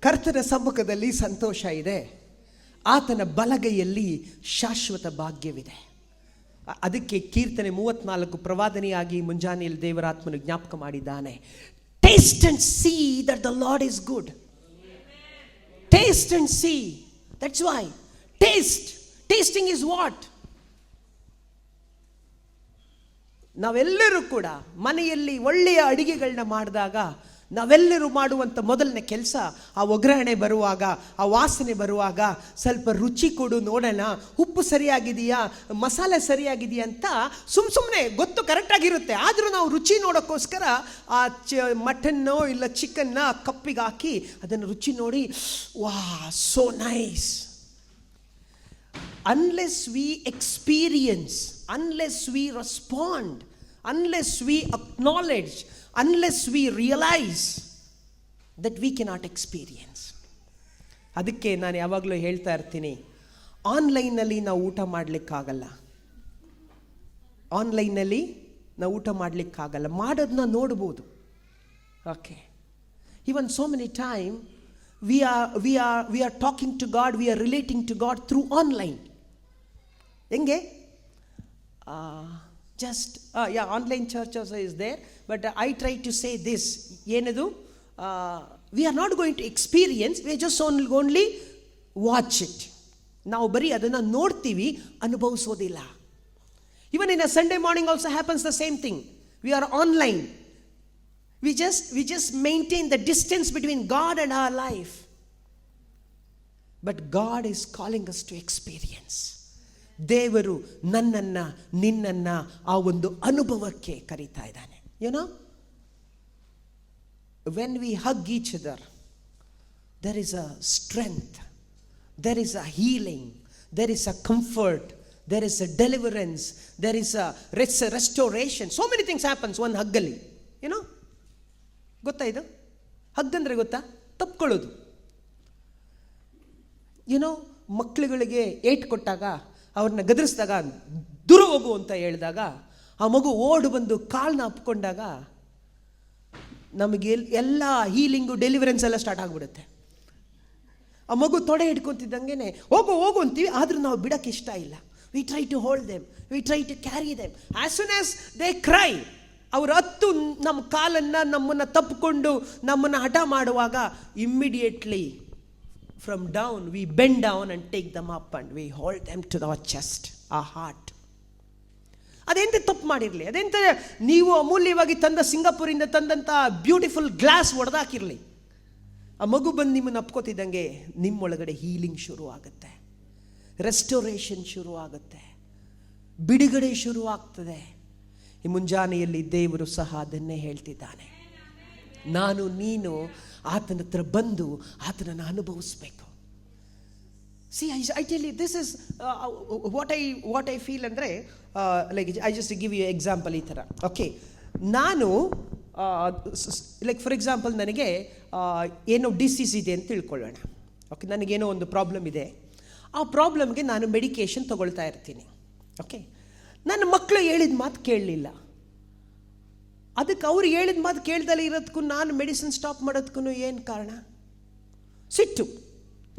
ಕರ್ತನ ಸಮ್ಮುಖದಲ್ಲಿ ಸಂತೋಷ ಇದೆ, ಆತನ ಬಲಗೈಯಲ್ಲಿ ಶಾಶ್ವತ ಭಾಗ್ಯವಿದೆ. ಅದಕ್ಕೆ ಕೀರ್ತನೆ 34 ಪ್ರವಾದನೆಯಾಗಿ ಮುಂಜಾನೆಯಲ್ಲಿ ದೇವರಾತ್ಮನು ಜ್ಞಾಪಕ ಮಾಡಿದ್ದಾನೆ. Taste and sea that the lord is good. Taste and sea. That's why tasting is what? ನಾವೆಲ್ಲರೂ ಕೂಡ ಮನೆಯಲ್ಲಿ ಒಳ್ಳೆಯ ಅಡಿಗೆಗಳನ್ನ ಮಾಡಿದಾಗ ನಾವೆಲ್ಲರೂ ಮಾಡುವಂಥ ಮೊದಲನೇ ಕೆಲಸ, ಆ ಒಗ್ಗರಣೆ ಬರುವಾಗ, ಆ ವಾಸನೆ ಬರುವಾಗ ಸ್ವಲ್ಪ ರುಚಿ ಕೊಡು ನೋಡೋಣ, ಉಪ್ಪು ಸರಿಯಾಗಿದೆಯಾ, ಮಸಾಲೆ ಸರಿಯಾಗಿದೆಯಾ ಅಂತ ಸುಮ್ಮನೆ ಗೊತ್ತು ಕರೆಕ್ಟಾಗಿರುತ್ತೆ, ಆದರೂ ನಾವು ರುಚಿ ನೋಡೋಕ್ಕೋಸ್ಕರ ಆ ಮಟನ್ನೋ ಇಲ್ಲ ಚಿಕನ್ನ ಕಪ್ಪಿಗೆ ಹಾಕಿ ಅದನ್ನು ರುಚಿ ನೋಡಿ, ವಾ so nice. Unless we experience, unless we respond, unless we acknowledge, unless we realize, that we cannot experience. ಅದಕ್ಕೆ ನಾನು ಯಾವಾಗಲೂ ಹೇಳ್ತಾ ಇರ್ತೀನಿ, ಆನ್ಲೈನಲ್ಲಿ ನಾವು ಊಟ ಮಾಡಲಿಕ್ಕಾಗಲ್ಲ. ಆನ್ಲೈನಲ್ಲಿ ನಾವು ಊಟ ಮಾಡಲಿಕ್ಕಾಗಲ್ಲ, ಮಾಡೋದನ್ನ ನೋಡ್ಬೋದು. Okay, even so many time we are talking to God, we are relating to God through online. ಹೆಂಗೆ? Online church also is there, but I try to say this. ಏನದು? We are not going to experience, we just only watch it. ನಾವು ಬರೀ ಅದನ್ನು ನೋಡ್ತೀವಿ, ಅನುಭವಿಸೋದಿಲ್ಲ. Even in a Sunday morning also happens the same thing. We are online. We just maintain the distance between God and our life. But God is calling us to experience. ದೇವರು ನನ್ನನ್ನ ನಿನ್ನನ್ನ ಆ ಒಂದು ಅನುಭವಕ್ಕೆ ಕರೀತಾ ಇದ್ದಾನೆ. You know, when we hug each other, there is a strength, there is a healing, there is a comfort, there is a deliverance, there is a restoration. So many things happens one hug ಅಲ್ಲಿ. You know, ಗೊತ್ತಾ ಇದು? ಹಗ್ಗಂದ್ರೆ ಗೊತ್ತಾ? ತಪ್ಕೊಳ್ಳೋದು. ಏನೋ ಮಕ್ಕಳುಗಳಿಗೆ eight ಕೊಟ್ಟಾಗ, ಅವ್ರನ್ನ ಗದರಿಸಿದಾಗ, ದೂರ ಹೋಗು ಅಂತ ಹೇಳಿದಾಗ, ಆ ಮಗು ಓಡು ಬಂದು ಕಾಳನ್ನ ಅಪ್ಕೊಂಡಾಗ ನಮಗೆ ಎಲ್ಲ ಹೀಲಿಂಗು, ಡೆಲಿವರೆನ್ಸ್ ಎಲ್ಲ ಸ್ಟಾರ್ಟ್ ಆಗಿಬಿಡುತ್ತೆ. ಆ ಮಗು ತೊಡೆ ಹಿಡ್ಕೊತಿದ್ದಂಗೆ ಹೋಗು ಹೋಗು ಅಂತೀವಿ, ಆದರೂ ನಾವು ಬಿಡೋಕ್ಕೆ ಇಷ್ಟ ಇಲ್ಲ. We try to hold them, we try to carry them. As soon as they cry, ಅವರು ಹತ್ತು ನಮ್ಮ ಕಾಲನ್ನು, ನಮ್ಮನ್ನು ತಪ್ಪಿಕೊಂಡು ನಮ್ಮನ್ನು ಹಠ ಮಾಡುವಾಗ, immediately from down we bend down and take them up and we hold them to our chest, ಆ ಹಾರ್ಟ್. ಅದೆಂತ ತಪ್ಪು ಮಾಡಿರಲಿ, ಅದೆಂತ ನೀವು ಅಮೂಲ್ಯವಾಗಿ ಸಿಂಗಾಪುರಿಂದ ತಂದಂಥ ಬ್ಯೂಟಿಫುಲ್ ಗ್ಲಾಸ್ ಒಡೆದಾಕಿರಲಿ, ಆ ಮಗು ಬಂದು ನಿಮ್ಮನ್ನು ಅಪ್ಕೋತಿದ್ದಂಗೆ ನಿಮ್ಮೊಳಗಡೆ ಹೀಲಿಂಗ್ ಶುರು ಆಗುತ್ತೆ, ರೆಸ್ಟೋರೇಷನ್ ಶುರು ಆಗುತ್ತೆ, ಬಿಡುಗಡೆ ಶುರು ಆಗ್ತದೆ. ಈ ಮುಂಜಾನೆಯಲ್ಲಿ ದೇವರು ಸಹ ಅದನ್ನೇ ಹೇಳ್ತಿದ್ದಾನೆ. ನಾನು ನೀನು ಆತನ ಹತ್ರ ಬಂದು ಆತನನ್ನು ಅನುಭವಿಸ್ಬೇಕು. See, I tell you, this is what I feel ಅಂದರೆ, like I just give you example ಈ ಥರ. ಓಕೆ, ನಾನು ಲೈಕ್ ಫಾರ್ ಎಕ್ಸಾಂಪಲ್, ನನಗೆ ಏನೋ ಡಿಸೀಸ್ ಇದೆ ಅಂತ ತಿಳ್ಕೊಳ್ಳೋಣ. ಓಕೆ, ನನಗೇನೋ ಒಂದು ಪ್ರಾಬ್ಲಮ್ ಇದೆ. ಆ ಪ್ರಾಬ್ಲಮ್ಗೆ ನಾನು ಮೆಡಿಕೇಷನ್ ತೊಗೊಳ್ತಾ ಇರ್ತೀನಿ. ಓಕೆ, ನನ್ನ ಮಕ್ಕಳು ಹೇಳಿದ ಮಾತು ಕೇಳಲಿಲ್ಲ. ಅದಕ್ಕೆ ಅವ್ರು ಹೇಳಿದ ಮಾತು ಕೇಳ್ದಲ್ಲೇ ಇರೋದಕ್ಕೂ ನಾನು ಮೆಡಿಸಿನ್ ಸ್ಟಾಪ್ ಮಾಡೋದಕ್ಕೂ ಏನು ಕಾರಣ? ಸಿಟ್ಟು.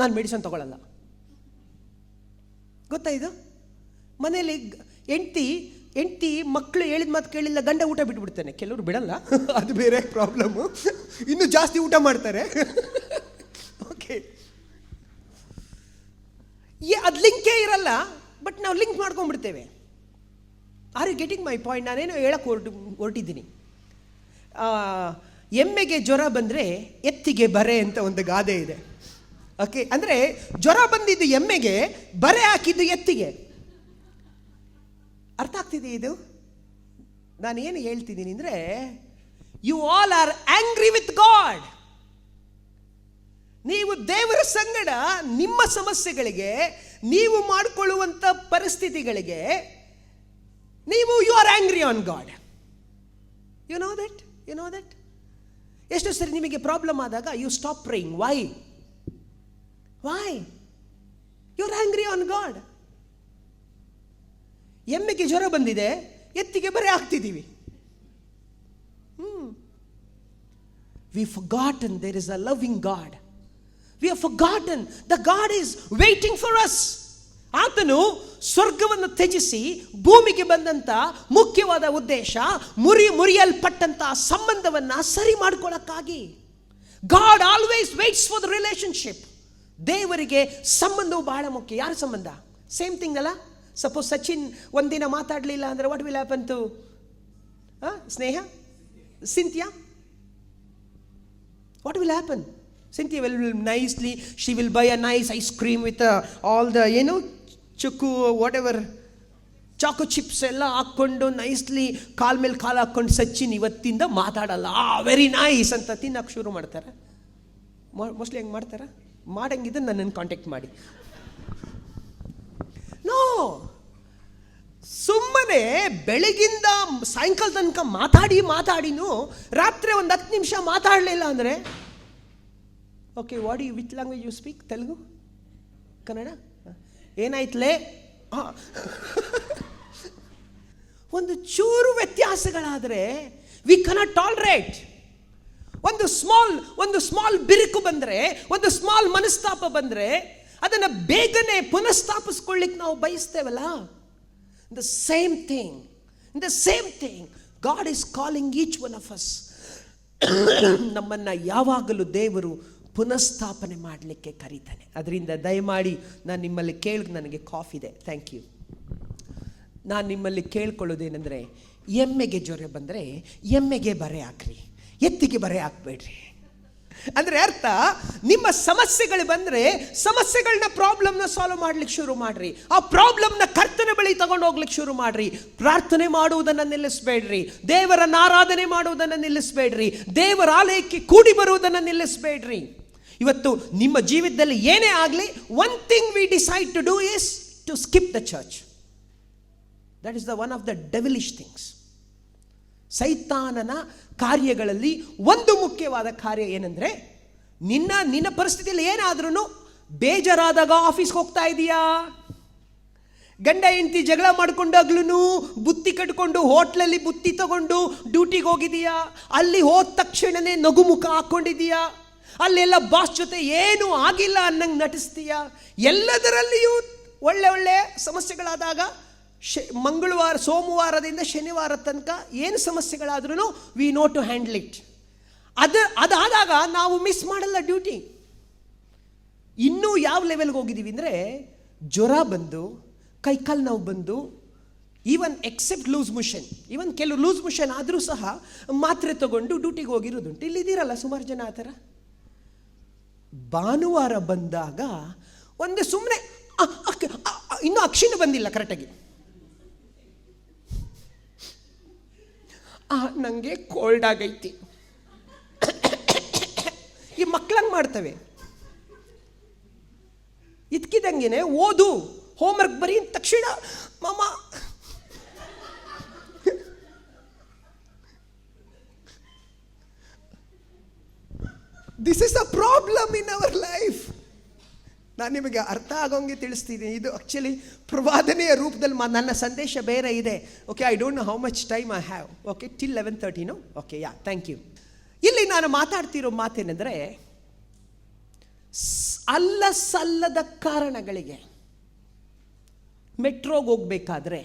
ನಾನು ಮೆಡಿಸಿನ್ ತೊಗೊಳ್ಳಲ್ಲ. ಗೊತ್ತಾ ಇದು? ಮನೇಲಿ ಹೆಂಡ್ತಿ ಮಕ್ಕಳು ಹೇಳಿದ ಮಾತು ಕೇಳಿಲ್ಲ, ಗಂಡ ಊಟ ಬಿಟ್ಬಿಡ್ತಾನೆ. ಕೆಲವರು ಬಿಡಲ್ಲ, ಅದು ಬೇರೆ ಪ್ರಾಬ್ಲಮ್ಮು, ಇನ್ನೂ ಜಾಸ್ತಿ ಊಟ ಮಾಡ್ತಾರೆ. ಓಕೆ, ಅದು ಲಿಂಕೇ ಇರಲ್ಲ, ಬಟ್ ನಾವು ಲಿಂಕ್ ಮಾಡ್ಕೊಂಡ್ಬಿಡ್ತೇವೆ. Are you getting my point? ನಾನೇನೋ ಹೇಳಕ್ಕೆ ಹೊರಟಿದ್ದೀನಿ. ಎಮ್ಮೆಗೆ ಜ್ವರ ಬಂದರೆ ಎತ್ತಿಗೆ ಬರೆ ಅಂತ ಒಂದು ಗಾದೆ ಇದೆ. ಓಕೆ, ಅಂದರೆ ಜ್ವರ ಬಂದಿದ್ದು ಎಮ್ಮೆಗೆ, ಬರೆ ಹಾಕಿದ್ದು ಎತ್ತಿಗೆ. ಅರ್ಥ ಆಗ್ತಿದೆ ಇದು? ನಾನು ಏನು ಹೇಳ್ತಿದ್ದೀನಿ ಅಂದರೆ, you all are angry with God. ನೀವು ದೇವರ ಸಂಗಡ ನಿಮ್ಮ ಸಮಸ್ಯೆಗಳಿಗೆ, ನೀವು ಮಾಡಿಕೊಳ್ಳುವಂಥ ಪರಿಸ್ಥಿತಿಗಳಿಗೆ ನೀವು you are angry on God. You know that? ಎಷ್ಟು ಸರಿ ನಿಮಗೆ ಪ್ರಾಬ್ಲಮ್ ಆದಾಗ you stop praying. Why? You are angry on God. ಎಮ್ಮೆಗೆ ಜ್ವರ ಬಂದಿದೆ, ಎತ್ತಿಗೆ ಬರೆ ಹಾಕ್ತಿದ್ದೀವಿ. We forgotten there is a loving God. We have forgotten the God is waiting for us. ಆತನು ಸ್ವರ್ಗವನ್ನು ತ್ಯಜಿಸಿ ಭೂಮಿಗೆ ಬಂದಂತ ಮುಖ್ಯವಾದ ಉದ್ದೇಶ ಮುರಿಯಲ್ಪಟ್ಟಂತ ಸಂಬಂಧವನ್ನ ಸರಿ ಮಾಡ್ಕೊಳ್ಳಕ್ಕಾಗಿ. God always waits for the relationship. ದೇವರಿಗೆ ಸಂಬಂಧವು ಬಹಳ ಮುಖ್ಯ. ಯಾರ ಸಂಬಂಧ? ಸೇಮ್ ಥಿಂಗ್ ಅಲ್ಲ. ಸಪೋಸ್ ಸಚಿನ್ ಒಂದಿನ ಮಾತಾಡಲಿಲ್ಲ ಅಂದ್ರೆ what will happen to Sneha, Cynthia? What will happen? Cynthia will nicely, she will buy a nice ice cream with all the, ಚುಕ್ಕು whatever, Chacko chips ಎಲ್ಲ ಹಾಕ್ಕೊಂಡು ನೈಸ್ಲಿ ಕಾಲ್ ಮೇಲೆ ಕಾಲು ಹಾಕ್ಕೊಂಡು ಸಚಿನ್ ಇವತ್ತಿಂದ ಮಾತಾಡಲ್ಲ, ವೆರಿ ನೈಸ್ ಅಂತ ತಿನ್ನಕ್ಕೆ ಶುರು ಮಾಡ್ತಾರೆ. ಮೋಸ್ಟ್ಲಿ ಹೆಂಗೆ ಮಾಡ್ತಾರ? ಮಾಡಂಗಿದ್ರೆ ನನ್ನನ್ನು ಕಾಂಟ್ಯಾಕ್ಟ್ ಮಾಡಿ. ನೋ, ಸುಮ್ಮನೆ ಬೆಳಗಿಂದ ಸಾಯಂಕಾಲ ತನಕ ಮಾತಾಡಿನೂ ರಾತ್ರಿ ಒಂದು 10 ನಿಮಿಷ ಮಾತಾಡಲಿಲ್ಲ ಅಂದರೆ, okay what you which language you speak? Telugu, Kannada? ಏನಾಯ್ತಲೇ? ಒಂದು ಚೂರು ವ್ಯತ್ಯಾಸಗಳಾದರೆ ವಿ ಕೆನಾಟ್ ಟಾಲರೇಟ್. ಒಂದು ಸ್ಮಾಲ್ ಬಿರುಕು ಬಂದರೆ, ಒಂದು ಸ್ಮಾಲ್ ಮನಸ್ತಾಪ ಬಂದರೆ ಅದನ್ನು ಬೇಗನೆ ಪುನಃಸ್ಥಾಪಿಸ್ಕೊಳ್ಳಿಕ್ಕೆ ನಾವು ಬಯಸ್ತೇವಲ್ಲ. The same thing God is calling each one of us. ನಮ್ಮನ್ನ ಯಾವಾಗಲೂ ದೇವರು ಪುನಃಸ್ಥಾಪನೆ ಮಾಡಲಿಕ್ಕೆ ಕರೀತಾನೆ. ಅದರಿಂದ ದಯಮಾಡಿ ನಾನು ನಿಮ್ಮಲ್ಲಿ ನನಗೆ ಕಾಫಿ ಇದೆ, ಥ್ಯಾಂಕ್ ಯು. ನಾನು ನಿಮ್ಮಲ್ಲಿ ಕೇಳ್ಕೊಳ್ಳೋದೇನೆಂದರೆ, ಎಮ್ಮೆಗೆ ಜ್ವರ ಬಂದರೆ ಎಮ್ಮೆಗೆ ಬರೆ ಹಾಕ್ರಿ, ಎತ್ತಿಗೆ ಬರೆ ಹಾಕ್ಬೇಡ್ರಿ. ಅಂದರೆ ಅರ್ಥ, ನಿಮ್ಮ ಸಮಸ್ಯೆಗಳು ಬಂದರೆ ಸಮಸ್ಯೆಗಳನ್ನ ಪ್ರಾಬ್ಲಮ್ನ ಸಾಲ್ವ್ ಮಾಡ್ಲಿಕ್ಕೆ ಶುರು ಮಾಡ್ರಿ. ಆ ಪ್ರಾಬ್ಲಮ್ನ ಕರ್ತನ ಬಳಿ ತಗೊಂಡು ಹೋಗ್ಲಿಕ್ಕೆ ಶುರು ಮಾಡ್ರಿ. ಪ್ರಾರ್ಥನೆ ಮಾಡುವುದನ್ನು ನಿಲ್ಲಿಸಬೇಡ್ರಿ, ದೇವರನ್ನ ಆರಾಧನೆ ಮಾಡುವುದನ್ನು ನಿಲ್ಲಿಸಬೇಡ್ರಿ, ದೇವರ ಆಲಯಕ್ಕೆ ಕೂಡಿ ಬರುವುದನ್ನು ನಿಲ್ಲಿಸಬೇಡ್ರಿ. ಇವತ್ತು ನಿಮ್ಮ ಜೀವಿತದಲ್ಲಿ ಏನೇ ಆಗಲಿ, one thing we decide to do is to skip the church. That is the one of the devilish things. ಸೈತಾನನ ಕಾರ್ಯಗಳಲ್ಲಿ ಒಂದು ಮುಖ್ಯವಾದ ಕಾರ್ಯ ಏನಂದ್ರೆ, ನಿನ್ನ ಪರಿಸ್ಥಿತಿಯಲ್ಲಿ ಏನಾದ್ರೂ ಬೇಜಾರಾದಾಗ ಆಫೀಸ್ಗೆ ಹೋಗ್ತಾ ಇದೀಯಾ, ಗಂಡ ಹೆಂಡತಿ ಜಗಳ ಮಾಡ್ಕೊಂಡಾಗ್ಲೂ ಬುತ್ತಿ ಕಟ್ಕೊಂಡು ಹೋಟ್ಲಲ್ಲಿ ಬುತ್ತಿ ತಗೊಂಡು ಡ್ಯೂಟಿಗೆ ಹೋಗಿದೀಯಾ, ಅಲ್ಲಿ ಹೋದ ತಕ್ಷಣನೇ ನಗುಮುಖ ಹಾಕೊಂಡಿದೀಯಾ, ಅಲ್ಲೆಲ್ಲ ಬಾಸ್ ಜೊತೆ ಏನೂ ಆಗಿಲ್ಲ ಅನ್ನಂಗೆ ನಟಿಸ್ತೀಯಾ, ಎಲ್ಲದರಲ್ಲಿಯೂ ಒಳ್ಳೆ ಸಮಸ್ಯೆಗಳಾದಾಗ ಸೋಮವಾರದಿಂದ ಶನಿವಾರ ತನಕ ಏನು ಸಮಸ್ಯೆಗಳಾದ್ರೂ we know to handle it. ಅದಾದಾಗ ನಾವು ಮಿಸ್ ಮಾಡಲ್ಲ ಡ್ಯೂಟಿ. ಇನ್ನೂ ಯಾವ ಲೆವೆಲ್ಗೆ ಹೋಗಿದ್ದೀವಿ ಅಂದರೆ, ಜ್ವರ ಬಂದು, ಕೈಕಾಲು ನೋವು ಬಂದು, even except loose motion, even ಕೆಲವು ಲೂಸ್ ಮೋಷನ್ ಆದರೂ ಸಹ ಮಾತ್ರೆ ತಗೊಂಡು ಡ್ಯೂಟಿಗೆ ಹೋಗಿರೋದುಂಟು. ಇಲ್ಲಿದ್ದೀರಲ್ಲ ಸುಮಾರು ಜನ ಆ ಥರ. ಭಾನುವಾರ ಬಂದಾಗ ಒಂದು ಸುಮ್ಮನೆ ಇನ್ನೂ ಅಕ್ಷಿಣೆ ಬಂದಿಲ್ಲ ಕರೆಕ್ಟಾಗಿ, ನನಗೆ ಕೋಲ್ಡ್ ಆಗೈತಿ, ಈ ಮಕ್ಕಳಂಗೆ ಮಾಡ್ತವೆ. ಇದ್ಕಿದಂಗೆನೆ ಓದು, ಹೋಮ್ವರ್ಕ್ ಬರೀ ತಕ್ಷಣ ಮಾಮ this is a problem in our life. ನಾನು ನಿಮಗೆ ಅರ್ಥ ಆಗೋಂಗೆ ತಿಳಿಸ್ತೀನಿ. ಇದು ಆ್ಯಕ್ಚುಲಿ ಪ್ರವಾದನೆಯ ರೂಪದಲ್ಲಿ ನನ್ನ ಸಂದೇಶ ಬೇರೆ ಇದೆ. Okay, I don't know how much time I have. Okay, till 11:30. Okay, yeah, thank you. ಇಲ್ಲಿ ನಾನು ಮಾತಾಡ್ತಿರೋ ಮಾತೇನೆಂದರೆ, ಸಲ್ಲದ ಕಾರಣಗಳಿಗೆ ಮೆಟ್ರೋಗೆ ಹೋಗ್ಬೇಕಾದ್ರೆ,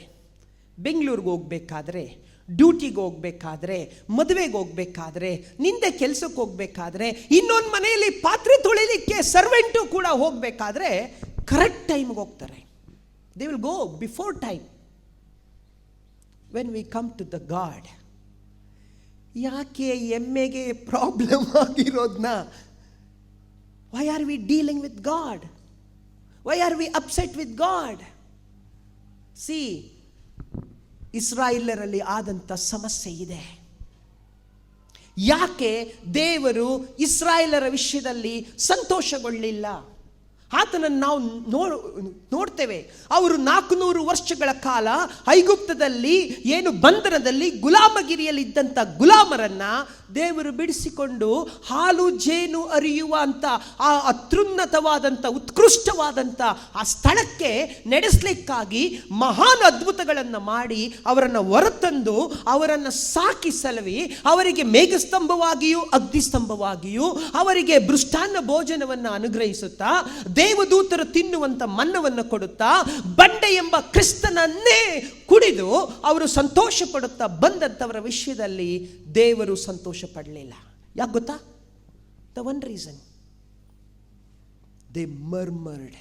ಬೆಂಗಳೂರಿಗೆ ಹೋಗ್ಬೇಕಾದ್ರೆ, ಡ್ಯೂಟಿಗೆ ಹೋಗ್ಬೇಕಾದ್ರೆ, ಮದುವೆಗೆ ಹೋಗ್ಬೇಕಾದ್ರೆ, ನಿಂದೆ ಕೆಲಸಕ್ಕೆ ಹೋಗ್ಬೇಕಾದ್ರೆ, ಇನ್ನೊಂದು ಮನೆಯಲ್ಲಿ ಪಾತ್ರೆ ತೊಳಿಲಿಕ್ಕೆ ಸರ್ವೆಂಟು ಕೂಡ ಹೋಗ್ಬೇಕಾದ್ರೆ ಕರೆಕ್ಟ್ ಟೈಮ್ಗೆ ಹೋಗ್ತಾರೆ. They will go before time. When we come to the God, ಯಾಕೆ ಎಮ್ಮೆಗೆ ಪ್ರಾಬ್ಲಮ್ ಆಗಿರೋದನ್ನ, why are we dealing with God? Why are we upset with God? See, ಇಸ್ರಾಯೇಲರಲ್ಲಿ ಆದಂಥ ಸಮಸ್ಯೆ ಇದೆ. ಯಾಕೆ ದೇವರು ಇಸ್ರಾಯೇಲರ ವಿಷಯದಲ್ಲಿ ಸಂತೋಷಗೊಳ್ಳಿಲ್ಲ? ಆತನನ್ನು ನಾವು ನೋಡ್ತೇವೆ. ಅವರು 400 ವರ್ಷಗಳ ಕಾಲ ಐಗುಪ್ತದಲ್ಲಿ ಏನು ಬಂಧನದಲ್ಲಿ ಗುಲಾಮಗಿರಿಯಲ್ಲಿ ಇದ್ದಂಥ ಗುಲಾಮರನ್ನ ದೇವರು ಬಿಡಿಸಿಕೊಂಡು ಹಾಲು ಜೇನು ಅರಿಯುವ ಅಂತ ಆ ಅತ್ಯುನ್ನತವಾದಂಥ ಉತ್ಕೃಷ್ಟವಾದಂಥ ಆ ಸ್ಥಳಕ್ಕೆ ನಡೆಸಲಿಕ್ಕಾಗಿ ಮಹಾನ್ ಅದ್ಭುತಗಳನ್ನು ಮಾಡಿ ಅವರನ್ನು ಹೊರತಂದು ಅವರನ್ನು ಸಾಕಿ ಸಲವಿ ಅವರಿಗೆ ಮೇಘಸ್ತಂಭವಾಗಿಯೂ ಅಗ್ನಿಸ್ತಂಭವಾಗಿಯೂ ಅವರಿಗೆ ಮೃಷ್ಟಾನ್ನ ಭೋಜನವನ್ನು ಅನುಗ್ರಹಿಸುತ್ತಾ ದೇವದೂತರು ತಿನ್ನುವಂಥ ಮನ್ನವನ್ನು ಕೊಡುತ್ತಾ ಬಂಡೆ ಎಂಬ ಕ್ರಿಸ್ತನನ್ನೇ ಕುಡಿದು ಅವರು ಸಂತೋಷ ಪಡುತ್ತಾ ಬಂದಂಥವರ ವಿಷಯದಲ್ಲಿ ದೇವರು ಸಂತೋಷ ಪಡಲಿಲ್ಲ. ಯಾಕೆ ಗೊತ್ತಾ? The one reason, they murmured.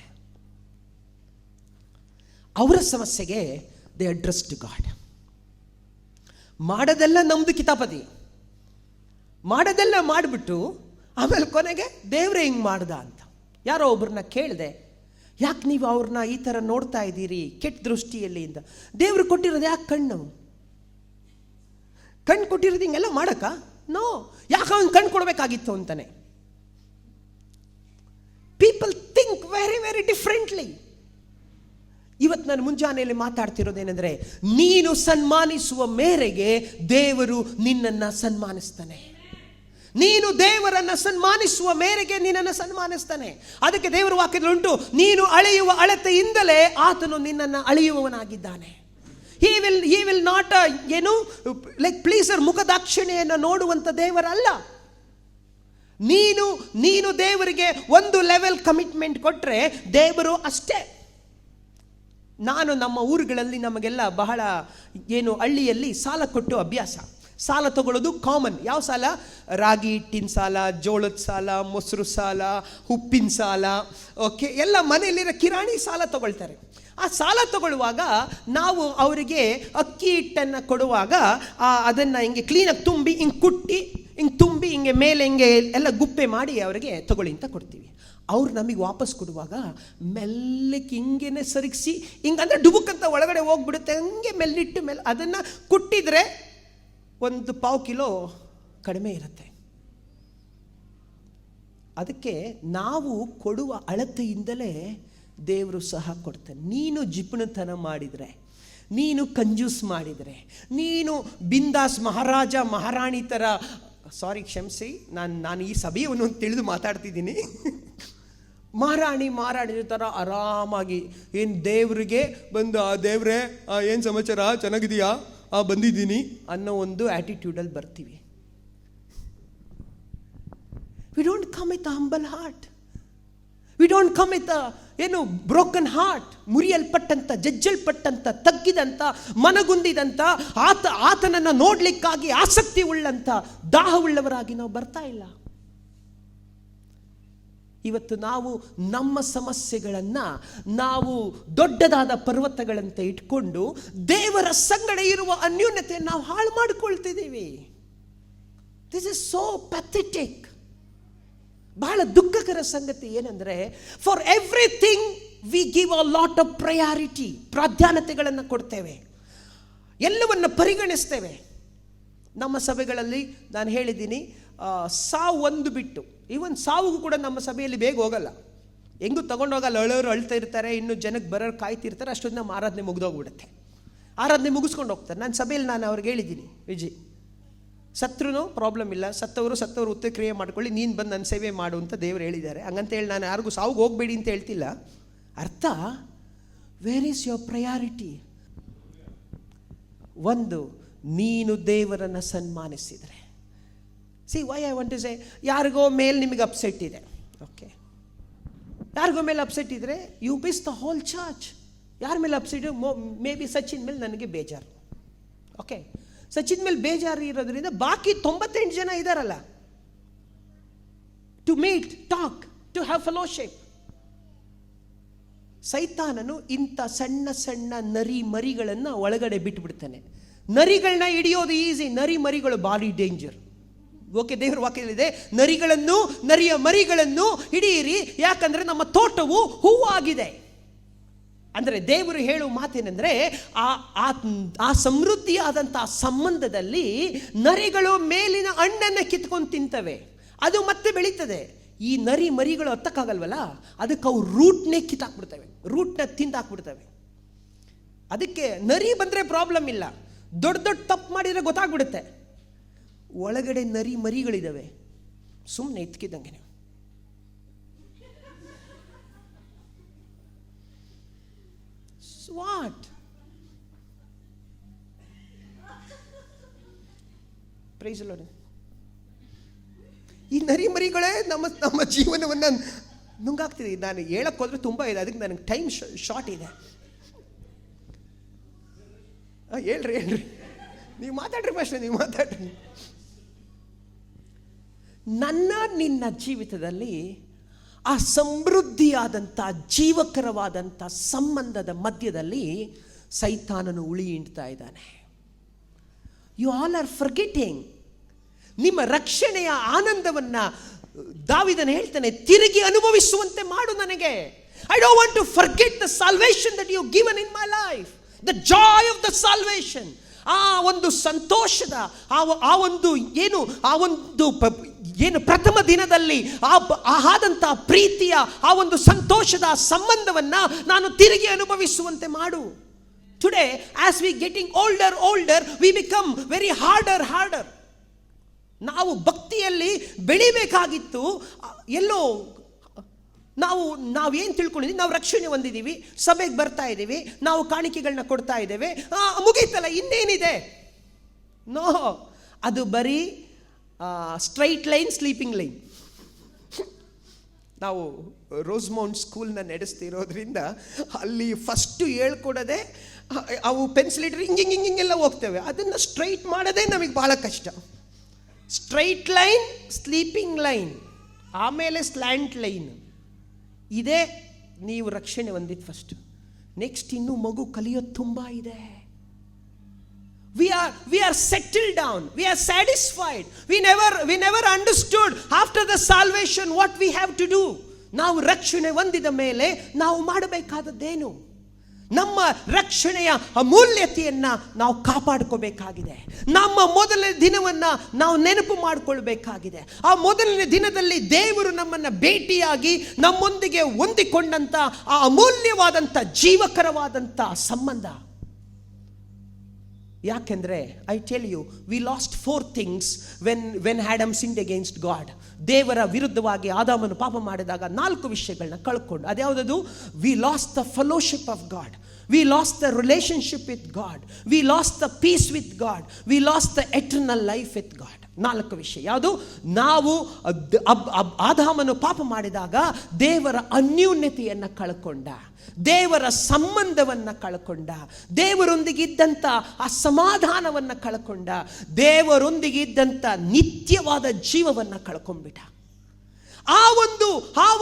ಅವರ ಸಮಸ್ಯೆಗೆ ದೇ ಅಡ್ರೆಸ್ಡ್ ಗಾಡ್. ಮಾಡೋದೆಲ್ಲ ನಮ್ದು ಕಿತಾಪತಿ, ಮಾಡೋದೆಲ್ಲ ಮಾಡಿಬಿಟ್ಟು ಆಮೇಲೆ ಕೊನೆಗೆ ದೇವ್ರೆ ಹಿಂಗೆ ಮಾಡ್ದ ಅಂತ. ಯಾರೋ ಒಬ್ಬರನ್ನ ಕೇಳಿದೆ, ಯಾಕೆ ನೀವು ಅವ್ರನ್ನ ಈ ಥರ ನೋಡ್ತಾ ಇದ್ದೀರಿ ಕೆಟ್ಟ ದೃಷ್ಟಿಯಲ್ಲಿ ಅಂತ. ದೇವ್ರು ಕೊಟ್ಟಿರೋದು ಯಾಕೆ ಕಣ್ಣು ಕೊಟ್ಟಿರೋದು ಹಿಂಗೆಲ್ಲ ಮಾಡಕ್ಕ? ನೋ, ಯಾಕೆ ಅವನು ಕಣ್ಣು ಕೊಡಬೇಕಾಗಿತ್ತು ಅಂತಾನೆ. People think very very differently. ಇವತ್ತು ನಾನು ಮುಂಜಾನೆಯಲ್ಲಿ ಮಾತಾಡ್ತಿರೋದೇನೆಂದರೆ, ನೀನು ಸನ್ಮಾನಿಸುವ ಮೇರೆಗೆ ದೇವರು ನಿನ್ನನ್ನು ಸನ್ಮಾನಿಸ್ತಾನೆ. ನೀನು ದೇವರನ್ನು ಸನ್ಮಾನಿಸುವ ಮೇರೆಗೆ ನಿನ್ನನ್ನು ಸನ್ಮಾನಿಸ್ತಾನೆ. ಅದಕ್ಕೆ ದೇವರ ವಾಕ್ಯದಲ್ಲಿ ಉಂಟು, ನೀನು ಅಳೆಯುವ ಅಳತೆಯಿಂದಲೇ ಆತನು ನಿನ್ನನ್ನು ಅಳೆಯುವವನಾಗಿದ್ದಾನೆ. He will not like pleaser ಮುಖದಾಕ್ಷಿಣೆಯನ್ನು ನೋಡುವಂಥ ದೇವರಲ್ಲ. ನೀನು ದೇವರಿಗೆ ಒಂದು ಲೆವೆಲ್ ಕಮಿಟ್ಮೆಂಟ್ ಕೊಟ್ಟರೆ ದೇವರು ಅಷ್ಟೇ. ನಾನು ನಮ್ಮ ಊರುಗಳಲ್ಲಿ ನಮಗೆಲ್ಲ ಬಹಳ ಹಳ್ಳಿಯಲ್ಲಿ ಸಾಲ ಕೊಟ್ಟು ಅಭ್ಯಾಸ. ಸಾಲ ತಗೊಳ್ಳೋದು ಕಾಮನ್. ಯಾವ ಸಾಲ? ರಾಗಿ ಹಿಟ್ಟಿನ ಸಾಲ, ಜೋಳದ ಸಾಲ, ಮೊಸರು ಸಾಲ, ಉಪ್ಪಿನ ಸಾಲ, ಓಕೆ, ಎಲ್ಲ ಮನೆಯಲ್ಲಿರೋ ಕಿರಾಣಿ ಸಾಲ ತಗೊಳ್ತಾರೆ. ಆ ಸಾಲ ತಗೊಳ್ಳುವಾಗ ನಾವು ಅವರಿಗೆ ಅಕ್ಕಿ ಹಿಟ್ಟನ್ನು ಕೊಡುವಾಗ ಅದನ್ನು ಹಿಂಗೆ ಕ್ಲೀನಾಗಿ ತುಂಬಿ ಹಿಂಗೆ ಕುಟ್ಟಿ ಹಿಂಗೆ ತುಂಬಿ ಹಿಂಗೆ ಮೇಲೆ ಹಿಂಗೆ ಎಲ್ಲ ಗುಪ್ಪೆ ಮಾಡಿ ಅವರಿಗೆ ತಗೊಳ್ಳಿ ಅಂತ ಕೊಡ್ತೀವಿ. ಅವ್ರು ನಮಗೆ ವಾಪಸ್ ಕೊಡುವಾಗ ಮೆಲ್ಲಕ್ಕೆ ಹಿಂಗೇನೆ ಸರಿಗಿಸಿ ಹಿಂಗಂದ್ರೆ ಡುಬುಕ್ಕಂತ ಒಳಗಡೆ ಹೋಗ್ಬಿಡುತ್ತೆ. ಹಂಗೆ ಮೆಲ್ಲಿಟ್ಟು ಮೇಲೆ ಅದನ್ನು ಕುಟ್ಟಿದರೆ 1 ಪಾವು ಕಿಲೋ ಕಡಿಮೆ ಇರುತ್ತೆ. ಅದಕ್ಕೆ ನಾವು ಕೊಡುವ ಅಳತೆಯಿಂದಲೇ ದೇವರು ಸಹ ಕೊಡ್ತಾನೆ. ನೀನು ಜಿಪುಣತನ ಮಾಡಿದರೆ, ನೀನು ಕಂಜೂಸ್ ಮಾಡಿದರೆ, ನೀನು ಬಿಂದಾಸ್ ಮಹಾರಾಜ ಮಹಾರಾಣಿ ಥರ, ಸಾರಿ ಕ್ಷಮಿಸಿ, ನಾನು ಈ ಸಭೆಯನ್ನು ತಿಳಿದು ಮಾತಾಡ್ತಿದ್ದೀನಿ, ಮಹಾರಾಣಿ ಥರ ಆರಾಮಾಗಿ ಏನು ದೇವರಿಗೆ ಬಂದು, ದೇವ್ರೆ ಏನು ಸಮಾಚಾರ, ಚೆನ್ನಾಗಿದೆಯಾ, ಬಂದಿದ್ದೀನಿ ಅನ್ನೋ ಒಂದು ಆ್ಯಟಿಟ್ಯೂಡಲ್ಲಿ ಬರ್ತೀವಿ. We don't come with a humble heart. We don't come with broken heart. ಮುರಿಯಲ್ಪಟ್ಟಂಥ, ಜಜ್ಜಲ್ಪಟ್ಟಂಥ, ತಗ್ಗಿದಂಥ, ಮನಗುಂದಿದಂಥ, ಆತನನ್ನು ನೋಡ್ಲಿಕ್ಕಾಗಿ ಆಸಕ್ತಿ ಉಳ್ಳಂಥ, ದಾಹವುಳ್ಳವರಾಗಿ ನಾವು ಬರ್ತಾ ಇಲ್ಲ. ಇವತ್ತು ನಾವು ನಮ್ಮ ಸಮಸ್ಯೆಗಳನ್ನು ನಾವು ದೊಡ್ಡದಾದ ಪರ್ವತಗಳಂತೆ ಇಟ್ಕೊಂಡು ದೇವರ ಸಂಗಡ ಇರುವ ಅನ್ಯೋನ್ಯತೆಯನ್ನು ನಾವು ಹಾಳು ಮಾಡಿಕೊಳ್ತಿದ್ದೀವಿ. This is so pathetic. ಬಹಳ ದುಃಖಕರ ಸಂಗತಿ ಏನಂದರೆ, for everything we give a lot of priority. ಪ್ರಾಧಾನ್ಯತೆಗಳನ್ನು ಕೊಡ್ತೇವೆ, ಎಲ್ಲವನ್ನು ಪರಿಗಣಿಸ್ತೇವೆ. ನಮ್ಮ ಸಭೆಗಳಲ್ಲಿ ನಾನು ಹೇಳಿದ್ದೀನಿ, ಸಾವು ಒಂದು ಬಿಟ್ಟು ಈವನ್ ಸಾವುಗೂ ಕೂಡ ನಮ್ಮ ಸಭೆಯಲ್ಲಿ ಬೇಗ ಹೋಗಲ್ಲ, ಹೆಂಗೂ ತಗೊಂಡೋಗಲ್ಲ. ಅಳೋರು ಅಳ್ತಾ ಇರ್ತಾರೆ, ಇನ್ನು ಜನಕ್ಕೆ ಬರೋರು ಕಾಯ್ತಿರ್ತಾರೆ. ಅಷ್ಟೊಂದು ನಮ್ಮ ಆರಾಧನೆ ಮುಗಿದೋಗ್ಬಿಡುತ್ತೆ. ಆರಾಧನೆ ಮುಗಿಸ್ಕೊಂಡು ಹೋಗ್ತಾರೆ. ನನ್ನ ಸಭೆಯಲ್ಲಿ ನಾನು ಅವ್ರಿಗೆ ಹೇಳಿದ್ದೀನಿ, ವಿಜಯ್, ಸತ್ರೂ ಪ್ರಾಬ್ಲಮ್ ಇಲ್ಲ, ಸತ್ತವರು ಉತ್ತಕ್ರಿಯೆ ಮಾಡ್ಕೊಳ್ಳಿ, ನೀನು ಬಂದು ನನ್ನ ಸೇವೆ ಮಾಡು ಅಂತ ದೇವರು ಹೇಳಿದ್ದಾರೆ. ಹಂಗಂತ ಹೇಳಿ ನಾನು ಯಾರಿಗೂ ಸಾವುಗೆ ಹೋಗಬೇಡಿ ಅಂತ ಹೇಳ್ತಿಲ್ಲ. ಅರ್ಥ, ವೇರ್ ಈಸ್ ಯುವರ್ ಪ್ರಯಾರಿಟಿ? ಒಂದು, ನೀನು ದೇವರನ್ನು ಸನ್ಮಾನಿಸಿದರೆ, see why I want to say, ಯಾರಿಗೋ ಮೇಲೆ ನಿಮಗೆ ಅಪ್ಸೆಟ್ ಇದೆ, ಓಕೆ, ಯಾರಿಗೋ ಮೇಲೆ ಅಪ್ಸೆಟ್ ಇದ್ದರೆ you miss the whole church. ಯಾರ ಮೇಲೆ ಅಪ್ಸೆಟ್? ಮೇ ಬಿ ಸಚಿನ್ ಮೇಲೆ ನನಗೆ ಬೇಜಾರು, ಓಕೆ, ಸಚಿನ್ ಮೇಲೆ ಬೇಜಾರು ಇರೋದ್ರಿಂದ ಬಾಕಿ 98 ಜನ ಇದ್ದಾರಲ್ಲ, to meet, talk, to have fellowship. ಸೈತಾನನು ಇಂಥ ಸಣ್ಣ ಸಣ್ಣ ನರಿ ಮರಿಗಳನ್ನು ಒಳಗಡೆ ಬಿಟ್ಟುಬಿಡ್ತಾನೆ. ನರಿಗಳನ್ನ ಹಿಡಿಯೋದು ಈಸಿ, ನರಿ ಮರಿಗಳು ಭಾರಿ ಡೇಂಜರ್. ಓಕೆ, ದೇವರ ವಾಕ್ಯದಲ್ಲಿದೆ, ನರಿಯ ಮರಿಗಳನ್ನು ಹಿಡಿಯಿರಿ, ಯಾಕಂದರೆ ನಮ್ಮ ತೋಟವು ಹೂವಾಗಿದೆ. ಅಂದರೆ ದೇವರು ಹೇಳುವ ಮಾತೇನೆಂದರೆ, ಆ ಸಮೃದ್ಧಿಯಾದಂಥ ಸಂಬಂಧದಲ್ಲಿ ನರಿಗಳು ಮೇಲಿನ ಹಣ್ಣನ್ನು ಕಿತ್ಕೊಂಡು ತಿಂತವೆ, ಅದು ಮತ್ತೆ ಬೆಳೀತದೆ. ಈ ನರಿ ಮರಿಗಳು ಹತ್ತಕ್ಕಾಗಲ್ವಲ್ಲ, ಅದಕ್ಕೆ ಅವು ರೂಟ್ನೇ ಕಿತ್ತಾಕ್ಬಿಡ್ತವೆ, ರೂಟ್ನ ತಿಂದಾಕ್ಬಿಡ್ತವೆ. ಅದಕ್ಕೆ ನರಿ ಬಂದರೆ ಪ್ರಾಬ್ಲಮ್ ಇಲ್ಲ, ದೊಡ್ಡ ದೊಡ್ಡ ತಪ್ಪು ಮಾಡಿದರೆ ಗೊತ್ತಾಗ್ಬಿಡುತ್ತೆ. ಒಳಗಡೆ ನರಿ ಮರಿಗಳಿದ್ದಾವೆ, ಸುಮ್ಮನೆ ಎತ್ಕಿದ್ದಂಗೆ ನೀವು. ವಾಟ್? Praise lord. ಈ ನರಿ ಮರಿಗಳೇ ನಮ್ಮ ಜೀವನವನ್ನು ನುಂಗಾಗ್ತಿದೆ. ನಾನು ಹೇಳಕ್ಕೆ ಹೋದ್ರೆ ತುಂಬ ಇದೆ, ಅದಕ್ಕೆ ನನಗೆ ಟೈಮ್ ಶಾರ್ಟ್ ಇದೆ. ಹೇಳ್ರಿ ನೀವು ಮಾತಾಡ್ರಿ, ಫಸ್ಟ್ ನೀವು ಮಾತಾಡ್ರಿ. ನನ್ನ ನಿನ್ನ ಜೀವಿತದಲ್ಲಿ ಆ ಸಮೃದ್ಧಿಯಾದಂಥ ಜೀವಕರವಾದಂಥ ಸಂಬಂಧದ ಮಧ್ಯದಲ್ಲಿ ಸೈತಾನನು ಉಳಿ ಹಿಂಡ್ತಾ ಇದ್ದಾನೆ. You all are forgetting. ನಿಮ್ಮ ರಕ್ಷಣೆಯ ಆನಂದವನ್ನು ದಾವೀದನು ಹೇಳ್ತಾನೆ, ತಿರುಗಿ ಅನುಭವಿಸುವಂತೆ ಮಾಡು ನನಗೆ. I don't want to forget the salvation that you given in my life, the joy of the salvation. ಆ ಒಂದು ಸಂತೋಷದ ಆ ಒಂದು ಪ್ರಥಮ ದಿನದಲ್ಲಿ ಆದಂಥ ಪ್ರೀತಿಯ ಆ ಒಂದು ಸಂತೋಷದ ಸಂಬಂಧವನ್ನು ನಾನು ತಿರುಗಿ ಅನುಭವಿಸುವಂತೆ ಮಾಡು. Today as we getting older we become very order. ನಾವು ಭಕ್ತಿಯಲ್ಲಿ ಬೆಳಿಬೇಕಾಗಿತ್ತು. ಎಲ್ಲೋ ನಾವೇನು ತಿಳ್ಕೊಂಡಿದ್ದೀವಿ, ನಾವು ರಕ್ಷಣೆ ಹೊಂದಿದ್ದೀವಿ, ಸಭೆಗೆ ಬರ್ತಾ ಇದ್ದೀವಿ, ನಾವು ಕಾಣಿಕೆಗಳನ್ನ ಕೊಡ್ತಾ ಇದ್ದೇವೆ, ಮುಗೀತಲ್ಲ, ಇನ್ನೇನಿದೆ? ನೋ, ಅದು ಬರೀ ಸ್ಟ್ರೈಟ್ ಲೈನ್, ಸ್ಲೀಪಿಂಗ್ ಲೈನ್. ನಾವು ರೋಸ್ಮೌಂಟ್ ಸ್ಕೂಲ್ನ ನಡೆಸ್ತಿರೋದ್ರಿಂದ ಅಲ್ಲಿ ಫಸ್ಟು ಹೇಳ್ಕೊಡೋದೆ ಅವು ಪೆನ್ಸಿಲ್ ಇಟ್ರೆ ಹಿಂಗೆಲ್ಲ ಹೋಗ್ತೇವೆ. ಅದನ್ನು ಸ್ಟ್ರೈಟ್ ಮಾಡೋದೇ ನಮಗೆ ಭಾಳ ಕಷ್ಟ. ಸ್ಟ್ರೈಟ್ ಲೈನ್, ಸ್ಲೀಪಿಂಗ್ ಲೈನ್, ಆಮೇಲೆ ಸ್ಲ್ಯಾಂಟ್ ಲೈನ್. ಇದೇ ನೀವು ರಕ್ಷಣೆ ಹೊಂದಿದ್ದು ಫಸ್ಟ್. ನೆಕ್ಸ್ಟ್ ಇನ್ನೂ ಮಗು ಕಲಿಯೋದು ತುಂಬ ಇದೆ. We are settled down. We are satisfied. We never understood after the salvation what we have to do. ನಾವು ರಕ್ಷಣೆ ಹೊಂದಿದ ಮೇಲೆ ನಾವು ಮಾಡಬೇಕಾದದ್ದೇನು? ನಮ್ಮ ರಕ್ಷಣೆಯ ಅಮೂಲ್ಯತೆಯನ್ನು ನಾವು ಕಾಪಾಡ್ಕೋಬೇಕಾಗಿದೆ. ನಮ್ಮ ಮೊದಲನೇ ದಿನವನ್ನು ನಾವು ನೆನಪು ಮಾಡಿಕೊಳ್ಬೇಕಾಗಿದೆ. ಆ ಮೊದಲನೇ ದಿನದಲ್ಲಿ ದೇವರು ನಮ್ಮನ್ನು ಭೇಟಿಯಾಗಿ ನಮ್ಮೊಂದಿಗೆ ಹೊಂದಿಕೊಂಡಂಥ ಆ ಅಮೂಲ್ಯವಾದಂಥ ಜೀವಕರವಾದಂಥ ಸಂಬಂಧ. ಯಾಕೆಂದರೆ I tell you, we lost 4 things when Adam sinned against God. ದೇವರ ವಿರುದ್ಧವಾಗಿ ಆದಾಮನು ಪಾಪ ಮಾಡಿದಾಗ 4 ವಿಷಯಗಳನ್ನ ಕಳ್ಕೊಂಡು. ಅದ್ಯಾವುದದು? We lost the fellowship of God, we lost the relationship with God, we lost the peace with God, we lost the eternal life with God. 4 ವಿಷಯ. ಯಾವುದು? ನಾವು ಆದಾಮನು ಪಾಪ ಮಾಡಿದಾಗ ದೇವರ ಅನ್ಯೂನ್ಯತೆಯನ್ನು ಕಳ್ಕೊಂಡ, ದೇವರ ಸಂಬಂಧವನ್ನು ಕಳ್ಕೊಂಡ, ದೇವರೊಂದಿಗಿದ್ದಂಥ ಆ ಸಮಾಧಾನವನ್ನು ಕಳ್ಕೊಂಡ, ದೇವರೊಂದಿಗಿದ್ದಂಥ ನಿತ್ಯವಾದ ಜೀವವನ್ನು ಕಳ್ಕೊಂಡ್ಬಿಟ್ಟ. ಆ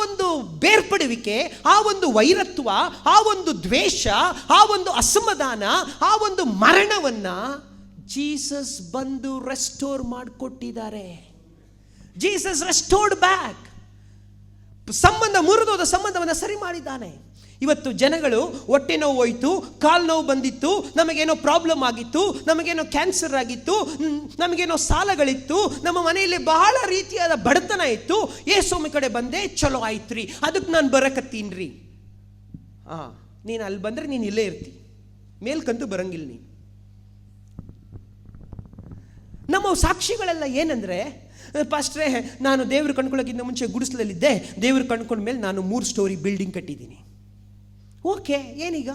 ಒಂದು ಬೇರ್ಪಡುವಿಕೆ, ಆ ಒಂದು ವೈರತ್ವ, ಆ ಒಂದು ದ್ವೇಷ, ಆ ಒಂದು ಅಸಮಾಧಾನ, ಆ ಒಂದು ಮರಣವನ್ನು ಜೀಸಸ್ ಬಂದು ರೆಸ್ಟೋರ್ ಮಾಡಿಕೊಟ್ಟಿದ್ದಾರೆ. Jesus restored back. ಮುರಿದೋದ ಸಂಬಂಧವನ್ನು ಸರಿ ಮಾಡಿದ್ದಾನೆ. ಇವತ್ತು ಜನಗಳು ಹೊಟ್ಟೆ ನೋವು ಹೋಯಿತು, ಕಾಲು ನೋವು ಬಂದಿತ್ತು, ನಮಗೇನೋ ಪ್ರಾಬ್ಲಮ್ ಆಗಿತ್ತು, ನಮಗೇನೋ ಕ್ಯಾನ್ಸರ್ ಆಗಿತ್ತು, ನಮಗೇನೋ ಸಾಲಗಳಿತ್ತು, ನಮ್ಮ ಮನೆಯಲ್ಲಿ ಬಹಳ ರೀತಿಯಾದ ಬಡತನ ಇತ್ತು. ಯೇಸುವಿನ ಕಡೆ ಬಂದೆ, ಚಲೋ ಆಯ್ತು ರೀ, ಅದಕ್ಕೆ ನಾನು ಬರಕತ್ತೀನಿ. ನೀನು ಅಲ್ಲಿ ಬಂದರೆ ನೀನು ಇಲ್ಲೇ ಇರ್ತಿ, ಮೇಲ್ಕಂತೂ ಬರಂಗಿಲ್ಲ ನೀನು. ನಮ್ಮ ಸಾಕ್ಷಿಗಳೆಲ್ಲ ಏನಂದರೆ, ಪಾಸ್ಟ್ರೇ ನಾನು ದೇವ್ರು ಕಂಡ್ಕೊಳ್ಳೋಕ್ಕಿಂತ ಮುಂಚೆ ಗುಡಿಸಲಲ್ಲಿದ್ದೆ, ದೇವ್ರು ಕಂಡ್ಕೊಂಡ ಮೇಲೆ ನಾನು 3 ಸ್ಟೋರಿ ಬಿಲ್ಡಿಂಗ್ ಕಟ್ಟಿದ್ದೀನಿ. ಓಕೆ, ಏನೀಗ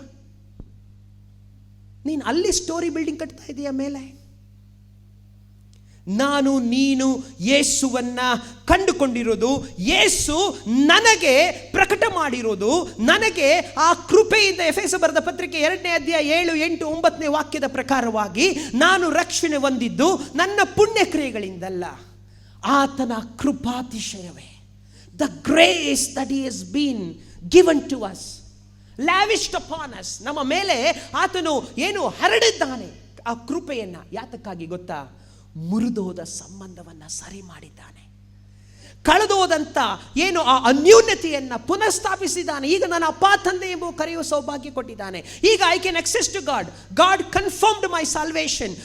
ನೀನು ಅಲ್ಲಿ ಸ್ಟೋರಿ ಬಿಲ್ಡಿಂಗ್ ಕಟ್ತಾ ಇದೀಯ ಮೇಲೆ? ನೀನು ಯೇಸುವನ್ನ ಕಂಡುಕೊಂಡಿರೋದು, ಯೇಸು ನನಗೆ ಪ್ರಕಟ ಮಾಡಿರೋದು, ನನಗೆ ಆ ಕೃಪೆಯಿಂದ. ಎಫೆಸ ಬರೆದ ಪತ್ರಿಕೆ 2ನೇ ಅಧ್ಯಾಯ 7, 8, 9ನೇ ವಾಕ್ಯದ ಪ್ರಕಾರವಾಗಿ ನಾನು ರಕ್ಷಣೆ ಹೊಂದಿದ್ದು ನನ್ನ ಪುಣ್ಯಕ್ರಿಯೆಗಳಿಂದಲ್ಲ, ಆತನ ಕೃಪಾತಿಶಯವೇ. The grace that he has been given to us, lavished upon us. ನಮ್ಮ ಮೇಲೆ ಆತನು ಏನು ಹರಡಿದ್ದಾನೆ ಆ ಕೃಪೆಯನ್ನು. ಯಾತಕ್ಕಾಗಿ ಗೊತ್ತಾ? ಮುರಿದೋದ ಸಂಬಂಧವನ್ನು ಸರಿ ಮಾಡಿದ್ದಾನೆ. ಕಳೆದೋದಂಥ ಏನು ಆ ಅನ್ಯೂನ್ಯತೆಯನ್ನು ಪುನಃಸ್ಥಾಪಿಸಿದ್ದಾನೆ. ಈಗ ನನ್ನ ಅಪ್ಪ ತಂದೆ ಎಂಬ ಕರೆಯುವ ಸೌಭಾಗ್ಯ ಕೊಟ್ಟಿದ್ದಾನೆ. ಈಗ I can access to God. God confirmed my salvation.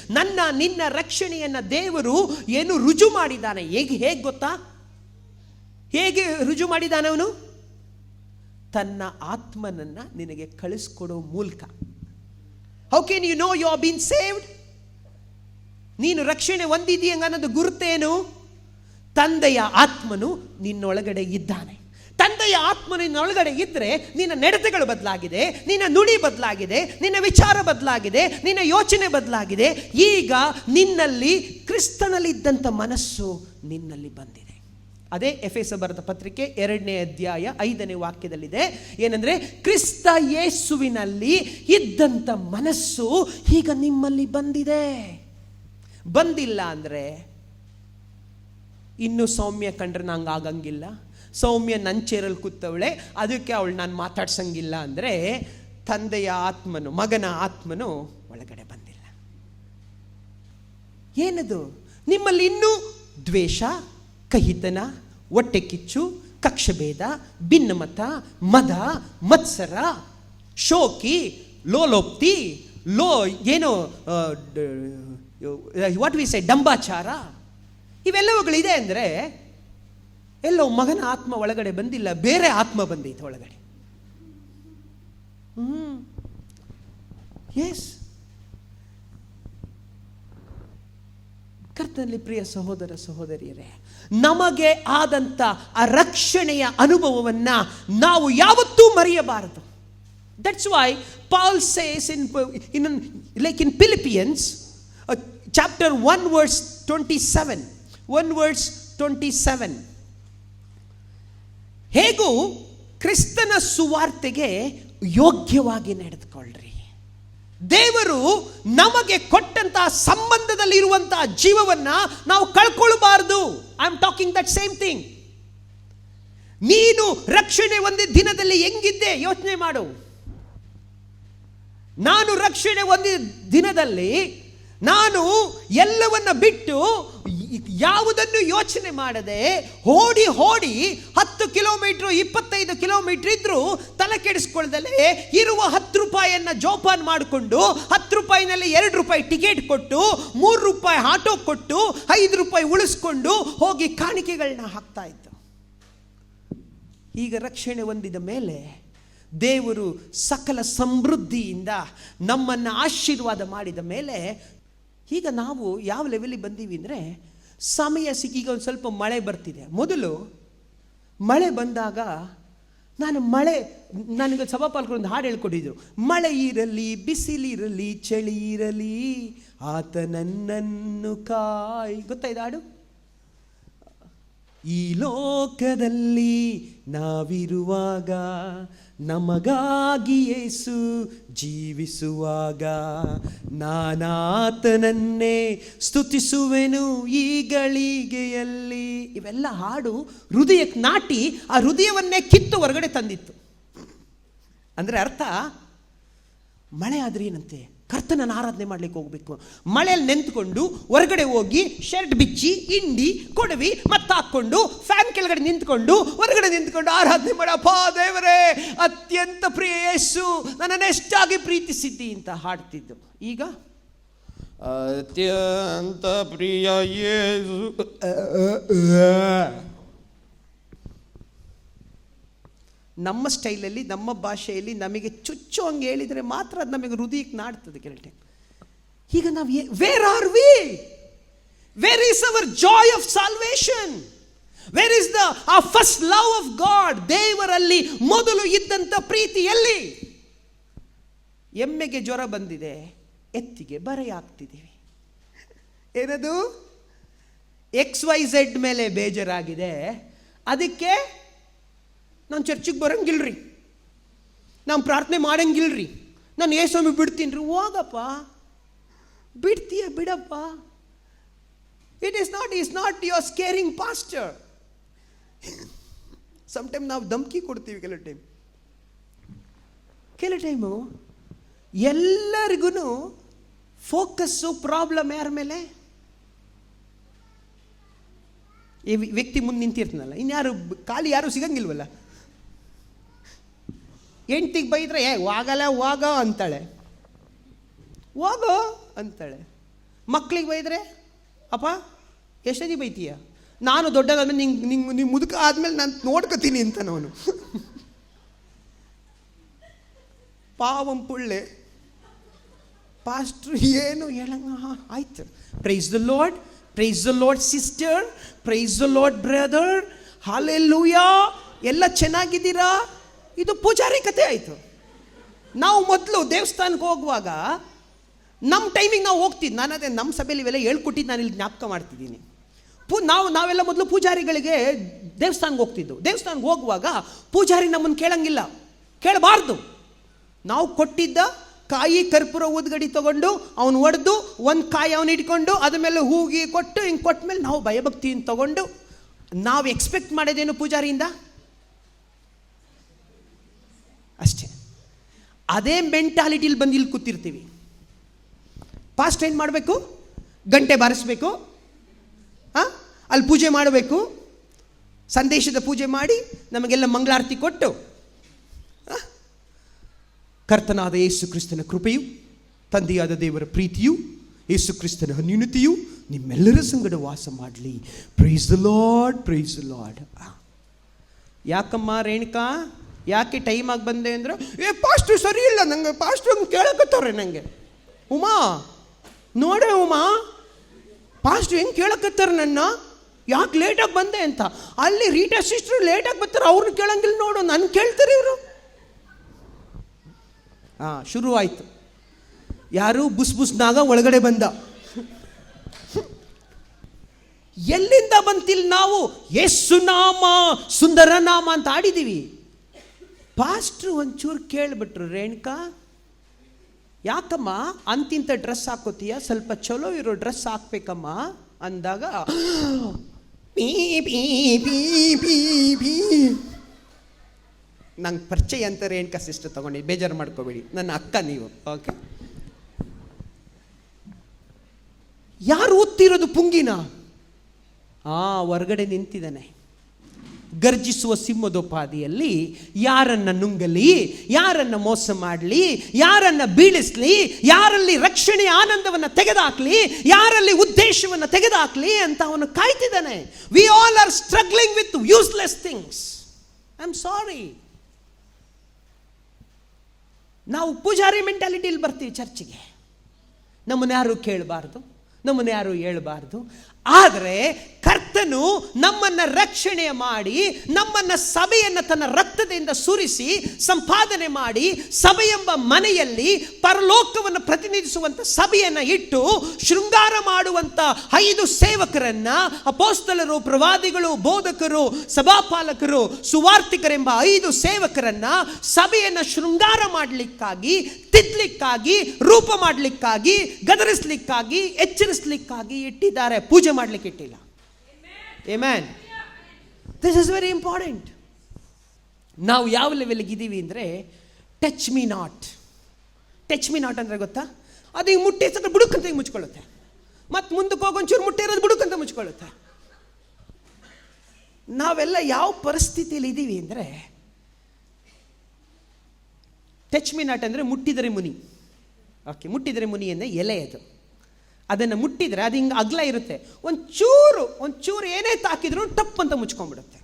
ನಿನ್ನ ರಕ್ಷಣೆಯನ್ನು ದೇವರು ಏನು ರುಜು ಮಾಡಿದ್ದಾನೆ. ಹೇಗೆ ಗೊತ್ತಾ? ಹೇಗೆ ರುಜು ಮಾಡಿದಾನವನು? ತನ್ನ ಆತ್ಮನನ್ನ ನಿನಗೆ ಕಳಿಸ್ಕೊಡೋ ಮೂಲಕ. How can you know you are been saved? ನೀನು ರಕ್ಷಣೆ ಹೊಂದಿದೀಯ ಅನ್ನೋದು ಗುರುತೇನು? ತಂದೆಯ ಆತ್ಮನು ನಿನ್ನೊಳಗಡೆ ಇದ್ದಾನೆ. ತಂದೆಯ ಆತ್ಮನು ನಿನ್ನೊಳಗಡೆ ಇದ್ರೆ ನಿನ್ನ ನಡತೆಗಳು ಬದಲಾಗಿದೆ, ನಿನ್ನ ನುಡಿ ಬದಲಾಗಿದೆ, ನಿನ್ನ ವಿಚಾರ ಬದಲಾಗಿದೆ, ನಿನ್ನ ಯೋಚನೆ ಬದಲಾಗಿದೆ. ಈಗ ನಿನ್ನಲ್ಲಿ ಕ್ರಿಸ್ತನಲ್ಲಿ ಇದ್ದಂಥ ಮನಸ್ಸು ನಿನ್ನಲ್ಲಿ ಬಂದಿದೆ. ಅದೇ ಎಫೆಸ ಬರೆದ ಪತ್ರಿಕೆ 2ನೇ ಅಧ್ಯಾಯ 5ನೇ ವಾಕ್ಯದಲ್ಲಿದೆ. ಏನಂದ್ರೆ, ಕ್ರಿಸ್ತ ಯೇಸುವಿನಲ್ಲಿ ಇದ್ದಂಥ ಮನಸ್ಸು ಈಗ ನಿಮ್ಮಲ್ಲಿ ಬಂದಿದೆ. ಬಂದಿಲ್ಲ ಅಂದರೆ, ಇನ್ನು ಸೌಮ್ಯ ಕಂಡ್ರೆ ನಂಗೆ ಆಗಂಗಿಲ್ಲ, ಸೌಮ್ಯ ನನ್ನ ಚೇರಲ್ಲಿ ಕೂತವಳೆ, ಅದಕ್ಕೆ ಅವಳು ನಾನು ಮಾತಾಡ್ಸಂಗಿಲ್ಲ ಅಂದರೆ, ತಂದೆಯ ಆತ್ಮನು, ಮಗನ ಆತ್ಮನು ಒಳಗಡೆ ಬಂದಿಲ್ಲ. ಏನದು? ನಿಮ್ಮಲ್ಲಿ ಇನ್ನೂ ದ್ವೇಷ, ಕಹಿತನ, ಹೊಟ್ಟೆ ಕಿಚ್ಚು, ಕಕ್ಷಭೇದ, ಭಿನ್ನಮತ, ಮದ, ಮತ್ಸರ, ಶೋಕಿ, ಲೋಲೋಕ್ತಿ, ಏನೋ ವಾಟ್ ವಿ ಸೇ ಡಂಬಾಚಾರ, ಇವೆಲ್ಲವುಗಳಿದೆ ಅಂದರೆ ಎಲ್ಲೋ ಮಗನ ಆತ್ಮ ಒಳಗಡೆ ಬಂದಿಲ್ಲ, ಬೇರೆ ಆತ್ಮ ಬಂದೈತೆ ಒಳಗಡೆ. ಎಸ್, ಕರ್ತನಲ್ಲಿ ಪ್ರಿಯ ಸಹೋದರ ಸಹೋದರಿಯರೇ, ನಮಗೆ ಆದಂಥ ಆ ರಕ್ಷಣೆಯ ಅನುಭವವನ್ನ ನಾವು ಯಾವತ್ತೂ ಮರೆಯಬಾರದು. That's why Paul says in Philippians chapter 1 verse 27 ಹೇಗೂ ಕ್ರಿಸ್ತನ ಸುವಾರ್ತೆಗೆ ಯೋಗ್ಯವಾಗಿ ನಡೆದುಕೊಳ್ಳ್ರಿ. ದೇವರು ನಮಗೆ ಕೊಟ್ಟಂತಹ ಸಂಬಂಧದಲ್ಲಿ ಇರುವಂತಹ ಜೀವವನ್ನ ನಾವು ಕಳ್ಕೊಳ್ಬಾರ್ದು. I am talking that same thing. ನೀನು ರಕ್ಷಣೆ ಹೊಂದಿದ ದಿನದಲ್ಲಿ ಹೆಂಗಿದ್ದೆ ಯೋಚನೆ ಮಾಡು. ನಾನು ರಕ್ಷಣೆ ಹೊಂದಿದ ದಿನದಲ್ಲಿ ನಾನು ಎಲ್ಲವನ್ನ ಬಿಟ್ಟು ಯಾವುದನ್ನು ಯೋಚನೆ ಮಾಡದೆ ಓಡಿ 10 ಕಿಲೋಮೀಟರ್ 25 ಕಿಲೋಮೀಟರ್ ಇದ್ರೂ ತಲೆ ಕೆಡಿಸ್ಕೊಳ್ದಲೇ ಇರುವ 10 ರೂಪಾಯಿಯನ್ನ ಜೋಪಾನ ಮಾಡಿಕೊಂಡು 10 ರೂಪಾಯಿನಲ್ಲಿ 2 ರೂಪಾಯಿ ಟಿಕೆಟ್ ಕೊಟ್ಟು 3 ರೂಪಾಯಿ ಆಟೋ ಕೊಟ್ಟು 5 ರೂಪಾಯಿ ಉಳಿಸ್ಕೊಂಡು ಹೋಗಿ ಕಾಣಿಕೆಗಳನ್ನ ಹಾಕ್ತಾ ಇತ್ತು. ಈಗ ರಕ್ಷಣೆ ಹೊಂದಿದ ಮೇಲೆ ದೇವರು ಸಕಲ ಸಮೃದ್ಧಿಯಿಂದ ನಮ್ಮನ್ನು ಆಶೀರ್ವಾದ ಮಾಡಿದ ಮೇಲೆ ಈಗ ನಾವು ಯಾವ ಲೆವೆಲಿಗೆ ಬಂದೀವಿ ಅಂದರೆ, ಸಮಯ ಸಿಕ್ಕೀಗ ಒಂದು ಸ್ವಲ್ಪ ಮಳೆ ಬರ್ತಿದೆ. ಮೊದಲು ಮಳೆ ಬಂದಾಗ ನನಗೆ ಸಭಾಪಾಲಕರು ಒಂದು ಹಾಡು ಹೇಳ್ಕೊಟ್ಟಿದ್ರು. ಮಳೆ ಇರಲಿ, ಬಿಸಿಲಿರಲಿ, ಚಳಿ ಇರಲಿ, ಆತ ನನ್ನನ್ನು ಕಾಯ್. ಗೊತ್ತಾಯ್ತು ಹಾಡು? ಈ ಲೋಕದಲ್ಲಿ ನಾವಿರುವಾಗ ನಮಗಾಗಿ ಯೇಸು ಜೀವಿಸುವಾಗ ನಾನಾತನನ್ನೇ ಸ್ತುತಿಸುವೆನು ಈ ಗಳಿಗೆಯಲ್ಲಿ. ಇವೆಲ್ಲ ಹಾಡು ಹೃದಯಕ್ಕೆ ನಾಟಿ ಆ ಹೃದಯವನ್ನೇ ಕಿತ್ತು ಹೊರಗಡೆ ತಂದಿತ್ತು. ಅಂದರೆ ಅರ್ಥ, ಮಳೆ ಆದ್ರೆ ಏನಂತೆ, ಕರ್ತನನ್ನು ಆರಾಧನೆ ಮಾಡ್ಲಿಕ್ಕೆ ಹೋಗ್ಬೇಕು. ಮಳೆಯಲ್ಲಿ ನಿಂತ್ಕೊಂಡು ಹೊರಗಡೆ ಹೋಗಿ ಶರ್ಟ್ ಬಿಚ್ಚಿ ಇಂಡಿ ಕೊಡವಿ ಮತ್ತೆ ಹಾಕ್ಕೊಂಡು ಫ್ಯಾನ್ ಕೆಳಗಡೆ ನಿಂತ್ಕೊಂಡು ಹೊರಗಡೆ ನಿಂತ್ಕೊಂಡು ಆರಾಧನೆ ಮಾಡ, ಅಪ್ಪ ದೇವರೇ ಅತ್ಯಂತ ಪ್ರಿಯ ಯೇಸು ನನ್ನನ್ನು ಎಷ್ಟಾಗಿ ಪ್ರೀತಿಸಿದ್ದಿ ಅಂತ ಹಾಡ್ತಿದ್ದು. ಈಗ ಅತ್ಯಂತ ಪ್ರಿಯ ಯೇಸು ನಮ್ಮ ಸ್ಟೈಲಲ್ಲಿ ನಮ್ಮ ಭಾಷೆಯಲ್ಲಿ ನಮಗೆ ಚುಚ್ಚು ಹಂಗೆ ಹೇಳಿದರೆ ಮಾತ್ರ ಅದು ನಮಗೆ ಹೃದಯಕ್ಕೆ ನಾಡ್ತದೆ ಕೆಲವು ಟೈಮ್. ಈಗ ನಾವು where are we? Where is our joy of salvation? Where is a first love of God? ದೇವರಲ್ಲಿ ಮೊದಲು ಇದ್ದಂಥ ಪ್ರೀತಿ ಎಲ್ಲಿ? ಎಮ್ಮೆಗೆ ಜ್ವರ ಬಂದಿದೆ, ಎತ್ತಿಗೆ ಬರೆ ಆಗ್ತಿದ್ದೀವಿ. ಏನದು? XYZ ಮೇಲೆ ಬೇಜಾರಾಗಿದೆ, ಅದಕ್ಕೆ ನಾನು ಚರ್ಚಿಗೆ ಬರೋಂಗಿಲ್ರಿ, ನಾನು ಪ್ರಾರ್ಥನೆ ಮಾಡೋಂಗಿಲ್ರಿ, ನಾನು ಯೇಸುಸ್ವಾಮಿ ಬಿಡ್ತೀನಿ ರೀ. ಹೋಗಪ್ಪ, ಬಿಡ್ತೀಯ ಬಿಡಪ್ಪ. It is not your scaring pastor. Sometime ನಾವು ಧಮ್ಕಿ ಕೊಡ್ತೀವಿ ಕೆಲವು ಟೈಮು ಎಲ್ಲರಿಗೂ ಫೋಕಸ್ಸು ಪ್ರಾಬ್ಲಮ್ ಯಾರ ಮೇಲೆ? ಈ ವ್ಯಕ್ತಿ ಮುಂದೆ ನಿಂತಿರ್ತಾನಲ್ಲ, ಇನ್ಯಾರು ಖಾಲಿ ಯಾರು ಸಿಗಂಗಿಲ್ವಲ್ಲ. ಹೆಂಡ್ತಿಗೆ ಬೈದ್ರೆ ಹೋಗೋ ಅಂತಾಳೆ, ಹೋಗೋ ಅಂತಾಳೆ. ಮಕ್ಳಿಗೆ ಬೈದ್ರೆ ಅಪ್ಪ ಎಷ್ಟೊತ್ತಿಗೆ ಬೈತೀಯ? ನಾನು ದೊಡ್ಡದಾದ್ಮೇಲೆ ನೀವು ಮುದುಕ ಆದ್ಮೇಲೆ ನಾನು ನೋಡ್ಕೋತೀನಿ ಅಂತ ಅವನು. ಪಾವಂ ಪುಳ್ಳೆ ಪಾಸ್ಟ್ರು ಏನು ಹೇಳಂಗ ಆಯ್ತು. Praise the lord, praise the lord sister, praise the lord brother, hallelujah. ಎಲ್ಲ ಚೆನ್ನಾಗಿದ್ದೀರಾ? ಇದು ಪೂಜಾರಿ ಕತೆ ಆಯಿತು. ನಾವು ಮೊದಲು ದೇವಸ್ಥಾನಕ್ಕೆ ಹೋಗುವಾಗ ನಮ್ಮ ಟೈಮಿಗೆ ನಾವು ಹೋಗ್ತಿದ್ದು, ನಾನು ಅದೇ ನಮ್ಮ ಸಭೆಯಲ್ಲಿ ಇವೆಲ್ಲ ಹೇಳ್ಕೊಟ್ಟಿದ್ದು ನಾನು ಇಲ್ಲಿ ಜ್ಞಾಪಕ ಮಾಡ್ತಿದ್ದೀನಿ. ನಾವೆಲ್ಲ ಮೊದಲು ಪೂಜಾರಿಗಳಿಗೆ ದೇವಸ್ಥಾನಕ್ಕೆ ಹೋಗ್ತಿದ್ದು. ದೇವಸ್ಥಾನಕ್ಕೆ ಹೋಗುವಾಗ ಪೂಜಾರಿ ನಮ್ಮನ್ನು ಕೇಳಂಗಿಲ್ಲ, ಕೇಳಬಾರ್ದು. ನಾವು ಕೊಟ್ಟಿದ್ದ ಕಾಯಿ ಕರ್ಪೂರ ಊದ್ಗಡಿ ತೊಗೊಂಡು ಅವನು ಒಡೆದು ಒಂದು ಕಾಯಿ ಅವನು ಇಟ್ಕೊಂಡು ಅದ್ರ ಮೇಲೆ ಹೂಗಿ ಕೊಟ್ಟು ಹಿಂಗೆ ಕೊಟ್ಟ ಮೇಲೆ ನಾವು ಭಯಭಕ್ತಿಯಿಂದ ತೊಗೊಂಡು ನಾವು ಎಕ್ಸ್ಪೆಕ್ಟ್ ಮಾಡೋದೇನು ಪೂಜಾರಿಯಿಂದ? ಅಷ್ಟೇ. ಅದೇ ಮೆಂಟಾಲಿಟಿಲಿ ಬಂದು ಇಲ್ಲಿ ಕೂತಿರ್ತೀವಿ. ಪಾಸ್ಟ್ ಏನು ಮಾಡಬೇಕು? ಗಂಟೆ ಬಾರಿಸ್ಬೇಕು, ಅಲ್ಲಿ ಪೂಜೆ ಮಾಡಬೇಕು, ಸಂದೇಶದ ಪೂಜೆ ಮಾಡಿ ನಮಗೆಲ್ಲ ಮಂಗಳಾರತಿ ಕೊಟ್ಟು, ಕರ್ತನಾದ ಯೇಸು ಕ್ರಿಸ್ತನ ಕೃಪೆಯು, ತಂದೆಯಾದ ದೇವರ ಪ್ರೀತಿಯು, ಯೇಸು ಕ್ರಿಸ್ತನ ಅನ್ಯೂನ್ಯತೆಯು ನಿಮ್ಮೆಲ್ಲರ ಸಂಗಡ ವಾಸ ಮಾಡಲಿ. Praise the lord, praise the lord. ಯಾಕಮ್ಮ ರೇಣುಕಾ, ಯಾಕೆ ಟೈಮ್ ಆಗಿ ಬಂದೆ ಅಂದ್ರೆ, ಪಾಸ್ಟು ಸರಿ ಇಲ್ಲ ನಂಗೆ, ಪಾಸ್ಟು ಹಂಗೆ ಕೇಳಕತ್ತವ್ರೆ ನನಗೆ. ಉಮಾ ನೋಡೇ ಉಮಾ, ಪಾಸ್ಟು ಹೆಂಗೆ ಕೇಳಕತ್ತಾರ ನನ್ನ, ಯಾಕೆ ಲೇಟಾಗಿ ಬಂದೆ ಅಂತ. ಅಲ್ಲಿ ರೀಟಾ ಸಿಸ್ಟ್ರು ಲೇಟಾಗಿ ಬರ್ತಾರೆ, ಅವ್ರನ್ನ ಕೇಳಂಗಿಲ್ಲ ನೋಡು, ನನ್ನ ಕೇಳ್ತಾರೆ ಇವರು. ಶುರುವಾಯಿತು. ಯಾರು ಬುಸ್ ಬುಸ್ನಾಗ ಒಳಗಡೆ ಬಂದ. ಎಲ್ಲಿಂದ ಬಂತಿಲ್ಲ? ನಾವು ಯೇಸು ನಾಮ ಸುಂದರ ನಾಮ ಅಂತ ಆಡಿದ್ದೀವಿ. ಪಾಸ್ಟ್ರು ಒಂಚೂರು ಕೇಳಿಬಿಟ್ರು, ರೇಣುಕಾ ಯಾಕಮ್ಮ ಅಂತಿಂತ ಡ್ರೆಸ್ ಹಾಕೋತೀಯ, ಸ್ವಲ್ಪ ಚಲೋ ಇರೋ ಡ್ರೆಸ್ ಹಾಕ್ಬೇಕಮ್ಮ ಅಂದಾಗ ಪೀ ಪೀ ಪೀ ಪೀ ಪೀ. ನಂಗೆ ಪರಿಚಯ ಅಂತ ರೇಣುಕಾ ಸಿಸ್ಟರ್ ತಗೊಂಡು, ಬೇಜಾರು ಮಾಡ್ಕೋಬೇಡಿ, ನನ್ನ ಅಕ್ಕ ನೀವು. ಓಕೆ, ಯಾರು ಓದ್ತಿರೋದು ಪುಂಗಿನ? ಹೊರಗಡೆ ನಿಂತಿದ್ದಾನೆ. ಗರ್ಜಿಸುವ ಸಿಂಹದೋಪಾದಿಯಲ್ಲಿ ಯಾರನ್ನ ನುಂಗಲಿ, ಯಾರನ್ನ ಮೋಸ ಮಾಡಲಿ, ಯಾರನ್ನ ಬೀಳಿಸ್ಲಿ, ಯಾರಲ್ಲಿ ರಕ್ಷಣೆಯ ಆನಂದವನ್ನು ತೆಗೆದಾಕ್ಲಿ, ಯಾರಲ್ಲಿ ಉದ್ದೇಶವನ್ನು ತೆಗೆದಾಕ್ಲಿ ಅಂತ ಅವನು ಕಾಯ್ತಿದ್ದಾನೆ. We all are struggling with useless things. I am sorry. ನಾವು ಪೂಜಾರಿ ಮೆಂಟಾಲಿಟಿಯಲ್ಲಿ ಬರ್ತೀವಿ ಚರ್ಚಿಗೆ. ನಮ್ಮನ್ನು ಯಾರು ಕೇಳಬಾರ್ದು, ನಮ್ಮನ್ನು ಯಾರು ಹೇಳಬಾರ್ದು. ಆದರೆ ಕರ್ತನು ನಮ್ಮನ್ನು ರಕ್ಷಣೆ ಮಾಡಿ, ನಮ್ಮನ್ನು ಸಭೆಯನ್ನು ತನ್ನ ರಕ್ತದಿಂದ ಸುರಿಸಿ ಸಂಪಾದನೆ ಮಾಡಿ, ಸಭೆಯೆಂಬ ಮನೆಯಲ್ಲಿ ಪರಲೋಕವನ್ನು ಪ್ರತಿನಿಧಿಸುವಂಥ ಸಭೆಯನ್ನು ಇಟ್ಟು ಶೃಂಗಾರ ಮಾಡುವಂಥ 5 ಸೇವಕರನ್ನ, ಅಪೋಸ್ತಲರು, ಪ್ರವಾದಿಗಳು, ಬೋಧಕರು, ಸಭಾಪಾಲಕರು, ಸುವಾರ್ತಿಕರೆಂಬ 5 ಸೇವಕರನ್ನ ಸಭೆಯನ್ನು ಶೃಂಗಾರ ಮಾಡಲಿಕ್ಕಾಗಿ, ತಿದ್ದಲಿಕ್ಕಾಗಿ, ರೂಪ ಮಾಡಲಿಕ್ಕಾಗಿ, ಗದರಿಸಲಿಕ್ಕಾಗಿ, ಎಚ್ಚರಿಸಲಿಕ್ಕಾಗಿ ಇಟ್ಟಿದ್ದಾರೆ. ಪೂಜೆ ಮಾಡಲಿಕ್ಕೆ ಇಟ್ಟಿಲ್ಲ. Amen. This is very important. ನಾವು ಯಾವ ಲೆವೆಲ್ಗೆ ಇದ್ದೀವಿ ಅಂದರೆ, touch me not. Touch me not ಅಂದರೆ ಗೊತ್ತಾ? ಅದು ಹಿಂಗೆ ಮುಟ್ಟಿದ್ರೆ ಬುಡುಕಂತ ಹಿಂಗೆ ಮುಚ್ಕೊಳ್ಳುತ್ತೆ, ಮತ್ತು ಮುಂದಕ್ಕೆ ಹೋಗೊಂಚೂರು ಮುಟ್ಟಿರೋದು ಬುಡುಕಂತ ಮುಚ್ಕೊಳ್ಳುತ್ತೆ. ನಾವೆಲ್ಲ ಯಾವ ಪರಿಸ್ಥಿತಿಯಲ್ಲಿ ಇದ್ದೀವಿ ಅಂದರೆ, ಟಚ್ ಮೀ ನಾಟ್ ಅಂದರೆ ಮುಟ್ಟಿದರೆ ಮುನಿ. ಓಕೆ, ಮುಟ್ಟಿದರೆ ಮುನಿ ಅಂದರೆ ಎಲೆ ಅದು. ಅದನ್ನು ಮುಟ್ಟಿದರೆ ಅದು ಹಿಂಗೆ ಅಗಲ ಇರುತ್ತೆ, ಒಂಚೂರು ಏನೇ ತಾಕಿದ್ರು ಟಪ್ ಅಂತ ಮುಚ್ಕೊಂಡ್ಬಿಡುತ್ತೆ.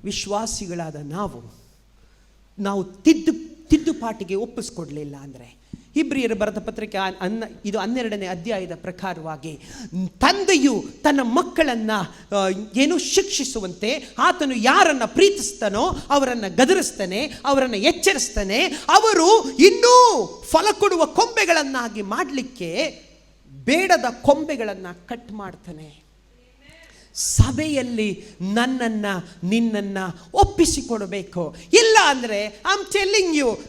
ವಿಶ್ವಾಸಿಗಳಾದ ನಾವು ತಿದ್ದುಪಾಟಿಗೆ ಒಪ್ಪಿಸ್ಕೊಡ್ಲಿಲ್ಲ ಅಂದರೆ, ಇಬ್ರಿಯರು ಬರೆದ ಪತ್ರಿಕೆ ಇದು 12ನೇ ಅಧ್ಯಾಯದ ಪ್ರಕಾರವಾಗಿ, ತಂದೆಯು ತನ್ನ ಮಕ್ಕಳನ್ನು ಶಿಕ್ಷಿಸುವಂತೆ ಆತನು ಯಾರನ್ನ ಪ್ರೀತಿಸ್ತಾನೋ ಅವರನ್ನು ಗದರಿಸ್ತಾನೆ, ಅವರನ್ನು ಎಚ್ಚರಿಸ್ತಾನೆ. ಅವರು ಇನ್ನೂ ಫಲ ಕೊಡುವ ಕೊಂಬೆಗಳನ್ನಾಗಿ ಮಾಡಲಿಕ್ಕೆ ಬೇಡದ ಕೊಂಬೆಗಳನ್ನು ಕಟ್ ಮಾಡ್ತಾನೆ. ಸಭೆಯಲ್ಲಿ ನಿನ್ನನ್ನು ಒಪ್ಪಿಸಿಕೊಡಬೇಕು. ಇಲ್ಲ ಅಂದರೆ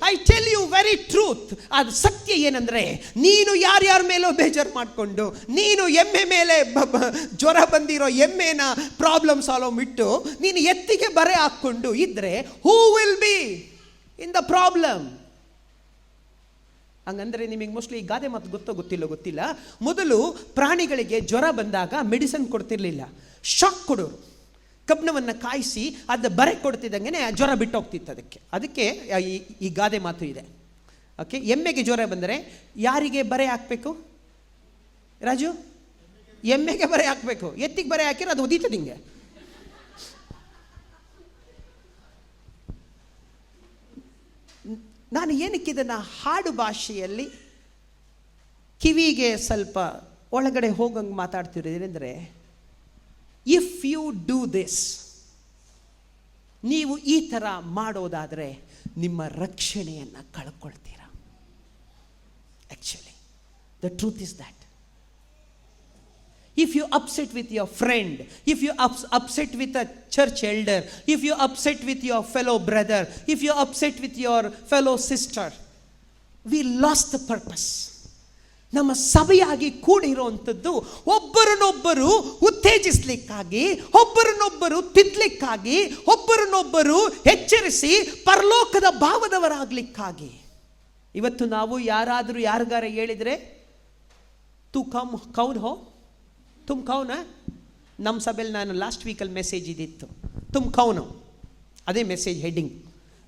I tell you very truth. ಅದು ಸತ್ಯ ಏನಂದರೆ, ನೀನು ಯಾರ್ಯಾರ ಮೇಲೋ ಬೇಜಾರು ಮಾಡಿಕೊಂಡು, ನೀನು ಎಮ್ಮೆ ಮೇಲೆ ಜ್ವರ ಬಂದಿರೋ ಎಮ್ಮೆನ ಪ್ರಾಬ್ಲಮ್ ಸಾಲ್ವ್ ಇಟ್ಟು ನೀನು ಎತ್ತಿಗೆ ಬರೆ ಹಾಕ್ಕೊಂಡು ಇದ್ರೆ, who will be in the problem? ಹಂಗಂದರೆ ನಿಮಗೆ ಮೋಸ್ಟ್ಲಿ ಈ ಗಾದೆ ಮಾತು ಗೊತ್ತಿಲ್ಲ. ಮೊದಲು ಪ್ರಾಣಿಗಳಿಗೆ ಜ್ವರ ಬಂದಾಗ ಮೆಡಿಸಿನ್ ಕೊಡ್ತಿರ್ಲಿಲ್ಲ, ಶಾಕ್ ಕೊಡೋರು. ಕಬ್ಣವನ್ನು ಕಾಯಿಸಿ ಅದು ಬರೆ ಕೊಡ್ತಿದ್ದಂಗೆ ಜ್ವರ ಬಿಟ್ಟು ಹೋಗ್ತಿತ್ತು. ಅದಕ್ಕೆ ಈ ಗಾದೆ ಮಾತು ಇದೆ. ಓಕೆ, ಎಮ್ಮೆಗೆ ಜ್ವರ ಬಂದರೆ ಯಾರಿಗೆ ಬರೆ ಹಾಕಬೇಕು ರಾಜು? ಎಮ್ಮೆಗೆ ಬರೆ ಹಾಕಬೇಕು, ಎತ್ತಿಗೆ ಬರೆ ಹಾಕಿದ್ರೆ ಅದು ಒದೀತದೆ ಹಿಂಗೆ. ನಾನು ಏನಕ್ಕೆ ಇದನ್ನು ಹಾಡು ಭಾಷೆಯಲ್ಲಿ ಕಿವಿಗೆ ಸ್ವಲ್ಪ ಒಳಗಡೆ ಹೋಗಂಗೆ ಮಾತಾಡ್ತಿರೋದೇನೆಂದರೆ, ಇಫ್ ಯು ಡೂ ದಿಸ್, ನೀವು ಈ ಥರ ಮಾಡೋದಾದರೆ ನಿಮ್ಮ ರಕ್ಷಣೆಯನ್ನು ಕಳ್ಕೊಳ್ತೀರ. Actually the truth is that. If you upset with your friend, if you upset with a church elder, if you upset with your fellow brother, if you upset with your fellow sister, we lost the purpose. ನಮ್ಮ ಸಭೆಯಾಗಿ ಕೂಡಿರುವಂಥದ್ದು ಒಬ್ಬರನ್ನೊಬ್ಬರು ಉತ್ತೇಜಿಸಲಿಕ್ಕಾಗಿ, ಒಬ್ಬರನ್ನೊಬ್ಬರು ತಿದ್ದಲಿಕ್ಕಾಗಿ, ಒಬ್ಬರನ್ನೊಬ್ಬರು ಎಚ್ಚರಿಸಿ ಪರಲೋಕದ ಭಾವದವರಾಗಲಿಕ್ಕಾಗಿ. ಇವತ್ತು ನಾವು ಯಾರಾದರೂ ಯಾರಿಗಾರ ಹೇಳಿದರೆ ತು ಕಮ್ ಕೌನ್ ಹೋ ತುಮ್ ಕೌನ, ನಮ್ಮ ಸಭೆಯಲ್ಲಿ ನಾನು ಲಾಸ್ಟ್ ವೀಕಲ್ಲಿ ಮೆಸೇಜ್ ಇದಿತ್ತು, ತುಮ್ ಕೌನು, ಅದೇ ಮೆಸೇಜ್ ಹೆಡ್ಡಿಂಗ್.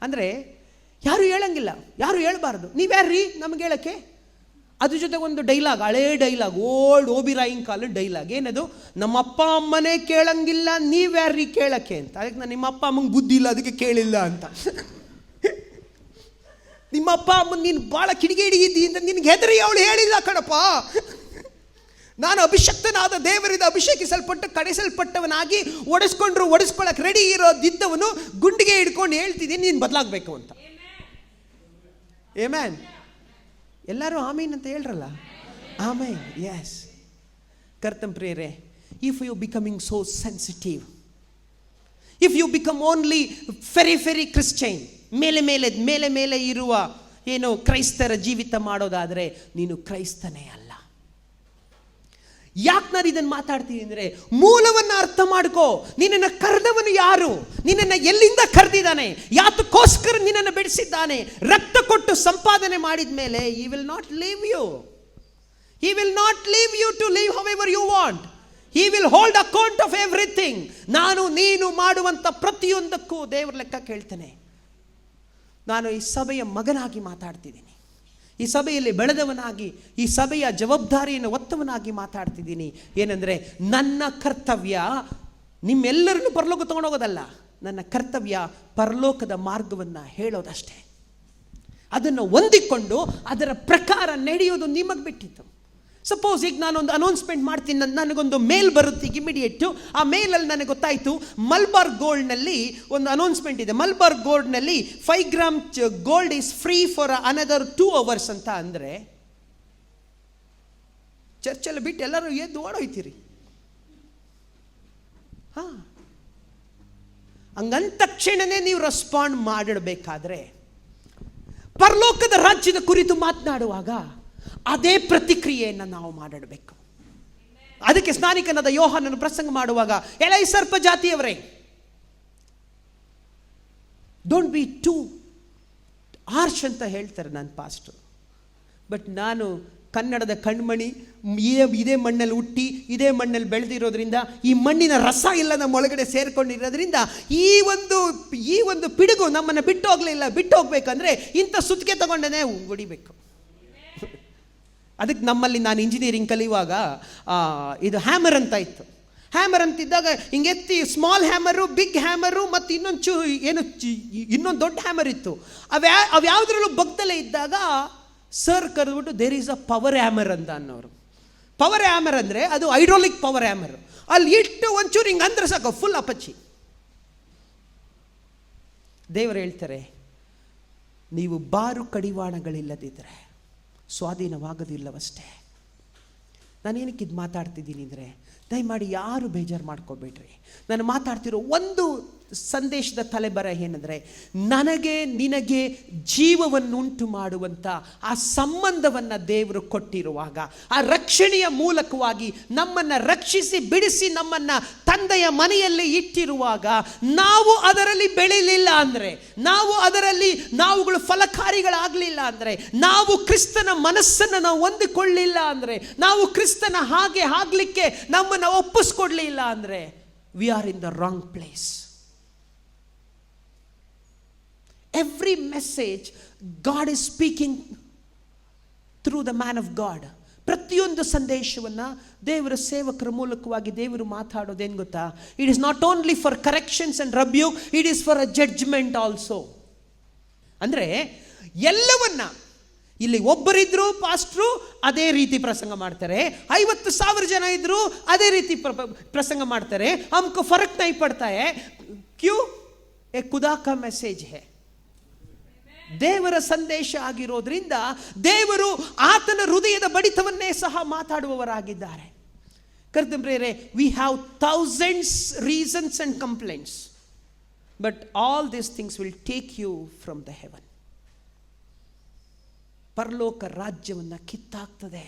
ಅಂದರೆ ಯಾರು ಹೇಳಂಗಿಲ್ಲ, ಯಾರು ಹೇಳ್ಬಾರ್ದು. ನೀವ್ಯಾರ್ರೀ ನಮ್ಗೆ ಹೇಳೋಕ್ಕೆ? ಅದ್ರ ಜೊತೆಗೆ ಒಂದು ಡೈಲಾಗ್, ಹಳೇ ಡೈಲಾಗ್, ಓಲ್ಡ್ ಓಬಿರಾಯಿಂಗ್ ಕಾಲದ ಡೈಲಾಗ್. ಏನದು? ನಮ್ಮ ಅಪ್ಪ ಅಮ್ಮನೇ ಕೇಳಂಗಿಲ್ಲ, ನೀವ್ಯಾರ್ರೀ ಕೇಳೋಕ್ಕೆ ಅಂತ. ಅದಕ್ಕೆ ನಾನು ನಿಮ್ಮ ಅಪ್ಪ ಅಮ್ಮಂಗೆ ಬುದ್ಧಿ ಇಲ್ಲ ಅದಕ್ಕೆ ಕೇಳಿಲ್ಲ ಅಂತ. ನಿಮ್ಮ ಅಪ್ಪ ಅಮ್ಮನ ನೀನು ಭಾಳ ಕಿಡಿಗೇಡಿ ಇದ್ದಿ ಅಂತ ನಿನ್ಗೆ ಹೆದರಿ ಅವಳು ಹೇಳಿಲ್ಲ ಕಣಪ್ಪ. ನಾನು ಅಭಿಷಕ್ತನಾದ ದೇವರಿಂದ ಅಭಿಷೇಕಿಸಲ್ಪಟ್ಟು ಕಡೆಸಲ್ಪಟ್ಟವನಾಗಿ ಒಡಿಸ್ಕೊಳ್ಳಕ್ಕೆ ರೆಡಿ ಇರೋದಿದ್ದವನು ಗುಂಡಿಗೆ ಹಿಡ್ಕೊಂಡು ಹೇಳ್ತಿದ್ದೀನಿ ನೀನು ಬದಲಾಗಬೇಕು ಅಂತ. ಆಮೆನ್. ಎಲ್ಲರೂ ಆಮೀನ್ ಅಂತ ಹೇಳ್ರಲ್ಲ. ಆಮೀನ್. ಎಸ್. ಕರ್ತನ ಪ್ರಿಯರೇ, if you becoming so sensitive, if you become only very Christian, ಮೇಲೆ ಇರುವ ಏನು ಕ್ರೈಸ್ತರ ಜೀವಿತ ಮಾಡೋದಾದರೆ ನೀನು ಕ್ರೈಸ್ತನೇ ಅಲ್ಲ. ಯಾಕೆ ನಾನು ಇದನ್ನು ಮಾತಾಡ್ತೀನಿ ಅಂದರೆ, ಮೂಲವನ್ನು ಅರ್ಥ ಮಾಡ್ಕೋ. ನಿನ್ನನ್ನು ಕರೆದವನು ಯಾರು, ನಿನ್ನನ್ನು ಎಲ್ಲಿಂದ ಕರೆದಿದ್ದಾನೆ, ಯಾತಕ್ಕೋಸ್ಕರ ನಿನ್ನನ್ನು ಬೆಳೆಸಿದ್ದಾನೆ, ರಕ್ತ ಕೊಟ್ಟು ಸಂಪಾದನೆ ಮಾಡಿದ ಮೇಲೆ he will not leave you. He will not leave you to live however you want. He will hold account of everything. ನಾನು ನೀನು ಮಾಡುವಂಥ ಪ್ರತಿಯೊಂದಕ್ಕೂ ದೇವರ ಲೆಕ್ಕ ಕೇಳ್ತಾನೆ. ನಾನು ಈ ಸಭೆಯ ಮಗನಾಗಿ ಮಾತಾಡ್ತಿದ್ದೀನಿ, ಈ ಸಭೆಯಲ್ಲಿ ಬೆಳೆದವನಾಗಿ, ಈ ಸಭೆಯ ಜವಾಬ್ದಾರಿಯನ್ನು ಹೊತ್ತವನಾಗಿ ಮಾತಾಡ್ತಿದ್ದೀನಿ. ಏನಂದರೆ, ನನ್ನ ಕರ್ತವ್ಯ ನಿಮ್ಮೆಲ್ಲರನ್ನು ಪರಲೋಕ ತಗೊಂಡೋಗೋದಲ್ಲ, ನನ್ನ ಕರ್ತವ್ಯ ಪರಲೋಕದ ಮಾರ್ಗವನ್ನು ಹೇಳೋದಷ್ಟೇ. ಅದನ್ನು ಹೊಂದಿಕೊಂಡು ಅದರ ಪ್ರಕಾರ ನಡೆಯೋದು ನಿಮಗೆ ಬಿಟ್ಟಿತ್ತು. ಸಪೋಸ್ ಈಗ ನಾನೊಂದು ಅನೌನ್ಸ್ಮೆಂಟ್ ಮಾಡ್ತೀನಿ, ನನಗೊಂದು ಮೇಲ್ ಬರುತ್ತೆ ಈಗ ಇಮಿಡಿಯೇಟು. ಆ ಮೇಲಲ್ಲಿ ನನಗೆ ಗೊತ್ತಾಯಿತು ಮಲ್ಬಾರ್ ಗೋಲ್ಡ್ನಲ್ಲಿ ಒಂದು ಅನೌನ್ಸ್ಮೆಂಟ್ ಇದೆ. ಮಲ್ಬಾರ್ ಗೋಲ್ಡ್ನಲ್ಲಿ 5 gram gold is free for another 2 hours ಅಂತ. ಅಂದರೆ ಚರ್ಚಲ್ಲಿ ಬಿಟ್ಟು ಎಲ್ಲರೂ ಎದ್ದು ಓಡೋಯ್ತೀರಿ. ಹಂಗಂದ ತಕ್ಷಣನೇ ನೀವು ರೆಸ್ಪಾಂಡ್ ಮಾಡಿಡಬೇಕಾದ್ರೆ, ಪರಲೋಕದ ರಾಜ್ಯದ ಕುರಿತು ಮಾತನಾಡುವಾಗ ಅದೇ ಪ್ರತಿಕ್ರಿಯೆಯನ್ನು ನಾವು ಮಾಡಿಡಬೇಕು. ಅದಕ್ಕೆ ಸ್ನಾನಿಕನಾದ ಯೋಹಾನನು ಪ್ರಸಂಗ ಮಾಡುವಾಗ, ಎಲೈ ಸರ್ಪ ಜಾತಿಯವರೇ, ಡೋಂಟ್ ಬಿ ಟೂ ಹಾರ್ಶ್ ಅಂತ ಹೇಳ್ತಾರೆ ನನ್ನ ಪಾಸ್ಟರ್. ಬಟ್ ನಾನು ಕನ್ನಡದ ಕಣ್ಮಣಿ, ಇದೇ ಮಣ್ಣಲ್ಲಿ ಹುಟ್ಟಿ ಇದೇ ಮಣ್ಣಲ್ಲಿ ಬೆಳೆದಿರೋದ್ರಿಂದ, ಈ ಮಣ್ಣಿನ ರಸ ಎಲ್ಲ ನಮ್ಮ ಒಳಗಡೆ ಸೇರ್ಕೊಂಡಿರೋದ್ರಿಂದ ಈ ಒಂದು ಪಿಡುಗು ನಮ್ಮನ್ನು ಬಿಟ್ಟು ಹೋಗ್ಬೇಕಂದ್ರೆ ಇಂಥ ಸುತ್ತಿಗೆ ತಗೊಂಡೇ ಹೊಡಿಬೇಕು. ಅದಕ್ಕೆ ನಮ್ಮಲ್ಲಿ ನಾನು ಇಂಜಿನಿಯರಿಂಗ್ ಕಲಿಯುವಾಗ ಇದು ಹ್ಯಾಮರ್ ಅಂತ ಇತ್ತು. ಹ್ಯಾಮರ್ ಅಂತಿದ್ದಾಗ ಹಿಂಗೆತ್ತಿ ಸ್ಮಾಲ್ ಹ್ಯಾಮರು, ಬಿಗ್ ಹ್ಯಾಮರು ಮತ್ತು ಇನ್ನೊಂದು ದೊಡ್ಡ ಹ್ಯಾಮರ್ ಇತ್ತು. ಅವ್ಯಾವುದ್ರಲ್ಲೂ ಬಗ್ದಲೇ ಇದ್ದಾಗ ಸರ್ ಕರೆದ್ಬಿಟ್ಟು there is a power hammer ಅಂತ ಅನ್ನೋರು. ಪವರ್ ಹ್ಯಾಮರ್ ಅಂದರೆ ಅದು ಹೈಡ್ರೋಲಿಕ್ ಪವರ್ ಹ್ಯಾಮರ್. ಅಲ್ಲಿ ಇಟ್ಟು ಒಂಚೂರು ಹಿಂಗೆ ಅಂದ್ರೆ ಸಾಕು, ಫುಲ್ ಅಪಚ್ಚಿ. ದೇವರು ಹೇಳ್ತಾರೆ, ನೀವು ಬಾರು ಕಡಿವಾಣಗಳಿಲ್ಲದಿದ್ದರೆ ಸ್ವಾಧೀನವಾಗೋದಿಲ್ಲವಷ್ಟೇ. ನಾನೇನಕ್ಕೆ ಇದು ಮಾತಾಡ್ತಿದ್ದೀನಿ ಅಂದರೆ, ದಯಮಾಡಿ ಯಾರು ಬೇಜಾರು ಮಾಡ್ಕೋಬೇಡ್ರಿ. ನಾನು ಮಾತಾಡ್ತಿರೋ ಒಂದು ಸಂದೇಶದ ತಲೆಬರ ಏನಂದರೆ, ನನಗೆ ನಿನಗೆ ಜೀವವನ್ನುಂಟು ಮಾಡುವಂಥ ಆ ಸಂಬಂಧವನ್ನು ದೇವರು ಕೊಟ್ಟಿರುವಾಗ, ಆ ರಕ್ಷಣೆಯ ಮೂಲಕವಾಗಿ ನಮ್ಮನ್ನು ರಕ್ಷಿಸಿ ಬಿಡಿಸಿ ನಮ್ಮನ್ನು ತಂದೆಯ ಮನೆಯಲ್ಲಿ ಇಟ್ಟಿರುವಾಗ, ನಾವು ಅದರಲ್ಲಿ ಬೆಳೆಯಲಿಲ್ಲ ಅಂದರೆ, ನಾವು ಅದರಲ್ಲಿ ನಾವುಗಳು ಫಲಕಾರಿಗಳಾಗಲಿಲ್ಲ ಅಂದರೆ, ನಾವು ಕ್ರಿಸ್ತನ ಮನಸ್ಸನ್ನು ನಾವು ಹೊಂದಿಕೊಳ್ಳಿಲ್ಲ ಅಂದರೆ, ನಾವು ಕ್ರಿಸ್ತನ ಹಾಗೆ ಆಗಲಿಕ್ಕೆ ನಮ್ಮನ್ನು ಒಪ್ಪಿಸ್ಕೊಡ್ಲಿಲ್ಲ ಅಂದರೆ, we are in the wrong place. Every message God is speaking through the man of God. ಪ್ರತಿಯೊಂದು ಸಂದೇಶವನ್ನು ದೇವರ ಸೇವಕರ ಮೂಲಕವಾಗಿ ದೇವರು ಮಾತಾಡೋದೇನು ಗೊತ್ತಾ? It is not only for corrections and rebuke, it is for a judgement also. ಅಂದರೆ ಎಲ್ಲವನ್ನ, ಇಲ್ಲಿ ಒಬ್ಬರಿದ್ರು ಪಾಸ್ಟ್ರು ಅದೇ ರೀತಿ ಪ್ರಸಂಗ ಮಾಡ್ತಾರೆ, 50,000 ಜನ ಇದ್ರು ಅದೇ ರೀತಿ ಪ್ರಸಂಗ ಮಾಡ್ತಾರೆ. ಹಮ್ಕೋ ಫರಕ್ ನೈ ಪಡ್ತಾ ಹೈ, ಕ್ಯೂ ಎ ಖುದಾ ಕಾ ಮೆಸೇಜ್ ಹೈ. ದೇವರ ಸಂದೇಶ ಆಗಿರೋದ್ರಿಂದ ದೇವರು ಆತನ ಹೃದಯದ ಬಡಿತವನ್ನೇ ಸಹ ಮಾತಾಡುವವರಾಗಿದ್ದಾರೆ. ಕರ್ತವ್ಯರೇ, we have thousands reasons and complaints, but all these things will take you from the heaven. ಪರಲೋಕ ರಾಜ್ಯವನ್ನು ಕಿತ್ತಾಗ್ತದೆ.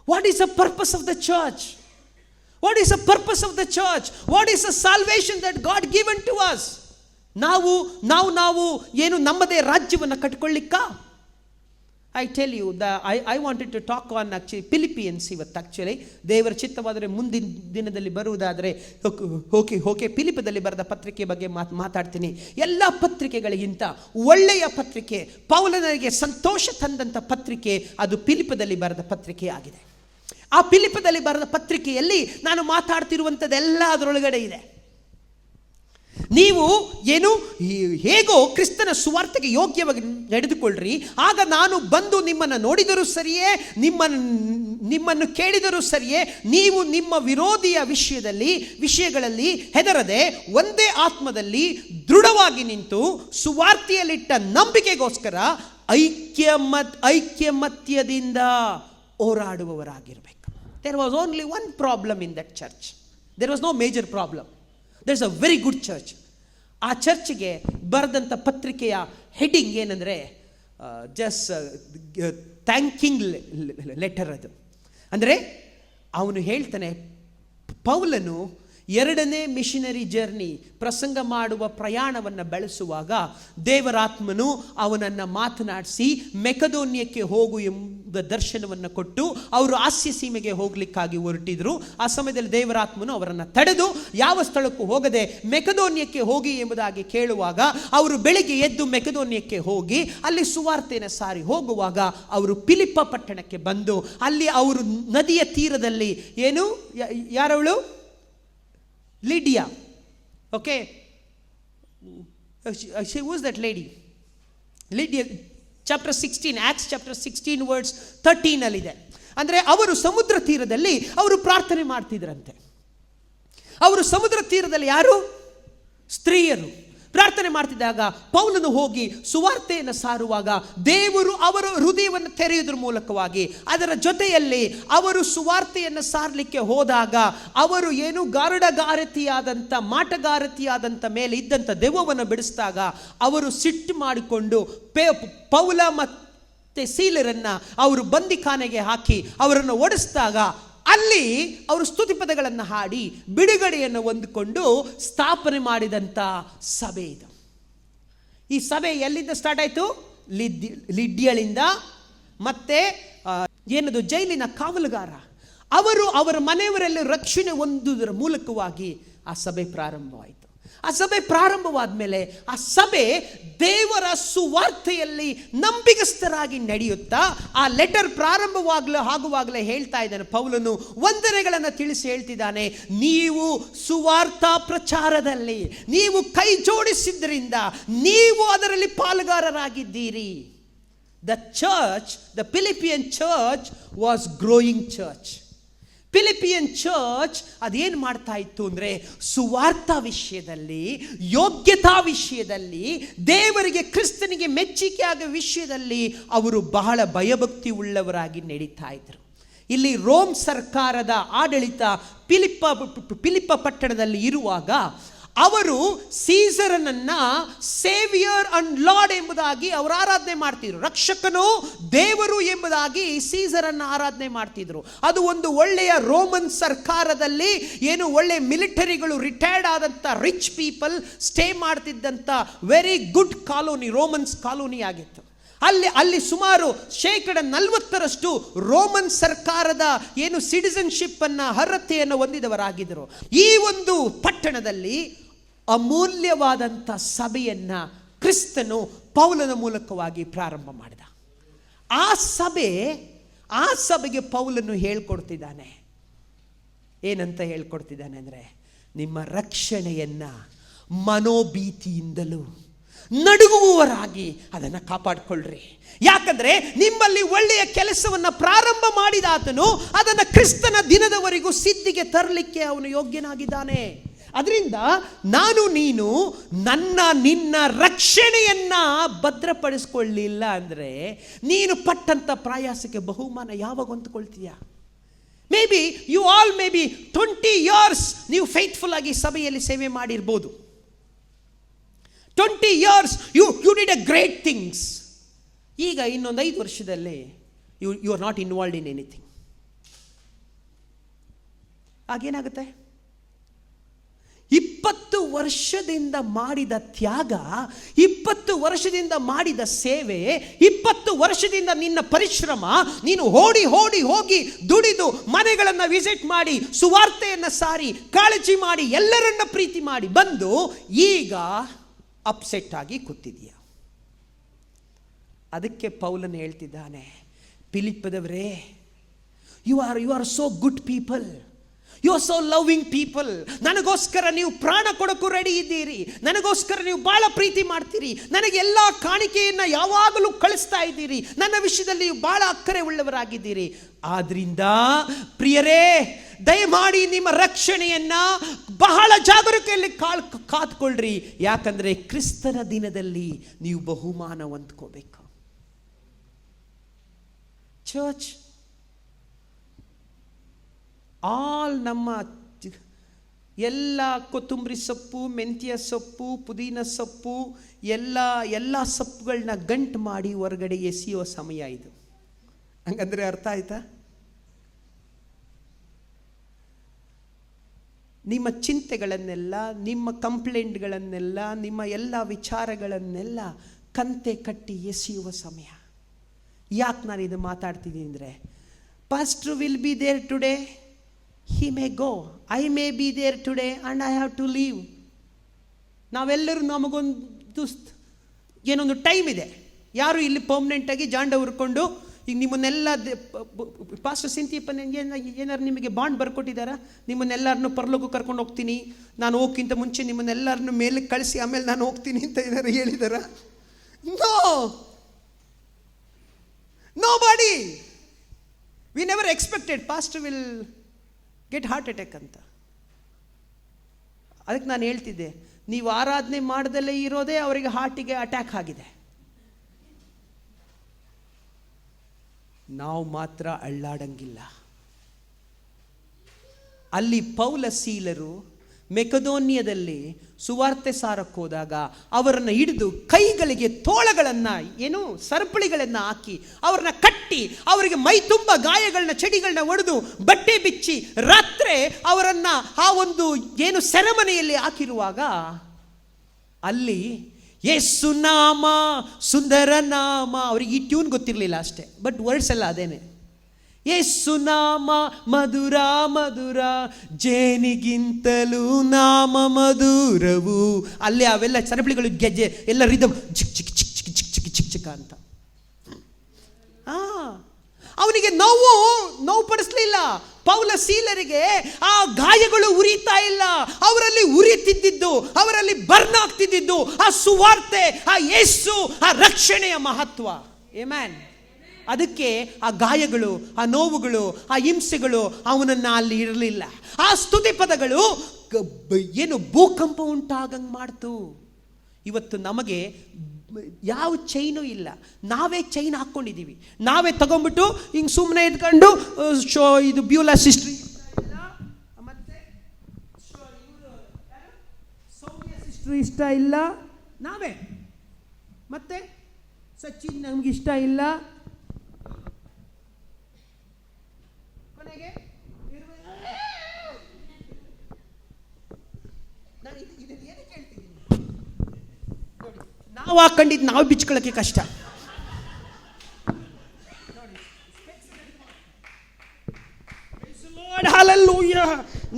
What is the purpose of the church? What is the purpose of the church? What is the salvation that God given to us? ನಾವು ಏನು ನಮ್ಮದೇ ರಾಜ್ಯವನ್ನು ಕಟ್ಕೊಳ್ಳಿಕ್ಕ? I tell you, I wanted to talk on Philippians ಇವತ್ತು. Actually ದೇವರ ಚಿತ್ತವಾದರೆ ಮುಂದಿನ ದಿನದಲ್ಲಿ ಬರುವುದಾದರೆ ಓಕೆ ಫಿಲಿಪದಲ್ಲಿ ಬರೆದ ಪತ್ರಿಕೆ ಬಗ್ಗೆ ಮಾತಾಡ್ತೀನಿ. ಎಲ್ಲ ಪತ್ರಿಕೆಗಳಿಗಿಂತ ಒಳ್ಳೆಯ ಪತ್ರಿಕೆ, ಪೌಲನಿಗೆ ಸಂತೋಷ ತಂದಂಥ ಪತ್ರಿಕೆ ಅದು ಫಿಲಿಪದಲ್ಲಿ ಬರೆದ ಪತ್ರಿಕೆ ಆಗಿದೆ. ಆ ಫಿಲಿಪದಲ್ಲಿ ಬರೆದ ಪತ್ರಿಕೆಯಲ್ಲಿ ನಾನು ಮಾತಾಡ್ತಿರುವಂಥದ್ದೆಲ್ಲ ಅದರೊಳಗಡೆ ಇದೆ. ನೀವು ಏನು ಹೇಗೋ ಕ್ರಿಸ್ತನ ಸುವಾರ್ತೆಗೆ ಯೋಗ್ಯವಾಗಿ ನಡೆದುಕೊಳ್ಳ್ರಿ, ಆಗ ನಾನು ಬಂದು ನಿಮ್ಮನ್ನು ನೋಡಿದರೂ ಸರಿಯೇ, ನಿಮ್ಮನ್ನು ಕೇಳಿದರೂ ಸರಿಯೇ, ನೀವು ನಿಮ್ಮ ವಿರೋಧಿಯ ವಿಷಯಗಳಲ್ಲಿ ಹೆದರದೆ ಒಂದೇ ಆತ್ಮದಲ್ಲಿ ದೃಢವಾಗಿ ನಿಂತು ಸುವಾರ್ತೆಯಲ್ಲಿಟ್ಟ ನಂಬಿಕೆಗೋಸ್ಕರ ಐಕ್ಯಮತ್ಯದಿಂದ ಹೋರಾಡುವವರಾಗಿರಬೇಕು. There was only one problem in that church. There was no major problem. There is a very good church. ಆ ಚರ್ಚ್ಗೆ ಬರೆದಂಥ ಪತ್ರಿಕೆಯ ಹೆಡ್ಡಿಂಗ್ ಏನಂದರೆ ಜಸ್ಟ್ ಥ್ಯಾಂಕಿಂಗ್ ಲೆಟರ್. ಅದು ಅಂದರೆ ಅವನು ಹೇಳ್ತಾನೆ, ಪೌಲನು 2ನೇ ಮಿಷನರಿ ಜರ್ನಿ ಪ್ರಸಂಗ ಮಾಡುವ ಪ್ರಯಾಣವನ್ನು ಬೆಳೆಸುವಾಗ ದೇವರಾತ್ಮನು ಅವನನ್ನು ಮಾತನಾಡಿಸಿ ಮೆಕದೋನ್ಯಕ್ಕೆ ಹೋಗು ಎಂಬ ದರ್ಶನವನ್ನು ಕೊಟ್ಟು ಅವರು ಆಸ್ಯ ಸೀಮೆಗೆ ಹೋಗ್ಲಿಕ್ಕಾಗಿ ಹೊರಟಿದ್ರು. ಆ ಸಮಯದಲ್ಲಿ ದೇವರಾತ್ಮನು ಅವರನ್ನು ತಡೆದು ಯಾವ ಸ್ಥಳಕ್ಕೂ ಹೋಗದೆ ಮೆಕದೋನ್ಯಕ್ಕೆ ಹೋಗಿ ಎಂಬುದಾಗಿ ಕೇಳುವಾಗ ಅವರು ಬೆಳಿಗ್ಗೆ ಎದ್ದು ಮೆಕದೋನ್ಯಕ್ಕೆ ಹೋಗಿ ಅಲ್ಲಿ ಸುವಾರ್ತೆಯನ್ನು ಸಾರಿ ಹೋಗುವಾಗ ಅವರು ಫಿಲಿಪ್ಪ ಪಟ್ಟಣಕ್ಕೆ ಬಂದು ಅಲ್ಲಿ ಅವರು ನದಿಯ ತೀರದಲ್ಲಿ ಏನು, ಯಾರವಳು? Lydia. Okay. Who is that lady? Lydia. Chapter 16, Acts chapter 16 verse 13 ಅಲ್ಲಿದೆ. ಅಂದರೆ ಅವರು ಸಮುದ್ರ ತೀರದಲ್ಲಿ ಅವರು ಪ್ರಾರ್ಥನೆ ಮಾಡ್ತಿದ್ರಂತೆ. ಅವರು ಸಮುದ್ರ ತೀರದಲ್ಲಿ ಯಾರು? ಸ್ತ್ರೀಯರು ಪ್ರಾರ್ಥನೆ ಮಾಡ್ತಿದ್ದಾಗ ಪೌಲನು ಹೋಗಿ ಸುವಾರ್ತೆಯನ್ನು ಸಾರುವಾಗ ದೇವರು ಅವರ ಹೃದಯವನ್ನು ತೆರೆಯುವುದರ ಮೂಲಕವಾಗಿ, ಅದರ ಜೊತೆಯಲ್ಲಿ ಅವರು ಸುವಾರ್ತೆಯನ್ನು ಸಾರಲಿಕ್ಕೆ ಹೋದಾಗ ಅವರು ಏನು ಗಾರಡಗಾರತಿಯಾದಂಥ ಮಾಟಗಾರತಿಯಾದಂಥ ಮೇಲೆ ಇದ್ದಂಥ ದೆವ್ವವನ್ನು ಬಿಡಿಸಿದಾಗ ಅವರು ಸಿಟ್ಟು ಮಾಡಿಕೊಂಡು ಪೌಲ ಮತ್ತು ಸೀಲರನ್ನು ಅವರು ಬಂದಿಖಾನೆಗೆ ಹಾಕಿ ಅವರನ್ನು ಓಡಿಸಿದಾಗ ಅಲ್ಲಿ ಅವರು ಸ್ತುತಿಪದಗಳನ್ನು ಹಾಡಿ ಬಿಡುಗಡೆಯನ್ನು ಹೊಂದಿಕೊಂಡು ಸ್ಥಾಪನೆ ಮಾಡಿದಂಥ ಸಭೆ ಇದು. ಈ ಸಭೆ ಎಲ್ಲಿಂದ ಸ್ಟಾರ್ಟ್ ಆಯಿತು? ಲಿಡ್ಯಳಿಂದ. ಮತ್ತೆ ಏನದು, ಜೈಲಿನ ಕಾವಲುಗಾರ ಅವರು ಅವರ ಮನೆಯವರಲ್ಲಿ ರಕ್ಷಣೆ ಹೊಂದುವುದರ ಮೂಲಕವಾಗಿ ಆ ಸಭೆ ಪ್ರಾರಂಭವಾಯಿತು. ಆ ಸಭೆ ಪ್ರಾರಂಭವಾದ ಮೇಲೆ ಆ ಸಭೆ ದೇವರ ಸುವಾರ್ತೆಯಲ್ಲಿ ನಂಬಿಗಸ್ತರಾಗಿ ನಡೆಯುತ್ತಾ ಆ ಲೆಟರ್ ಆಗುವಾಗಲೇ ಹೇಳ್ತಾ ಇದ್ದಾನೆ ಪೌಲನು, ವಂದನೆಗಳನ್ನು ತಿಳಿಸಿ ಹೇಳ್ತಿದ್ದಾನೆ, ನೀವು ಸುವಾರ್ತಾ ಪ್ರಚಾರದಲ್ಲಿ ನೀವು ಕೈ ಜೋಡಿಸಿದ್ರಿಂದ ನೀವು ಅದರಲ್ಲಿ ಪಾಲುಗಾರರಾಗಿದ್ದೀರಿ. The church, the Philippian church was growing church. ಫಿಲಿಪಿಯನ್ church ಅದೇನು ಮಾಡ್ತಾ ಇತ್ತು ಅಂದರೆ ಸುವಾರ್ತಾ ವಿಷಯದಲ್ಲಿ, ಯೋಗ್ಯತಾ ವಿಷಯದಲ್ಲಿ, ದೇವರಿಗೆ ಫಿಲಿಸ್ತನಿಗೆ ಮೆಚ್ಚುಗೆ ಆಗುವ ವಿಷಯದಲ್ಲಿ ಅವರು ಬಹಳ ಭಯಭಕ್ತಿ ಉಳ್ಳವರಾಗಿ ನಡೀತಾ ಇದ್ರು. ಇಲ್ಲಿ ರೋಮ್ ಸರ್ಕಾರದ ಆಡಳಿತ ಫಿಲಿಪ್ಪ ಪಟ್ಟಣದಲ್ಲಿ ಇರುವಾಗ ಅವರು ಸೀಸರನನ್ನ ಸೇವಿಯರ್ ಅಂಡ್ ಲಾರ್ಡ್ ಎಂಬುದಾಗಿ ಅವರು ಆರಾಧನೆ ಮಾಡ್ತಿದ್ರು. ರಕ್ಷಕನು ದೇವರು ಎಂಬುದಾಗಿ ಸೀಸರನ್ನ ಆರಾಧನೆ ಮಾಡ್ತಿದ್ರು. ಅದು ಒಂದು ಒಳ್ಳೆಯ ರೋಮನ್ ಸರ್ಕಾರದಲ್ಲಿ ಏನು ಒಳ್ಳೆಯ ಮಿಲಿಟರಿಗಳು, ರಿಟೈರ್ಡ್ ಆದಂಥ ರಿಚ್ ಪೀಪಲ್ ಸ್ಟೇ ಮಾಡ್ತಿದ್ದಂಥ very good colony, Romans colony ಆಗಿತ್ತು. ಅಲ್ಲಿ ಸುಮಾರು 40% ರೋಮನ್ ಸರ್ಕಾರದ ಏನು ಸಿಟಿಸನ್ಶಿಪ್ ಅನ್ನ ಅರ್ಹತೆಯನ್ನು ಹೊಂದಿದವರಾಗಿದ್ದರು. ಈ ಒಂದು ಪಟ್ಟಣದಲ್ಲಿ ಅಮೂಲ್ಯವಾದಂಥ ಸಭೆಯನ್ನ ಕ್ರಿಸ್ತನು ಪೌಲನ ಮೂಲಕವಾಗಿ ಪ್ರಾರಂಭ ಮಾಡಿದ. ಆ ಸಭೆ ಆ ಸಭೆಗೆ ಪೌಲನು ಹೇಳ್ಕೊಡ್ತಿದ್ದಾನೆ. ಏನಂತ ಹೇಳ್ಕೊಡ್ತಿದ್ದಾನೆ ಅಂದರೆ, ನಿಮ್ಮ ರಕ್ಷಣೆಯನ್ನ ಮನೋಭೀತಿಯಿಂದಲೂ ನಡುಗುವವರಾಗಿ ಅದನ್ನು ಕಾಪಾಡಿಕೊಳ್ಳ್ರಿ. ಯಾಕಂದ್ರೆ ನಿಮ್ಮಲ್ಲಿ ಒಳ್ಳೆಯ ಕೆಲಸವನ್ನು ಪ್ರಾರಂಭ ಮಾಡಿದ ಆತನು ಅದನ್ನು ಕ್ರಿಸ್ತನ ದಿನದವರೆಗೂ ಸಿದ್ಧಿಗೆ ತರಲಿಕ್ಕೆ ಅವನು ಯೋಗ್ಯನಾಗಿದ್ದಾನೆ. ಅದರಿಂದ ನಾನು ನೀನು ನಿನ್ನ ರಕ್ಷಣೆಯನ್ನ ಭದ್ರಪಡಿಸ್ಕೊಳ್ಳಿಲ್ಲ ಅಂದರೆ ನೀನು ಪಟ್ಟಂತ ಪ್ರಯಾಸಕ್ಕೆ ಬಹುಮಾನ ಯಾವಾಗ ಹೊಂದ್ಕೊಳ್ತೀಯ? ಮೇ ಬಿ 20 years ನೀವು ಫೇತ್ಫುಲ್ ಆಗಿ ಸಭೆಯಲ್ಲಿ ಸೇವೆ ಮಾಡಿರ್ಬೋದು. 20 years you did a great things. ಈಗ ಇನ್ನೊಂದು 5 ವರ್ಷದಲ್ಲಿ you are not involved in anything. ಆಗೇನಾಗುತ್ತೆ? 20 ವರ್ಷದಿಂದ ಮಾಡಿದ ತ್ಯಾಗ, 20 ವರ್ಷದಿಂದ ಮಾಡಿದ ಸೇವೆ, 20 ವರ್ಷದಿಂದ ನಿನ್ನ ಪರಿಶ್ರಮ, ನೀನು ಹೋಗಿ ದುಡಿದು ಮನೆಗಳನ್ನು ವಿಸಿಟ್ ಮಾಡಿ ಸುವಾರ್ತೆಯನ್ನು ಸಾರಿ ಕಾಳಜಿ ಮಾಡಿ ಎಲ್ಲರನ್ನ ಪ್ರೀತಿ ಮಾಡಿ ಬಂದು ಈಗ ಅಪ್ಸೆಟ್ ಆಗಿ ಕೂತಿದೀಯ. ಅದಕ್ಕೆ ಪೌಲನು ಹೇಳ್ತಿದ್ದಾನೆ, ಫಿಲಿಪ್ಪದವರೇ, you are so good people, you are so loving people. ನನಗೋಸ್ಕರ ನೀವು ಪ್ರಾಣ ಕೊಡೋಕ್ಕೂ ರೆಡಿ ಇದ್ದೀರಿ, ನನಗೋಸ್ಕರ ನೀವು ಬಹಳ ಪ್ರೀತಿ ಮಾಡ್ತೀರಿ, ನನಗೆ ಎಲ್ಲ ಕಾಣಿಕೆಯನ್ನು ಯಾವಾಗಲೂ ಕಳಿಸ್ತಾ ಇದ್ದೀರಿ, ನನ್ನ ವಿಷಯದಲ್ಲಿ ನೀವು ಬಹಳ ಅಕ್ಕರೆ ಉಳ್ಳವರಾಗಿದ್ದೀರಿ. ಆದ್ರಿಂದ ಪ್ರಿಯರೇ, ದಯಮಾಡಿ ನಿಮ್ಮ ರಕ್ಷಣೆಯನ್ನ ಬಹಳ ಜಾಗರೂಕತೆಯಲ್ಲಿ ಕಾತ್ಕೊಳ್ರಿ. ಯಾಕಂದ್ರೆ ಕ್ರಿಸ್ತನ ದಿನದಲ್ಲಿ ನೀವು ಬಹುಮಾನ ಹೊಂದ್ಕೋಬೇಕು. ಚರ್ಚ್ ನಮ್ಮ ಎಲ್ಲ ಕೊತ್ತಂಬರಿ ಸೊಪ್ಪು, ಮೆಂತ್ಯ ಸೊಪ್ಪು, ಪುದೀನ ಸೊಪ್ಪು, ಎಲ್ಲ ಸೊಪ್ಪುಗಳನ್ನ ಗಂಟು ಮಾಡಿ ಹೊರಗಡೆ ಎಸೆಯೋ ಸಮಯ ಇದು. ಹಂಗಂದ್ರೆ ಅರ್ಥ ಆಯ್ತಾ? ನಿಮ್ಮ ಚಿಂತೆಗಳನ್ನೆಲ್ಲ, ನಿಮ್ಮ ಕಂಪ್ಲೇಂಟ್ಗಳನ್ನೆಲ್ಲ, ನಿಮ್ಮ ಎಲ್ಲ ವಿಚಾರಗಳನ್ನೆಲ್ಲ ಕಂತೆ ಕಟ್ಟಿ ಎಸೆಯುವ ಸಮಯ. ಯಾಕೆ ನಾನು ಇದು ಮಾತಾಡ್ತಿದ್ದೀನಿ ಅಂದರೆ, pastor will be there today, he may go, I may be there today and I have to leave. ನಾವೆಲ್ಲರೂ ನಮಗೊಂದು ಏನೊಂದು ಟೈಮ್ ಇದೆ. ಯಾರು ಇಲ್ಲಿ ಪರ್ಮನೆಂಟಾಗಿ ಜಾಂಡ ಹುರ್ಕೊಂಡು ಈಗ ನಿಮ್ಮನ್ನೆಲ್ಲ ಪಾಸ್ಟರ್ ಸಿಂತಿಯಪ್ಪನ ಏನಾರು ನಿಮಗೆ ಬಾಂಡ್ ಬರ್ಕೊಟ್ಟಿದ್ದಾರಾ? ನಿಮ್ಮನ್ನೆಲ್ಲರನ್ನು ಪರಲೋಕ ಕರ್ಕೊಂಡು ಹೋಗ್ತೀನಿ, ನಾನು ಹೋಗ್ಕಿಂತ ಮುಂಚೆ ನಿಮ್ಮನ್ನೆಲ್ಲರನ್ನು ಮೇಲೆ ಕಳಿಸಿ ಆಮೇಲೆ ನಾನು ಹೋಗ್ತೀನಿ ಅಂತ ಏನಾರು ಹೇಳಿದಾರಾ? Nobody. We never expected pastor will get heart attack ಅಂತ. ಅದಕ್ಕೆ ನಾನು ಹೇಳ್ತಿದ್ದೆ, ನೀವು ಆರಾಧನೆ ಮಾಡದಲ್ಲೇ ಇರೋದೇ ಅವರಿಗೆ ಹಾರ್ಟಿಗೆ ಅಟ್ಯಾಕ್ ಆಗಿದೆ. ನಾವು ಮಾತ್ರ ಅಳ್ಳಾಡಂಗಿಲ್ಲ. ಅಲ್ಲಿ ಪೌಲ ಸೀಲರು ಮೆಕದೋನ್ಯದಲ್ಲಿ ಸುವಾರ್ತೆ ಸಾರಕ್ಕೆ ಹೋದಾಗ ಅವರನ್ನು ಹಿಡಿದು ಕೈಗಳಿಗೆ ತೋಳಗಳನ್ನು, ಏನು ಸರಪಳಿಗಳನ್ನು ಹಾಕಿ ಅವರನ್ನ ಕಟ್ಟಿ ಅವರಿಗೆ ಮೈ ತುಂಬ ಗಾಯಗಳನ್ನ, ಚಡಿಗಳನ್ನ ಹೊಡೆದು ಬಟ್ಟೆ ಬಿಚ್ಚಿ ರಾತ್ರಿ ಅವರನ್ನ ಆ ಒಂದು ಏನು ಸೆರೆಮನೆಯಲ್ಲಿ ಹಾಕಿರುವಾಗ ಅಲ್ಲಿ ಯೇಸು ನಾಮ ಸುಂದರ ನಾಮ, ಅವರಿಗೆ ಈ ಟ್ಯೂನ್ ಗೊತ್ತಿರಲಿಲ್ಲ ಅಷ್ಟೇ, ಬಟ್ ವರ್ಡ್ಸ್ ಎಲ್ಲ ಅದೇನೆ. ಯೇಸು ನಾಮ ಮಧುರ ಮಧುರ, ಜೇನಿಗಿಂತಲೂ ನಾಮ ಮಧುರವು. ಅಲ್ಲೇ ಅವೆಲ್ಲ ಸರಪಳಿಗಳು, ಗೆಜ್ಜೆ ಎಲ್ಲ ರಿದಮ್ ಚಿಕ್ ಚಿಕ್ ಚಿಕ್ ಚಿಕ್ ಚಿಕ್ ಚಿಕ್ ಚಿಕ್ ಚಿಕ್ಕ ಅಂತ. ಅವನಿಗೆ ನೋವು ಪಡಿಸ್ಲಿಲ್ಲ. ಪೌಲ ಸೀಲರಿಗೆ ಆ ಗಾಯಗಳು ಉರಿತಾ ಇಲ್ಲ, ಅವರಲ್ಲಿ ಉರಿತಿದ್ದು, ಅವರಲ್ಲಿ ಬರ್ನ್ ಆಗ್ತಿದ್ದು ಆ ಸುವಾರ್ತೆ, ಆ ಯೇಸು, ಆ ರಕ್ಷಣೆಯ ಮಹತ್ವ. ಆಮೆನ್. ಅದಕ್ಕೆ ಆ ಗಾಯಗಳು, ಆ ನೋವುಗಳು, ಆ ಹಿಂಸೆಗಳು ಅವನನ್ನು ಅಲ್ಲಿ ಇರಲಿಲ್ಲ. ಆ ಸ್ತುತಿ ಪದಗಳು ಏನು ಭೂಕಂಪ ಉಂಟಾಗಂಗೆ ಮಾಡ್ತು. ಇವತ್ತು ನಮಗೆ ಯಾವ ಚೈನು ಇಲ್ಲ, ನಾವೇ ಚೈನ್ ಹಾಕ್ಕೊಂಡಿದ್ದೀವಿ. ನಾವೇ ತಗೊಂಡ್ಬಿಟ್ಟು ಹಿಂಗೆ ಸುಮ್ಮನೆ ಇದ್ಕೊಂಡು ಇದು ಬ್ಯೂಲಾ ಸಿಸ್ಟ್ರಿ ಮತ್ತೆ ಸೌಮ್ಯ ಸಿಸ್ಟ್ರಿ ಇಷ್ಟ ಇಲ್ಲ, ನಾವೇ ಮತ್ತೆ ಸಚಿನ್ ನಮ್ಗೆ ಇಷ್ಟ ಇಲ್ಲ, ಕೊನೆಗೆ ನಾವು ಹಾಕೊಂಡಿದ್ದು ನಾವು ಬಿಚ್ಕೊಳ್ಳೋಕ್ಕೆ ಕಷ್ಟ.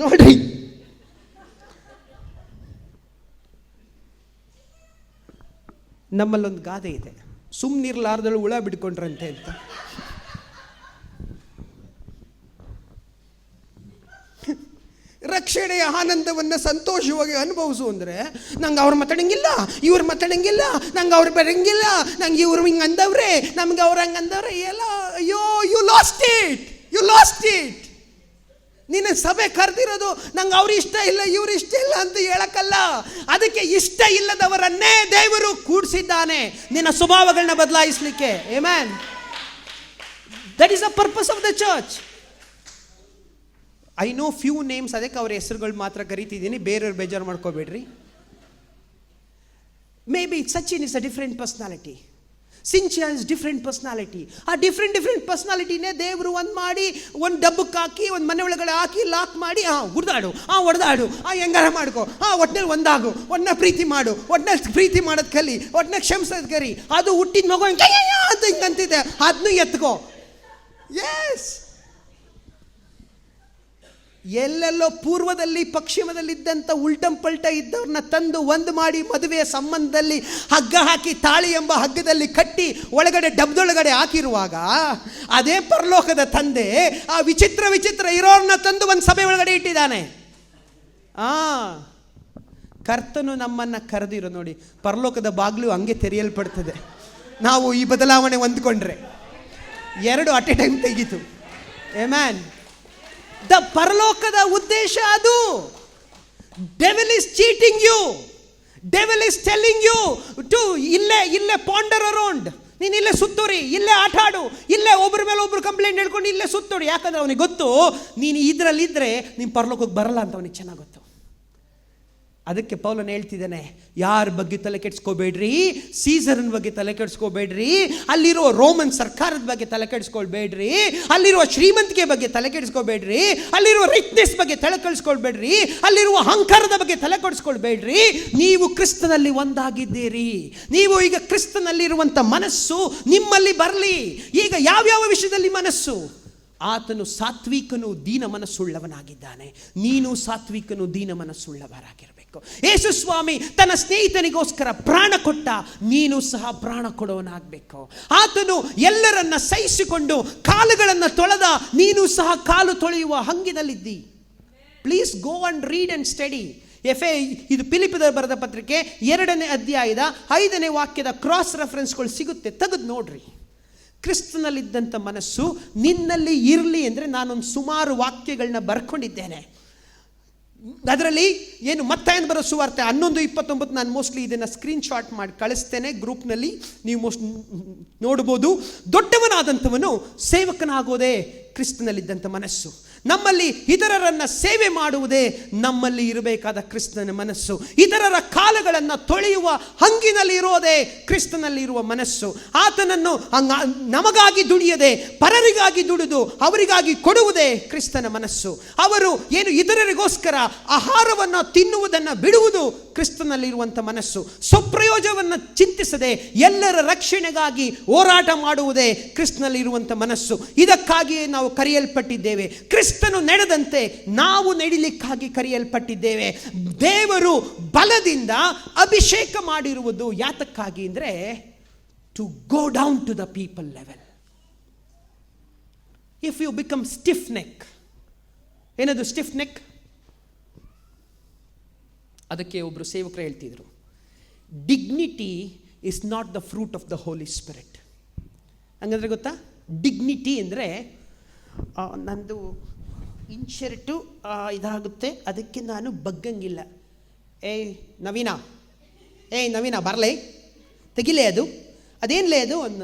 ನೋಡ್ರಿ, ನಮ್ಮಲ್ಲೊಂದು ಗಾದೆ ಇದೆ, ಸುಮ್ಮನಿರ್ಲಾರ್ದಳು ಹುಳ ಬಿಡ್ಕೊಂಡ್ರಂತೆ ಅಂತ. ಒಳ್ಳೆಯ ಆನಂದವನ್ನು ಸಂತೋಷವಾಗಿ ಅನುಭವಿಸು ಅಂದರೆ ನಂಗೆ ಅವ್ರು ಮಾತಾಡಂಗಿಲ್ಲ, ಇವ್ರು ಮಾತಾಡಂಗಿಲ್ಲ, ನಂಗೆ ಅವ್ರು ಬರಂಗಿಲ್ಲ, ನಂಗೆ ಇವ್ರು ಹಿಂಗೆ ಅಂದವ್ರೆ, ನಮ್ಗೆ ಅವ್ರು ಹಂಗೆ ಅಂದವ್ರೆ ಎಲ್ಲ. ಅಯ್ಯೋ, ಯು ಲಾಸ್ಟ್ ಇಟ್. ನಿನ್ನ ಸಭೆ ಕರೆದಿರೋದು ನಂಗೆ ಅವ್ರು ಇಷ್ಟ ಇಲ್ಲ, ಇವ್ರು ಇಷ್ಟ ಇಲ್ಲ ಅಂತ ಹೇಳಕ್ಕಲ್ಲ. ಅದಕ್ಕೆ ಇಷ್ಟ ಇಲ್ಲದವರನ್ನೇ ದೇವರು ಕೂಡಿಸಿದ್ದಾನೆ ನಿನ್ನ ಸ್ವಭಾವಗಳನ್ನ ಬದಲಾಯಿಸಲಿಕ್ಕೆ. Amen. That is the purpose of the church. I know few names, ಅದಕ್ಕೆ ಅವ್ರ ಹೆಸರುಗಳು ಮಾತ್ರ ಕರಿತಿದ್ದೀನಿ, ಬೇರೆಯವ್ರು ಬೇಜಾರು ಮಾಡ್ಕೋಬೇಡ್ರಿ. Maybe Sachin is a different personality, Cynthia is different personality. ಆ ಡಿಫ್ರೆಂಟ್ ಪರ್ಸ್ನಾಲಿಟಿನೇ ದೇವರು ಒಂದು ಮಾಡಿ ಒಂದು ಡಬ್ಬಕ್ಕೆ ಹಾಕಿ ಒಂದು ಮನೆ ಒಳಗಡೆ ಹಾಕಿ ಲಾಕ್ ಮಾಡಿ ಹೊಡೆದಾಡು, ಹೆಂಗಾರ ಮಾಡ್ಕೊ, ಒಟ್ಟಿನಲ್ಲಿ ಒಂದಾಗು, ಒಟ್ಟಿನ ಪ್ರೀತಿ ಮಾಡು, ಒಟ್ಟಿನಲ್ಲಿ ಪ್ರೀತಿ ಮಾಡೋದು ಕಲಿ, ಒಟ್ಟಿನ ಕ್ಷಮಿಸೋದು ಕರಿ. ಅದು ಹುಟ್ಟಿದ ಮಗು ಅಂತ ಹಿಂಗಂತಿದೆ, ಅದನ್ನು ಎತ್ಕೋ. ಎಸ್, ಎಲ್ಲೆಲ್ಲೋ ಪೂರ್ವದಲ್ಲಿ ಪಶ್ಚಿಮದಲ್ಲಿದ್ದಂಥ ಉಲ್ಟಂ ಪಲ್ಟ ಇದ್ದವ್ರನ್ನ ತಂದು ಒಂದು ಮಾಡಿ ಮದುವೆಯ ಸಂಬಂಧದಲ್ಲಿ ಹಗ್ಗ ಹಾಕಿ ತಾಳಿ ಎಂಬ ಹಗ್ಗದಲ್ಲಿ ಕಟ್ಟಿ ಒಳಗಡೆ ಡಬ್ಬದೊಳಗಡೆ ಹಾಕಿರುವಾಗ ಅದೇ ಪರಲೋಕದ ತಂದೆ ಆ ವಿಚಿತ್ರ ಇರೋರನ್ನ ತಂದು ಒಂದು ಸಭೆ ಒಳಗಡೆ ಇಟ್ಟಿದ್ದಾನೆ. ಕರ್ತನು ನಮ್ಮನ್ನು ಕರೆದಿರೋ ನೋಡಿ, ಪರಲೋಕದ ಬಾಗಿಲು ಹಂಗೆ ತೆರೆಯಲ್ಪಡ್ತದೆ. ನಾವು ಈ ಬದಲಾವಣೆ ಹೊಂದ್ಕೊಂಡ್ರೆ ಎರಡು ಅಟ್ ಎ ಟೈಮ್ ತೆಗೀತು. ಆಮೆನ್. ದ ಪರಲೋಕದ ಉದ್ದೇಶ ಅದು. Devil is cheating you, devil is telling you to ಇಲ್ಲೇ ಪಾಂಡರ್ ಅರೌಂಡ್. ನೀನು ಇಲ್ಲೇ ಸುತ್ತೋರಿ, ಇಲ್ಲೇ ಆಟ ಆಡು, ಇಲ್ಲೇ ಒಬ್ಬರ ಮೇಲೆ ಒಬ್ರು ಕಂಪ್ಲೇಂಟ್ ಹೇಳ್ಕೊಂಡು ಇಲ್ಲೇ ಸುತ್ತೋಡಿ. ಯಾಕಂದ್ರೆ ಅವನಿಗೆ ಗೊತ್ತು ನೀನು ಇದರಲ್ಲಿದ್ದರೆ ನೀನು ಪರಲೋಕಕ್ಕೆ ಬರಲ್ಲ ಅಂತ ಅವನಿಗೆ ಚೆನ್ನಾಗಿ ಗೊತ್ತು. ಅದಕ್ಕೆ ಪೌಲನು ಹೇಳ್ತಿದ್ದಾನೆ, ಯಾರ ಬಗ್ಗೆ ತಲೆ ಕೆಡಿಸ್ಕೋಬೇಡ್ರಿ, ಸೀಸರನ ಬಗ್ಗೆ ತಲೆ ಕೆಡಿಸ್ಕೋಬೇಡ್ರಿ, ಅಲ್ಲಿರುವ ರೋಮನ್ ಸರ್ಕಾರದ ಬಗ್ಗೆ ತಲೆ ಕೆಡಿಸ್ಕೊಳ್ಬೇಡ್ರಿ, ಅಲ್ಲಿರುವ ಶ್ರೀಮಂತಿಕೆ ಬಗ್ಗೆ ತಲೆ ಕೆಡಿಸ್ಕೋಬೇಡ್ರಿ, ಅಲ್ಲಿರುವ ರಿಚ್ನೆಸ್ ಬಗ್ಗೆ ತಲೆ ಕೆಡಿಸ್ಕೊಳ್ಬೇಡ್ರಿ, ಅಲ್ಲಿರುವ ಅಹಂಕಾರದ ಬಗ್ಗೆ ತಲೆ ಕೆಡಿಸ್ಕೊಳ್ಬೇಡ್ರಿ. ನೀವು ಕ್ರಿಸ್ತನಲ್ಲಿ ಒಂದಾಗಿದ್ದೀರಿ. ನೀವು ಈಗ ಕ್ರಿಸ್ತನಲ್ಲಿರುವಂಥ ಮನಸ್ಸು ನಿಮ್ಮಲ್ಲಿ ಬರಲಿ. ಈಗ ಯಾವ್ಯಾವ ವಿಷಯದಲ್ಲಿ ಮನಸ್ಸು? ಆತನು ಸಾತ್ವಿಕನು ದೀನ ಮನಸ್ಸುಳ್ಳವನಾಗಿದ್ದಾನೆ. ನೀನು ಸಾತ್ವಿಕನು ದೀನ ಮನಸ್ಸುಳ್ಳವರಾಗಿರಬೇಕು. ಯೇಸು ಸ್ವಾಮಿ ತನ್ನ ಸ್ನೇಹಿತನಿಗೋಸ್ಕರ ಪ್ರಾಣ ಕೊಟ್ಟ, ನೀನು ಸಹ ಪ್ರಾಣ ಕೊಡೋನಾಗಬೇಕು. ಆತನು ಎಲ್ಲರನ್ನ ಸಹಿಸಿಕೊಂಡು ಕಾಲುಗಳನ್ನು ತೊಳೆದ, ನೀನು ಸಹ ಕಾಲು ತೊಳೆಯುವ ಹಂಗಿನಲ್ಲಿದ್ದಿ. Please go and read and study. ಇದು ಫಿಲಿಪ್ಪಿಯರ ಬರೆದ ಪತ್ರಿಕೆ 2ನೇ ಅಧ್ಯಾಯದ 5ನೇ ವಾಕ್ಯದ ಕ್ರಾಸ್ ರೆಫರೆನ್ಸ್ಗಳು ಸಿಗುತ್ತೆ, ತೆಗೆದು ನೋಡ್ರಿ. ಕ್ರಿಸ್ತನಲ್ಲಿದ್ದಂಥ ಮನಸ್ಸು ನಿನ್ನಲ್ಲಿ ಇರಲಿ ಅಂದರೆ ನಾನೊಂದು ಸುಮಾರು ವಾಕ್ಯಗಳನ್ನ ಬರ್ಕೊಂಡಿದ್ದೇನೆ. ಅದರಲ್ಲಿ ಏನು ಮತ್ತಾಯನ ಬರೋ ಸುವಾರ್ತೆ 11:29 ನಾನು ಮೋಸ್ಟ್ಲಿ ಇದನ್ನು ಸ್ಕ್ರೀನ್ಶಾಟ್ ಮಾಡಿ ಕಳಿಸ್ತೇನೆ ಗ್ರೂಪ್ನಲ್ಲಿ, ನೀವು ನೋಡ್ಬೋದು. ದೊಡ್ಡವನಾದಂಥವನು ಸೇವಕನಾಗೋದೇ ಕ್ರಿಸ್ತನಲ್ಲಿದ್ದಂಥ ಮನಸ್ಸು. ನಮ್ಮಲ್ಲಿ ಇತರರನ್ನು ಸೇವೆ ಮಾಡುವುದೇ ನಮ್ಮಲ್ಲಿ ಇರಬೇಕಾದ ಕ್ರಿಸ್ತನ ಮನಸ್ಸು. ಇತರರ ಕಾಲಗಳನ್ನು ತೊಳೆಯುವ ಹಂಗಿನಲ್ಲಿ ಇರೋದೇ ಕ್ರಿಸ್ತನಲ್ಲಿ ಇರುವ ಮನಸ್ಸು. ಆತನನ್ನು ನಮಗಾಗಿ ದುಡಿಯದೆ ಪರರಿಗಾಗಿ ದುಡಿದು ಅವರಿಗಾಗಿ ಕೊಡುವುದೇ ಕ್ರಿಸ್ತನ ಮನಸ್ಸು. ಅವರು ಏನು ಇತರರಿಗೋಸ್ಕರ ಆಹಾರವನ್ನು ತಿನ್ನುವುದನ್ನು ಬಿಡುವುದು ಕ್ರಿಸ್ತನಲ್ಲಿರುವಂಥ ಮನಸ್ಸು. ಸ್ವಪ್ರಯೋಜನವನ್ನು ಚಿಂತಿಸದೆ ಎಲ್ಲರ ರಕ್ಷಣೆಗಾಗಿ ಹೋರಾಟ ಮಾಡುವುದೇ ಕ್ರಿಸ್ತನಲ್ಲಿರುವಂಥ ಮನಸ್ಸು. ಇದಕ್ಕಾಗಿಯೇ ನಾವು ಕರೆಯಲ್ಪಟ್ಟಿದ್ದೇವೆ. ಕ್ರಿಸ್ತನು ನಡೆದಂತೆ ನಾವು ನಡಿಲಿಕ್ಕಾಗಿ ಕರೆಯಲ್ಪಟ್ಟಿದ್ದೇವೆ. ದೇವರು ಬಲದಿಂದ ಅಭಿಷೇಕ ಮಾಡಿರುವುದು ಯಾತಕ್ಕಾಗಿ ಅಂದರೆ to go down to the people level. If you become stiff neck, ಏನದು ಸ್ಟಿಫ್ ನೆಕ್? ಅದಕ್ಕೆ ಒಬ್ಬರು ಸೇವಕರು ಹೇಳ್ತಿದ್ರು, dignity is not the fruit of the Holy Spirit. ಹಂಗಂದ್ರೆ ಗೊತ್ತಾ? ಡಿಗ್ನಿಟಿ ಅಂದರೆ ನಂದು ಇನ್ಶರ್ಟು ಇದಾಗುತ್ತೆ, ಅದಕ್ಕೆ ನಾನು ಬಗ್ಗಂಗಿಲ್ಲ. ನವೀನ ಬರಲೇ, ತೆಗಿಲೇ, ಅದೇನಲೇ ಅದು ಅನ್ನ.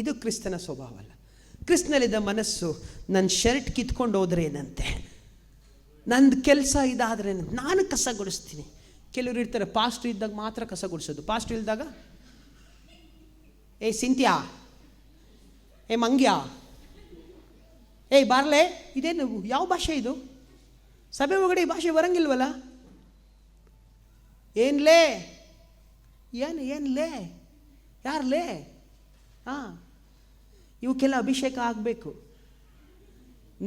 ಇದು ಕ್ರಿಸ್ತನ ಸ್ವಭಾವ ಅಲ್ಲ. ಕ್ರಿಸ್ತನಲ್ಲಿದ್ದ ಮನಸ್ಸು, ನನ್ನ ಶರ್ಟ್ ಕಿತ್ಕೊಂಡು ಹೋದ್ರೆ ಏನಂತೆ, ನಂದು ಕೆಲಸ ಇದಾದರೆ ನಾನು ಕಸ ಗುಡಿಸ್ತೀನಿ. ಕೆಲವರು ಇರ್ತಾರೆ, ಪಾಸ್ಟ್ರು ಇದ್ದಾಗ ಮಾತ್ರ ಕಸ ಗುಡಿಸೋದು, ಪಾಸ್ಟ್ರು ಇಲ್ದಾಗ ಸಿಂತ್ಯಾ, ಮಂಗ್ಯಾ, ಬಾರ್ಲೆ, ಇದೇನು ಯಾವ ಭಾಷೆ ಇದು? ಸಭೆ ಒಳಗಡೆ ಈ ಭಾಷೆ ಬರಂಗಿಲ್ವಲ್ಲ? ಏನ್ಲೇ, ಏನ್ಲೇ, ಯಾರ್ಲೇ? ಇವಕ್ಕೆಲ್ಲ ಅಭಿಷೇಕ ಆಗಬೇಕು,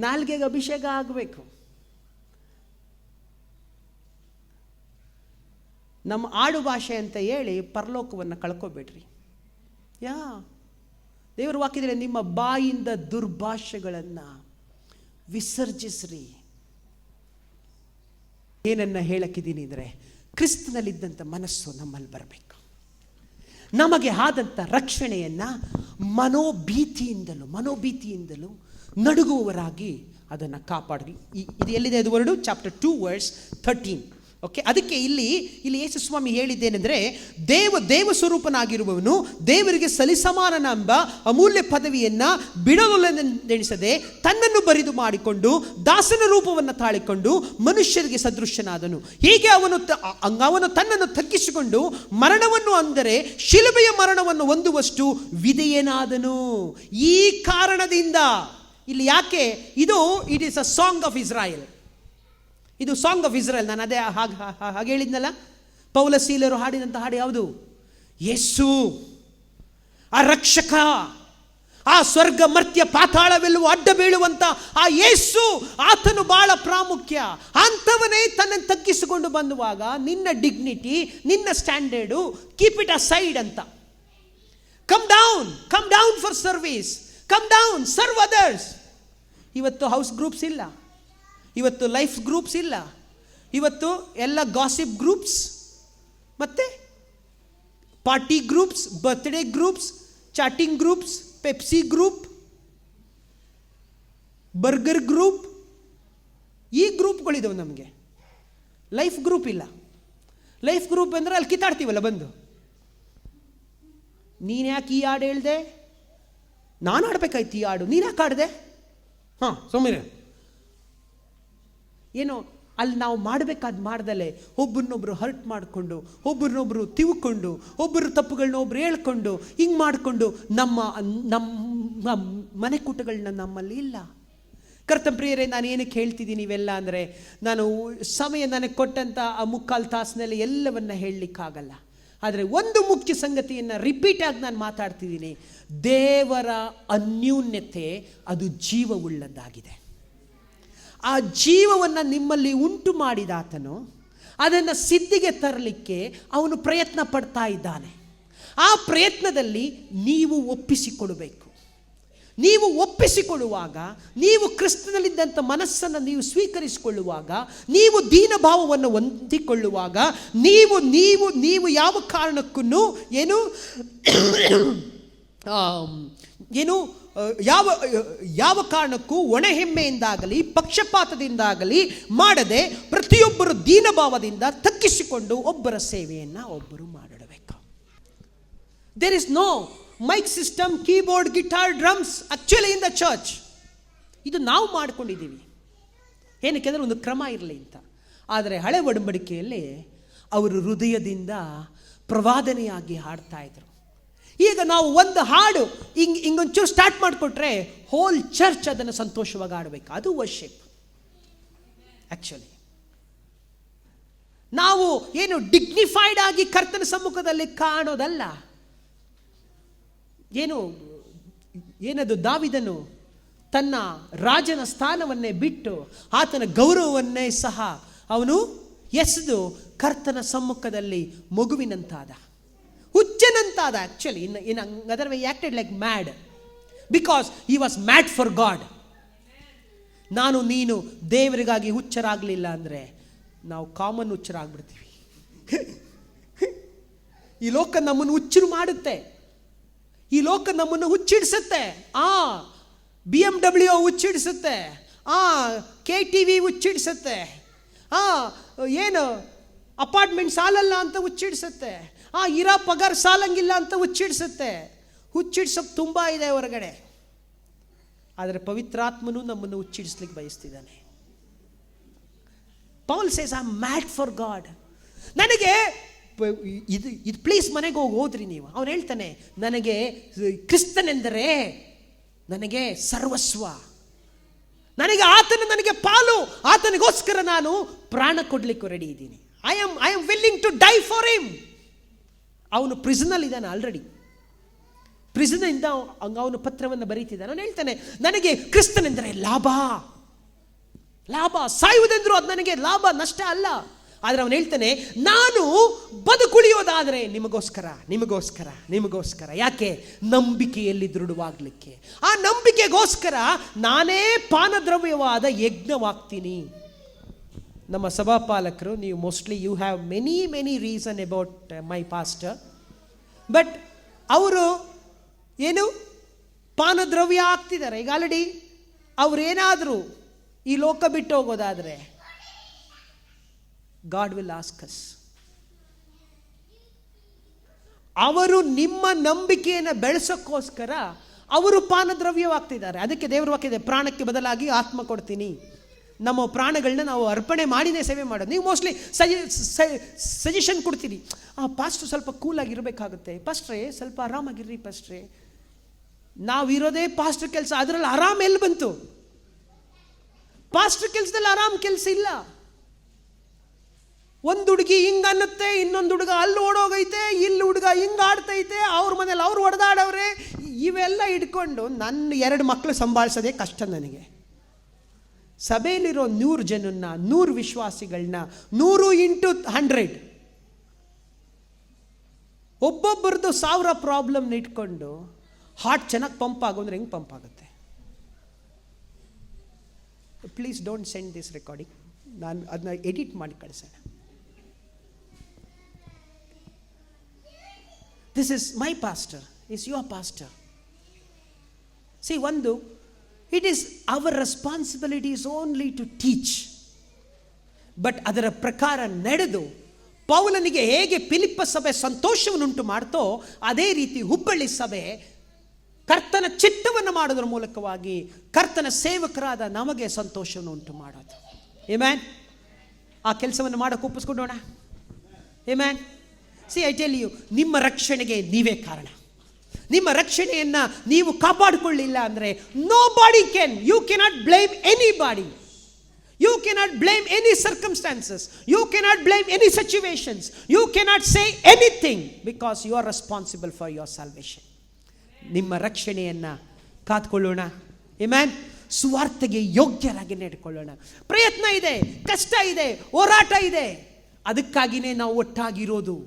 ನಾಲ್ಗೆಗೆ ಅಭಿಷೇಕ ಆಗಬೇಕು. ನಮ್ಮ ಆಡು ಭಾಷೆ ಅಂತ ಹೇಳಿ ಪರಲೋಕವನ್ನು ಕಳ್ಕೊಬೇಡ್ರಿ. ದೇವರು ವಾಕ್ಯದಲ್ಲಿ ನಿಮ್ಮ ಬಾಯಿಂದ ದುರ್ಭಾಷೆಗಳನ್ನು ವಿಸರ್ಜಿಸ್ರಿ. ಏನನ್ನ ಹೇಳಕ್ಕಿದ್ದೀನಿ ಅಂದರೆ, ಕ್ರಿಸ್ತನಲ್ಲಿದ್ದಂಥ ಮನಸ್ಸು ನಮ್ಮಲ್ಲಿ ಬರಬೇಕು. ನಮಗೆ ಆದಂಥ ರಕ್ಷಣೆಯನ್ನು ಮನೋಭೀತಿಯಿಂದಲೂ ನಡುಗುವವರಾಗಿ ಅದನ್ನು ಕಾಪಾಡಿ. ಇದು ಎಲ್ಲಿದೆ ಅದು ವರ್ಡು? Chapter 2 verse 13. ಓಕೆ, ಅದಕ್ಕೆ ಇಲ್ಲಿ ಯೇಸು ಸ್ವಾಮಿ ಹೇಳಿದ್ದೇನೆಂದರೆ, ದೇವ ಸ್ವರೂಪನಾಗಿರುವವನು ದೇವರಿಗೆ ಸರಿಸಮಾನನೆಂಬ ಅಮೂಲ್ಯ ಪದವಿಯನ್ನು ಬಿಡಲೊಲ್ಲೆಂದೆಣಿಸದೆ ತನ್ನನ್ನು ಬರಿದು ಮಾಡಿಕೊಂಡು ದಾಸನ ರೂಪವನ್ನು ತಾಳಿಕೊಂಡು ಮನುಷ್ಯರಿಗೆ ಸದೃಶ್ಯನಾದನು. ಹೀಗೆ ಅವನು ತನ್ನನ್ನು ತಗ್ಗಿಸಿಕೊಂಡು ಮರಣವನ್ನು, ಅಂದರೆ ಶಿಲುಬೆಯ ಮರಣವನ್ನು ಹೊಂದುವಷ್ಟು ವಿಧೇಯನಾದನು. ಈ ಕಾರಣದಿಂದ ಇಲ್ಲಿ ಯಾಕೆ it is a song of Israel. ಇದು ಸಾಂಗ್ ಆಫ್ ಇಸ್ರೇಲ್. ನಾನು ಅದೇ ಹಾಗೆ ಹೇಳಿದ್ನಲ್ಲ, ಪೌಲ ಸೀಲರು ಹಾಡಿದಂಥ ಹಾಡು ಯಾವುದು? ಯೇಸು ಆ ರಕ್ಷಕ, ಆ ಸ್ವರ್ಗ ಮರ್ತ್ಯ ಪಾತಾಳವೆಲ್ಲವೂ ಅಡ್ಡ ಬೀಳುವಂತ ಆ ಯೇಸು, ಆತನು ಬಹಳ ಪ್ರಾಮುಖ್ಯ. ಅಂಥವನೇ ತನ್ನನ್ನು ತಗ್ಗಿಸಿಕೊಂಡು ಬಂದುವಾಗ ನಿನ್ನ ಡಿಗ್ನಿಟಿ, ನಿನ್ನ standard, keep it aside ಅಂತ. Come down for service, come down, serve others. ಇವತ್ತು ಹೌಸ್ ಗ್ರೂಪ್ಸ್ ಇಲ್ಲ, ಇವತ್ತು ಲೈಫ್ ಗ್ರೂಪ್ಸ್ ಇಲ್ಲ, ಇವತ್ತು ಎಲ್ಲ ಗಾಸಿಪ್ ಗ್ರೂಪ್ಸ್, ಮತ್ತೆ party groups, birthday groups, chatting groups, Pepsi group, burger group, ಈ ಗ್ರೂಪ್ಗಳಿದಾವೆ ನಮಗೆ. ಲೈಫ್ ಗ್ರೂಪ್ ಇಲ್ಲ. ಲೈಫ್ ಗ್ರೂಪ್ ಅಂದರೆ ಅಲ್ಲಿ ಕಿತ್ತಾಡ್ತೀವಲ್ಲ ಬಂದು, ನೀನು ಯಾಕೆ ಈ ಹಾಡು ಹೇಳ್ದೆ, ನಾನು ಆಡ್ಬೇಕಾಯ್ತು ಈ ಹಾಡು, ನೀನು ಯಾಕೆ ಆಡಿದೆ, ಹಾಂ ಸುಮ್ಮನೆ ಏನೋ ಅಲ್ಲಿ ನಾವು ಮಾಡಬೇಕಾದ ಮಾಡ್ದಲೆ ಒಬ್ಬರನ್ನೊಬ್ರು ಹರ್ಟ್ ಮಾಡಿಕೊಂಡು, ಒಬ್ಬರನ್ನೊಬ್ರು ತಿವ್ಕೊಂಡು, ಒಬ್ಬರು ತಪ್ಪುಗಳನ್ನ ಒಬ್ರು ಹೇಳ್ಕೊಂಡು, ಹಿಂಗೆ ಮಾಡಿಕೊಂಡು ನಮ್ಮ ಮನೆಕೂಟಗಳನ್ನ ನಮ್ಮಲ್ಲಿ ಇಲ್ಲ. ಕರ್ತಪ್ರಿಯರೇ, ನಾನು ಏನಕ್ಕೆ ಹೇಳ್ತಿದ್ದೀನಿ ಇವೆಲ್ಲ ಅಂದರೆ, ನಾನು ಸಮಯ ನನಗೆ ಕೊಟ್ಟಂಥ ಆ 3/4 ತಾಸಿನಲ್ಲಿ ಎಲ್ಲವನ್ನ ಹೇಳಲಿಕ್ಕಾಗಲ್ಲ. ಆದರೆ ಒಂದು ಮುಖ್ಯ ಸಂಗತಿಯನ್ನು ರಿಪೀಟಾಗಿ ನಾನು ಮಾತಾಡ್ತಿದ್ದೀನಿ. ದೇವರ ಅನ್ಯೂನ್ಯತೆ ಅದು ಜೀವವುಳ್ಳದ್ದಾಗಿದೆ. ಆ ಜೀವವನ್ನು ನಿಮ್ಮಲ್ಲಿ ಉಂಟು ಮಾಡಿದಾತನು ಅದನ್ನು ಸಿದ್ಧಿಗೆ ತರಲಿಕ್ಕೆ ಅವನು ಪ್ರಯತ್ನ ಪಡ್ತಾ ಇದ್ದಾನೆ. ಆ ಪ್ರಯತ್ನದಲ್ಲಿ ನೀವು ಒಪ್ಪಿಸಿಕೊಡಬೇಕು. ನೀವು ಒಪ್ಪಿಸಿಕೊಳ್ಳುವಾಗ, ನೀವು ಕ್ರಿಸ್ತನಲ್ಲಿದ್ದಂಥ ಮನಸ್ಸನ್ನು ನೀವು ಸ್ವೀಕರಿಸಿಕೊಳ್ಳುವಾಗ, ನೀವು ದೀನಭಾವವನ್ನು ಹೊಂದಿಕೊಳ್ಳುವಾಗ, ನೀವು ಯಾವ ಕಾರಣಕ್ಕೂ ಯಾವ ಕಾರಣಕ್ಕೂ ಒಣಹೆಮ್ಮೆಯಿಂದಾಗಲಿ ಪಕ್ಷಪಾತದಿಂದಾಗಲಿ ಮಾಡದೆ ಪ್ರತಿಯೊಬ್ಬರು ದೀನಭಾವದಿಂದ ತಗ್ಗಿಸಿಕೊಂಡು ಒಬ್ಬರ ಸೇವೆಯನ್ನು ಒಬ್ಬರು ಮಾಡಿಡಬೇಕು. There is no mic system, keyboard, guitar, drums actually in the church. ಇದು ನಾವು ಮಾಡ್ಕೊಂಡಿದ್ದೀವಿ. ಏನಕ್ಕೆ ಅಂದರೆ ಒಂದು ಕ್ರಮ ಇರಲಿ ಅಂತ. ಆದರೆ ಹಳೆ ಒಡಂಬಡಿಕೆಯಲ್ಲಿ ಅವರು ಹೃದಯದಿಂದ ಪ್ರವಾದನೆಯಾಗಿ ಹಾಡ್ತಾ ಇದ್ರು. ಈಗ ನಾವು ಒಂದು ಹಾಡು ಹಿಂಗೊಂಚೂರು ಸ್ಟಾರ್ಟ್ ಮಾಡಿಕೊಟ್ರೆ ಹೋಲ್ ಚರ್ಚ್ ಅದನ್ನು ಸಂತೋಷವಾಗಿ ಆಡಬೇಕು. ಅದು ವರ್ಷಿಪ್. ಆಕ್ಚುಲಿ ನಾವು ಏನು ಡಿಗ್ನಿಫೈಡ್ ಆಗಿ ಕರ್ತನ ಸಮ್ಮುಖದಲ್ಲಿ ಕಾಣೋದಲ್ಲ. ಏನದು ದಾವಿದನು ತನ್ನ ರಾಜನ ಸ್ಥಾನವನ್ನೇ ಬಿಟ್ಟು ಆತನ ಗೌರವವನ್ನೇ ಸಹ ಅವನು ಎಸೆದು ಕರ್ತನ ಸಮ್ಮುಖದಲ್ಲಿ ಮಗುವಿನಂತಾದ, ಹುಚ್ಚನಂತಾದ. Actually in other way acted like mad, because he was mad for God. ನಾನು ನೀನು ದೇವರಿಗಾಗಿ ಹುಚ್ಚರಾಗಲಿಲ್ಲ ಅಂದರೆ ನಾವು ಕಾಮನ್ ಹುಚ್ಚರಾಗ್ಬಿಡ್ತೀವಿ. ಈ ಲೋಕ ನಮ್ಮನ್ನು ಹುಚ್ಚರು ಮಾಡುತ್ತೆ. ಈ ಲೋಕ ನಮ್ಮನ್ನು ಹುಚ್ಚಿಡಿಸುತ್ತೆ. BMW ಹುಚ್ಚಿಡಿಸುತ್ತೆ, KTV ಹುಚ್ಚಿಡಿಸುತ್ತೆ, ಏನು ಅಪಾರ್ಟ್ಮೆಂಟ್ ಸಾಲಲ್ಲ ಅಂತ ಹುಚ್ಚಿಡಿಸುತ್ತೆ, ಇರೋ ಪಗಾರ ಸಾಲಂಗಿಲ್ಲ ಅಂತ ಹುಚ್ಚಿಡಿಸುತ್ತೆ. ಹುಚ್ಚಿಡ್ಸೋಕೆ ತುಂಬ ಇದೆ ಹೊರಗಡೆ. ಆದರೆ ಪವಿತ್ರಾತ್ಮನು ನಮ್ಮನ್ನು ಹುಚ್ಚಿಡಿಸ್ಲಿಕ್ಕೆ ಬಯಸ್ತಿದ್ದಾನೆ. Paul says I am mad for God. ನನಗೆ ಇದು ಪ್ಲೀಸ್ ಮನೆಗೆ ಹೋದ್ರಿ ನೀವು, ಅವನು ಹೇಳ್ತಾನೆ, ನನಗೆ ಕ್ರಿಸ್ತನೆಂದರೆ ನನಗೆ ಸರ್ವಸ್ವ, ನನಗೆ ನನಗೆ ಪಾಲು, ಆತನಿಗೋಸ್ಕರ ನಾನು ಪ್ರಾಣ ಕೊಡ್ಲಿಕ್ಕೂ ರೆಡಿ ಇದ್ದೀನಿ. I am willing to die for him. ಅವನು ಪ್ರಿಸನಲ್ಲಿ ಇದ್ದಾನೆ ಆಲ್ರೆಡಿ. ಪ್ರಿಸನಿಂದ ಅವನು ಪತ್ರವನ್ನು ಬರೀತಿದ್ದಾನೆ. ಅವನು ಹೇಳ್ತಾನೆ, ನನಗೆ ಕ್ರಿಸ್ತನೆಂದರೆ ಲಾಭ, ಸಾಯುವುದೆಂದರೂ ಅದು ನನಗೆ ಲಾಭ, ನಷ್ಟ ಅಲ್ಲ. ಆದರೆ ಅವನು ಹೇಳ್ತಾನೆ, ನಾನು ಬದುಕುಳಿಯೋದಾದರೆ ನಿಮಗೋಸ್ಕರ. ಯಾಕೆ? ನಂಬಿಕೆಯಲ್ಲಿ ದೃಢವಾಗಲಿಕ್ಕೆ. ಆ ನಂಬಿಕೆಗೋಸ್ಕರ ನಾನೇ ಪಾನದ್ರವ್ಯವಾದ ಯಜ್ಞವಾಗ್ತೀನಿ. ನಮ್ಮ ಸಭಾಪಾಲಕರು, ನೀವು mostly you have many reason about my pastor, but ಅವರು ಏನು ಪಾನದ್ರವ್ಯ ಆಗ್ತಿದ್ದಾರೆ. ಈಗ ಆಲ್ರೆಡಿ ಅವರೇನಾದರೂ ಈ ಲೋಕ ಬಿಟ್ಟು ಹೋಗೋದಾದರೆ ಗಾಡ್ ವಿಲ್ ಆಸ್ಕ್ ಅಸ್. ಅವರು ನಿಮ್ಮ ನಂಬಿಕೆಯನ್ನು ಬೆಳೆಸೋಕ್ಕೋಸ್ಕರ ಅವರು ಪಾನದ್ರವ್ಯವಾಗ್ತಿದ್ದಾರೆ. ಅದಕ್ಕೆ ದೇವರ ವಾಕ್ಯ ಇದೆ, ಪ್ರಾಣಕ್ಕೆ ಬದಲಾಗಿ ಆತ್ಮ ಕೊಡ್ತೀನಿ. ನಮ್ಮ ಪ್ರಾಣಗಳನ್ನ ನಾವು ಅರ್ಪಣೆ ಮಾಡಿನೇ ಸೇವೆ ಮಾಡೋದು. ನೀವು ಮೋಸ್ಟ್ಲಿ ಸಜೆಷನ್ ಕೊಡ್ತೀರಿ, ಪಾಸ್ಟ್ರು ಸ್ವಲ್ಪ ಕೂಲಾಗಿರಬೇಕಾಗುತ್ತೆ, ಪಾಸ್ಟ್ರೇ ಸ್ವಲ್ಪ ಆರಾಮಾಗಿರ್ರಿ ಪಾಸ್ಟ್ರೇ. ನಾವಿರೋದೇ ಪಾಸ್ಟ್ರ್ ಕೆಲಸ, ಅದರಲ್ಲಿ ಆರಾಮ್ ಎಲ್ಲಿ ಬಂತು? ಪಾಸ್ಟ್ರ್ ಕೆಲಸದಲ್ಲಿ ಆರಾಮ್ ಕೆಲಸ ಇಲ್ಲ. ಒಂದು ಹುಡುಗಿ ಹಿಂಗೆ ಅನ್ನತ್ತೆ, ಇನ್ನೊಂದು ಹುಡುಗ ಅಲ್ಲಿ ಓಡೋಗೈತೆ, ಇಲ್ಲಿ ಹುಡುಗ ಹಿಂಗೆ ಆಡ್ತೈತೆ, ಅವ್ರ ಮನೇಲಿ ಅವ್ರು ಹೊಡೆದಾಡವ್ರೆ. ಇವೆಲ್ಲ ಇಟ್ಕೊಂಡು ನನ್ನ 2 ಮಕ್ಕಳು ಸಂಭಾಳಿಸೋದೇ ಕಷ್ಟ ನನಗೆ. ಸಭೆಯಲ್ಲಿರೋ 100 ಜನನ್ನ, 100 ವಿಶ್ವಾಸಿಗಳನ್ನ 100 × 100 ಒಬ್ಬೊಬ್ಬರದು 1000 ಪ್ರಾಬ್ಲಮ್ನ ಇಟ್ಕೊಂಡು ಹಾರ್ಟ್ ಚೆನ್ನಾಗಿ ಪಂಪ್ ಆಗೋದ್ರೆ ಹೆಂಗೆ ಪಂಪ್ ಆಗುತ್ತೆ? Please don't send this recording. ನಾನು ಅದನ್ನ ಎಡಿಟ್ ಮಾಡಿ ಕಳಿಸೋಣ. This is my pastor, is your pastor. See, ಒಂದು, it is our responsibility is only to teach. But ಅದರ ಪ್ರಕಾರ ನಡೆದು ಪೌಲನಿಗೆ ಹೇಗೆ ಫಿಲಿಪ್ಪ ಸಭೆ ಸಂತೋಷವನ್ನುಂಟು ಮಾಡ್ತೋ, ಅದೇ ರೀತಿ ಹುಬ್ಬಳ್ಳಿ ಸಭೆ ಕರ್ತನ ಚಿತ್ತವನ್ನು ಮಾಡೋದ್ರ ಮೂಲಕವಾಗಿ ಕರ್ತನ ಸೇವಕರಾದ ನಮಗೆ ಸಂತೋಷವನ್ನು ಉಂಟು ಮಾಡೋದು. ಆಮೆನ್. ಆ ಕೆಲಸವನ್ನು ಮಾಡೋಕೆ ಒಪ್ಪಿಸ್ಕೊಡೋಣ. Amen. See, I tell you, ನಿಮ್ಮ ರಕ್ಷಣೆಗೆ ನೀವೇ ಕಾರಣ. ನಿಮ್ಮ ರಕ್ಷಣೆಯನ್ನು ನೀವು ಕಾಪಾಡಿಕೊಳ್ಳಿಲ್ಲ ಅಂದರೆ nobody can. You cannot blame anybody. You cannot blame any circumstances. You cannot blame any situations. You cannot say anything because you are responsible for your salvation. ನಿಮ್ಮ ರಕ್ಷಣೆಯನ್ನು ಕಾತ್ಕೊಳ್ಳೋಣ. ಆಮೆನ್. ಸುವಾರ್ತೆಗೆ ಯೋಗ್ಯರಾಗಿ ನಡೆಕೊಳ್ಳೋಣ. ಪ್ರಯತ್ನ ಇದೆ, ಕಷ್ಟ ಇದೆ, ಹೋರಾಟ ಇದೆ. ಅದಕ್ಕಾಗಿಯೇ ನಾವು ಒಟ್ಟಾಗಿರೋದು.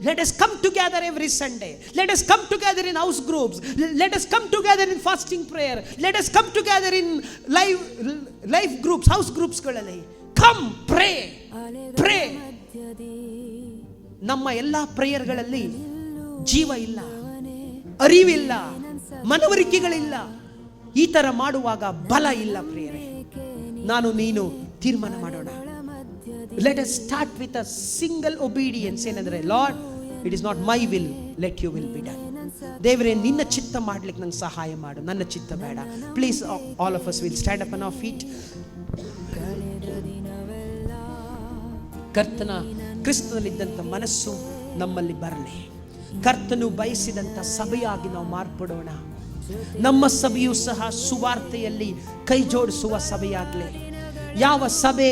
Let us come together every Sunday. Let us come together in house groups. Let us come together in fasting prayer. Let us come together in life groups, house groups ಗಳಲ್ಲಿ. Come pray. Pray. ನಮ್ಮ ಎಲ್ಲ ಪ್ರೇಯರ್ಗಳಲ್ಲಿ ಜೀವ ಇಲ್ಲ, ಅರಿವಿಲ್ಲ, ಮನವರಿಕೆಗಳಿಲ್ಲ. ಈ ತರ ಮಾಡುವಾಗ ಬಲ ಇಲ್ಲ ಪ್ರೇಯರೇ. ನಾನು ನೀನು ತೀರ್ಮಾನ ಮಾಡೋಣ. Let us start with a single obedience. ಏನಂದ್ರೆ, Lord, it is not my will, let your will be done. ದೇವರೇ, ನಿನ್ನ ಚಿತ್ತ ಮಾಡ್ಲಿಕ್ಕೆ ನಂಗೆ ಸಹಾಯ ಮಾಡು, ನನ್ನ ಚಿತ್ತ ಬೇಡ. Please, all of us will stand up on our feet. ಕರ್ತನ ಕ್ರಿಸ್ತನಲ್ಲಿದ್ದಂಥ ಮನಸ್ಸು ನಮ್ಮಲ್ಲಿ ಬರಲಿ. ಕರ್ತನು ಬಯಸಿದಂಥ ಸಭೆಯಾಗಿ ನಾವು ಮಾರ್ಪಡೋಣ. ನಮ್ಮ ಸಭೆಯೂ ಸಹ ಸುವಾರ್ತೆಯಲ್ಲಿ ಕೈ ಜೋಡಿಸುವ ಸಭೆಯಾಗಲಿ. ಯಾವ ಸಭೆ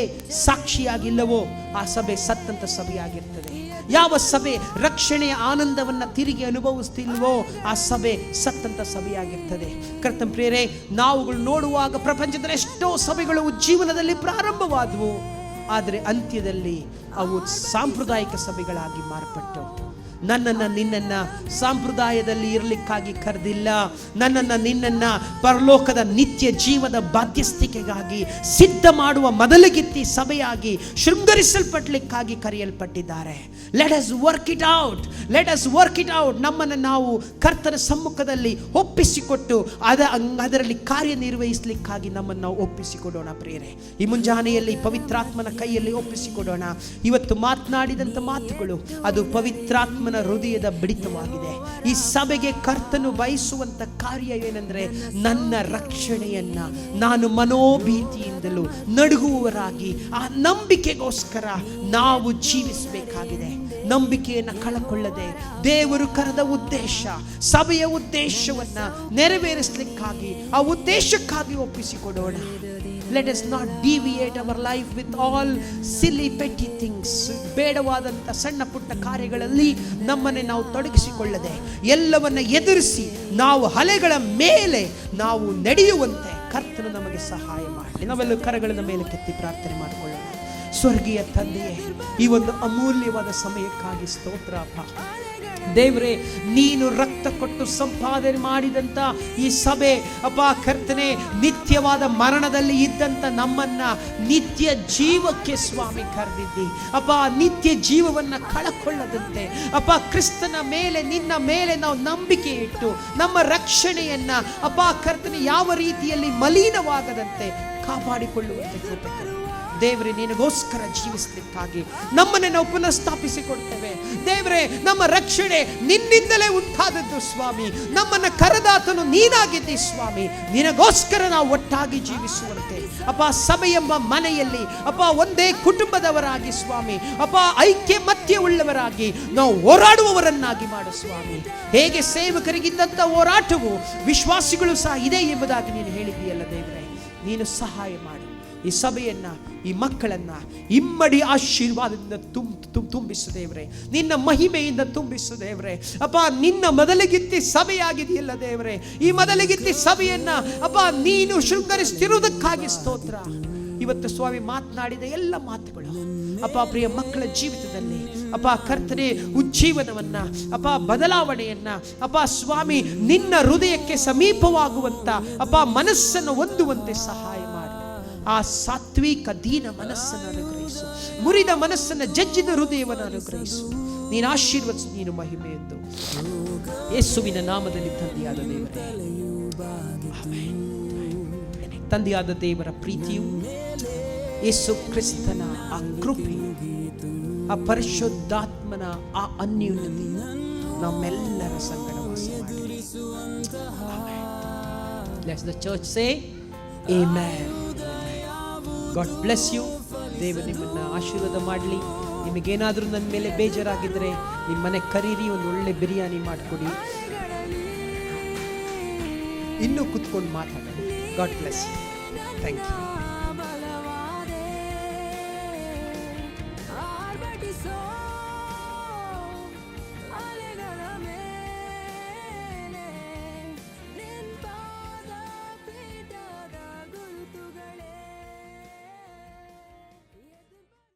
ಸಾಕ್ಷಿಯಾಗಿಲ್ಲವೋ ಆ ಸಭೆ ಸತ್ತಂತ ಸಭೆಯಾಗಿರ್ತದೆ. ಯಾವ ಸಭೆ ರಕ್ಷಣೆಯ ಆನಂದವನ್ನು ತಿರುಗಿ ಅನುಭವಿಸ್ತಿಲ್ವೋ ಆ ಸಭೆ ಸತ್ತಂತ ಸಭೆಯಾಗಿರ್ತದೆ. ಕರ್ತನ ಪ್ರಿಯರೇ, ನಾವುಗಳು ನೋಡುವಾಗ ಪ್ರಪಂಚದಲ್ಲಿ ಎಷ್ಟೋ ಸಭೆಗಳು ಜೀವನದಲ್ಲಿ ಪ್ರಾರಂಭವಾದವು, ಆದರೆ ಅಂತ್ಯದಲ್ಲಿ ಅವು ಸಾಂಪ್ರದಾಯಿಕ ಸಭೆಗಳಾಗಿ ಮಾರ್ಪಟ್ಟು. ನನ್ನನ್ನು ನಿನ್ನನ್ನು ಸಾಂಪ್ರದಾಯದಲ್ಲಿ ಇರಲಿಕ್ಕಾಗಿ ಕರೆದಿಲ್ಲ. ನನ್ನನ್ನು ನಿನ್ನನ್ನು ಪರಲೋಕದ ನಿತ್ಯ ಜೀವದ ಬಾಧ್ಯಸ್ಥಿಕೆಗಾಗಿ ಸಿದ್ಧ ಮಾಡುವ ಮೊದಲಗಿತ್ತಿ ಸಭೆಯಾಗಿ ಶೃಂಗರಿಸಲ್ಪಡಲಿಕ್ಕಾಗಿ ಕರೆಯಲ್ಪಟ್ಟಿದ್ದಾರೆ. Let us work it out. Let us work it out. ನಮ್ಮನ್ನು ನಾವು ಕರ್ತನ ಸಮ್ಮುಖದಲ್ಲಿ ಒಪ್ಪಿಸಿಕೊಟ್ಟು ಅದರಲ್ಲಿ ಕಾರ್ಯನಿರ್ವಹಿಸಲಿಕ್ಕಾಗಿ ನಮ್ಮನ್ನು ನಾವು ಒಪ್ಪಿಸಿಕೊಡೋಣ. ಪ್ರಿಯರೇ, ಈ ಮುಂಜಾನೆಯಲ್ಲಿ ಪವಿತ್ರಾತ್ಮನ ಕೈಯಲ್ಲಿ ಒಪ್ಪಿಸಿಕೊಡೋಣ. ಇವತ್ತು ಮಾತನಾಡಿದಂಥ ಮಾತುಗಳು ಅದು ಪವಿತ್ರಾತ್ಮ ಹೃದಯದ ಬಿಡಿತವಾಗಿದೆ. ಈ ಸಭೆಗೆ ಕರ್ತನು ಬಯಸುವಂತ ಕಾರ್ಯ ಏನೆಂದರೆ, ನನ್ನ ರಕ್ಷಣೆಯನ್ನ ನಾನು ಮನೋಭೀತಿಯಿಂದಲೂ ನಡುಗುವವರಾಗಿ ಆ ನಂಬಿಕೆಗೋಸ್ಕರ ನಾವು ಜೀವಿಸಬೇಕಾಗಿದೆ. ನಂಬಿಕೆಯನ್ನು ಕಳಕೊಳ್ಳದೆ ದೇವರು ಕರೆದ ಉದ್ದೇಶ, ಸಭೆಯ ಉದ್ದೇಶವನ್ನ ನೆರವೇರಿಸಲಿಕ್ಕಾಗಿ ಆ ಉದ್ದೇಶಕ್ಕಾಗಿ ಒಪ್ಪಿಸಿಕೊಡೋಣ. Let us not deviate our life with all silly petty things. ಬೇಡವಾದಂಥ ಸಣ್ಣ ಪುಟ್ಟ ಕಾರ್ಯಗಳಲ್ಲಿ ನಮ್ಮನ್ನೇ ನಾವು ತೊಡಗಿಸಿಕೊಳ್ಳದೆ ಎಲ್ಲವನ್ನ ಎದುರಿಸಿ ನಾವು ಅಲೆಗಳ ಮೇಲೆ ನಾವು ನಡೆಯುವಂತೆ ಕರ್ತನು ನಮಗೆ ಸಹಾಯ ಮಾಡಲಿ. ನಾವೆಲ್ಲ ಕರಗಳ ಮೇಲೆ ಕೆತ್ತಿ ಪ್ರಾರ್ಥನೆ ಮಾಡಿಕೊಳ್ಳೋಣ. ಸ್ವರ್ಗೀಯ ತಂದೆಯೇ, ಈ ಒಂದು ಅಮೂಲ್ಯವಾದ ಸಮಯಕ್ಕಾಗಿ ಸ್ತೋತ್ರ ಅಪ್ಪ. ದೇವರೇ, ನೀನು ರಕ್ತ ಕೊಟ್ಟು ಸಂಪಾದನೆ ಮಾಡಿದಂಥ ಈ ಸಭೆ ಅಪ್ಪ ಕರ್ತನೆ, ನಿತ್ಯವಾದ ಮರಣದಲ್ಲಿ ಇದ್ದಂಥ ನಮ್ಮನ್ನ ನಿತ್ಯ ಜೀವಕ್ಕೆ ಸ್ವಾಮಿ ಕರೆದಿದ್ದಿ ಅಪ್ಪ. ನಿತ್ಯ ಜೀವವನ್ನ ಕಳಕೊಳ್ಳದಂತೆ ಅಪ್ಪ, ಕ್ರಿಸ್ತನ ಮೇಲೆ, ನಿನ್ನ ಮೇಲೆ ನಾವು ನಂಬಿಕೆ ಇಟ್ಟು ನಮ್ಮ ರಕ್ಷಣೆಯನ್ನ ಅಪ್ಪ ಕರ್ತನೆ ಯಾವ ರೀತಿಯಲ್ಲಿ ಮಲಿನವಾಗದಂತೆ ಕಾಪಾಡಿಕೊಳ್ಳುವಂತೆ ಕೃಪೆ ಕೊಡು ದೇವರೇ. ನಿನಗೋಸ್ಕರ ಜೀವಿಸಲಿಕ್ಕಾಗಿ ನಮ್ಮನ್ನೇ ನಾವು ಪುನಃ ಸ್ಥಾಪಿಸಿಕೊಡ್ತೇವೆ ದೇವರೇ. ನಮ್ಮ ರಕ್ಷಣೆ ನಿನ್ನಿಂದಲೇ ಉಂಟಾದದ್ದು ಸ್ವಾಮಿ. ನಮ್ಮನ್ನ ಕರೆದಾತನು ನೀನಾಗಿದ್ದಿ ಸ್ವಾಮಿ. ನಿನಗೋಸ್ಕರ ನಾವು ಒಟ್ಟಾಗಿ ಜೀವಿಸುವಂತೆ ಅಪ್ಪ, ಸಭೆ ಎಂಬ ಮನೆಯಲ್ಲಿ ಅಪ್ಪ ಒಂದೇ ಕುಟುಂಬದವರಾಗಿ ಸ್ವಾಮಿ ಅಪ್ಪ, ಐಕ್ಯಮತ್ಯ ಉಳ್ಳವರಾಗಿ ನಾವು ಹೋರಾಡುವವರನ್ನಾಗಿ ಮಾಡು ಸ್ವಾಮಿ. ಹೇಗೆ ಸೇವಕರಿಗಿದ್ದಂಥ ಹೋರಾಟವು ವಿಶ್ವಾಸಿಗಳು ಸಹ ಇದೆ ಎಂಬುದಾಗಿ ನೀನು ಹೇಳಿದ್ದೀಯಲ್ಲ ದೇವರೇ, ನೀನು ಸಹಾಯ ಮಾಡು. ಈ ಸಭೆಯನ್ನ, ಈ ಮಕ್ಕಳನ್ನ ಇಮ್ಮಡಿ ಆಶೀರ್ವಾದದಿಂದ ತುಂಬಿಸು ದೇವರೇ. ನಿನ್ನ ಮಹಿಮೆಯಿಂದ ತುಂಬಿಸು ದೇವರೇ ಅಪ್ಪ. ನಿನ್ನ ಮೊದಲಿಗಿತ್ತಿ ಸಭೆಯಾಗಿದೆಯಲ್ಲ ದೇವರೇ, ಈ ಮೊದಲಿಗಿತ್ತಿ ಸಭೆಯನ್ನ ಅಪ್ಪ ನೀನು ಶೃಂಗರಿಸ್ತಿರುವುದಕ್ಕಾಗಿ ಸ್ತೋತ್ರ. ಇವತ್ತು ಸ್ವಾಮಿ ಮಾತನಾಡಿದ ಎಲ್ಲ ಮಾತುಗಳು ಅಪ್ಪ ಪ್ರಿಯ ಮಕ್ಕಳ ಜೀವಿತದಲ್ಲಿ ಅಪ್ಪ ಕರ್ತನೆ ಉಜ್ಜೀವನವನ್ನ ಅಪ್ಪ, ಬದಲಾವಣೆಯನ್ನ ಅಪ್ಪ ಸ್ವಾಮಿ, ನಿನ್ನ ಹೃದಯಕ್ಕೆ ಸಮೀಪವಾಗುವಂತ ಅಪ್ಪ ಮನಸ್ಸನ್ನು ಹೊಂದುವಂತೆ ಸಹಾಯ ಮಾಡು. ಆ ಸಾತ್ವಿಕ ದೀನ ಮನಸ್ಸನ್ನು ಅನುಗ್ರಹಿಸು. ಮುರಿದ ಮನಸ್ಸನ್ನು, ಜಜ್ಜಿದ ಹೃದಯವನ್ನು ಅನುಗ್ರಹಿಸು. ನೀನು ಆಶೀರ್ವದಿಸು, ನೀನು ಮಹಿಮೆಯೆಂದು ಯೇಸುವಿನ ನಾಮದಲ್ಲಿ ತಂದೆಯಾದ ದೇವರೇ, ಆಮೆನ್. ತಂದೆಯಾದ ದೇವರ ಪ್ರೀತಿಯು, ಯೇಸು ಕ್ರಿಸ್ತನ ಆ ಕೃಪೆಯು, ಆ ಪರಿಶುದ್ಧಾತ್ಮನ ಆ ಅನ್ಯೋನ್ಯತೆ ನಮ್ಮೆಲ್ಲರ ಸಂಗಡ ವಾಸ ಮಾಡಲಿ. Let the church say amen. God bless you. ದೇವರು ನಿಮ್ಮನ್ನು ಆಶೀರ್ವಾದ ಮಾಡಲಿ. ನಿಮಗೇನಾದರೂ ನನ್ನ ಮೇಲೆ ಬೇಜಾರಾಗಿದ್ದರೆ ನಿಮ್ಮ ಮನೆ ಕರೀರಿ, ಒಂದು ಒಳ್ಳೆ ಬಿರಿಯಾನಿ ಮಾಡಿಕೊಡಿ, ಇನ್ನೂ ಕುತ್ಕೊಂಡು ಮಾತಾಡೋಣ. God bless you. Thank you.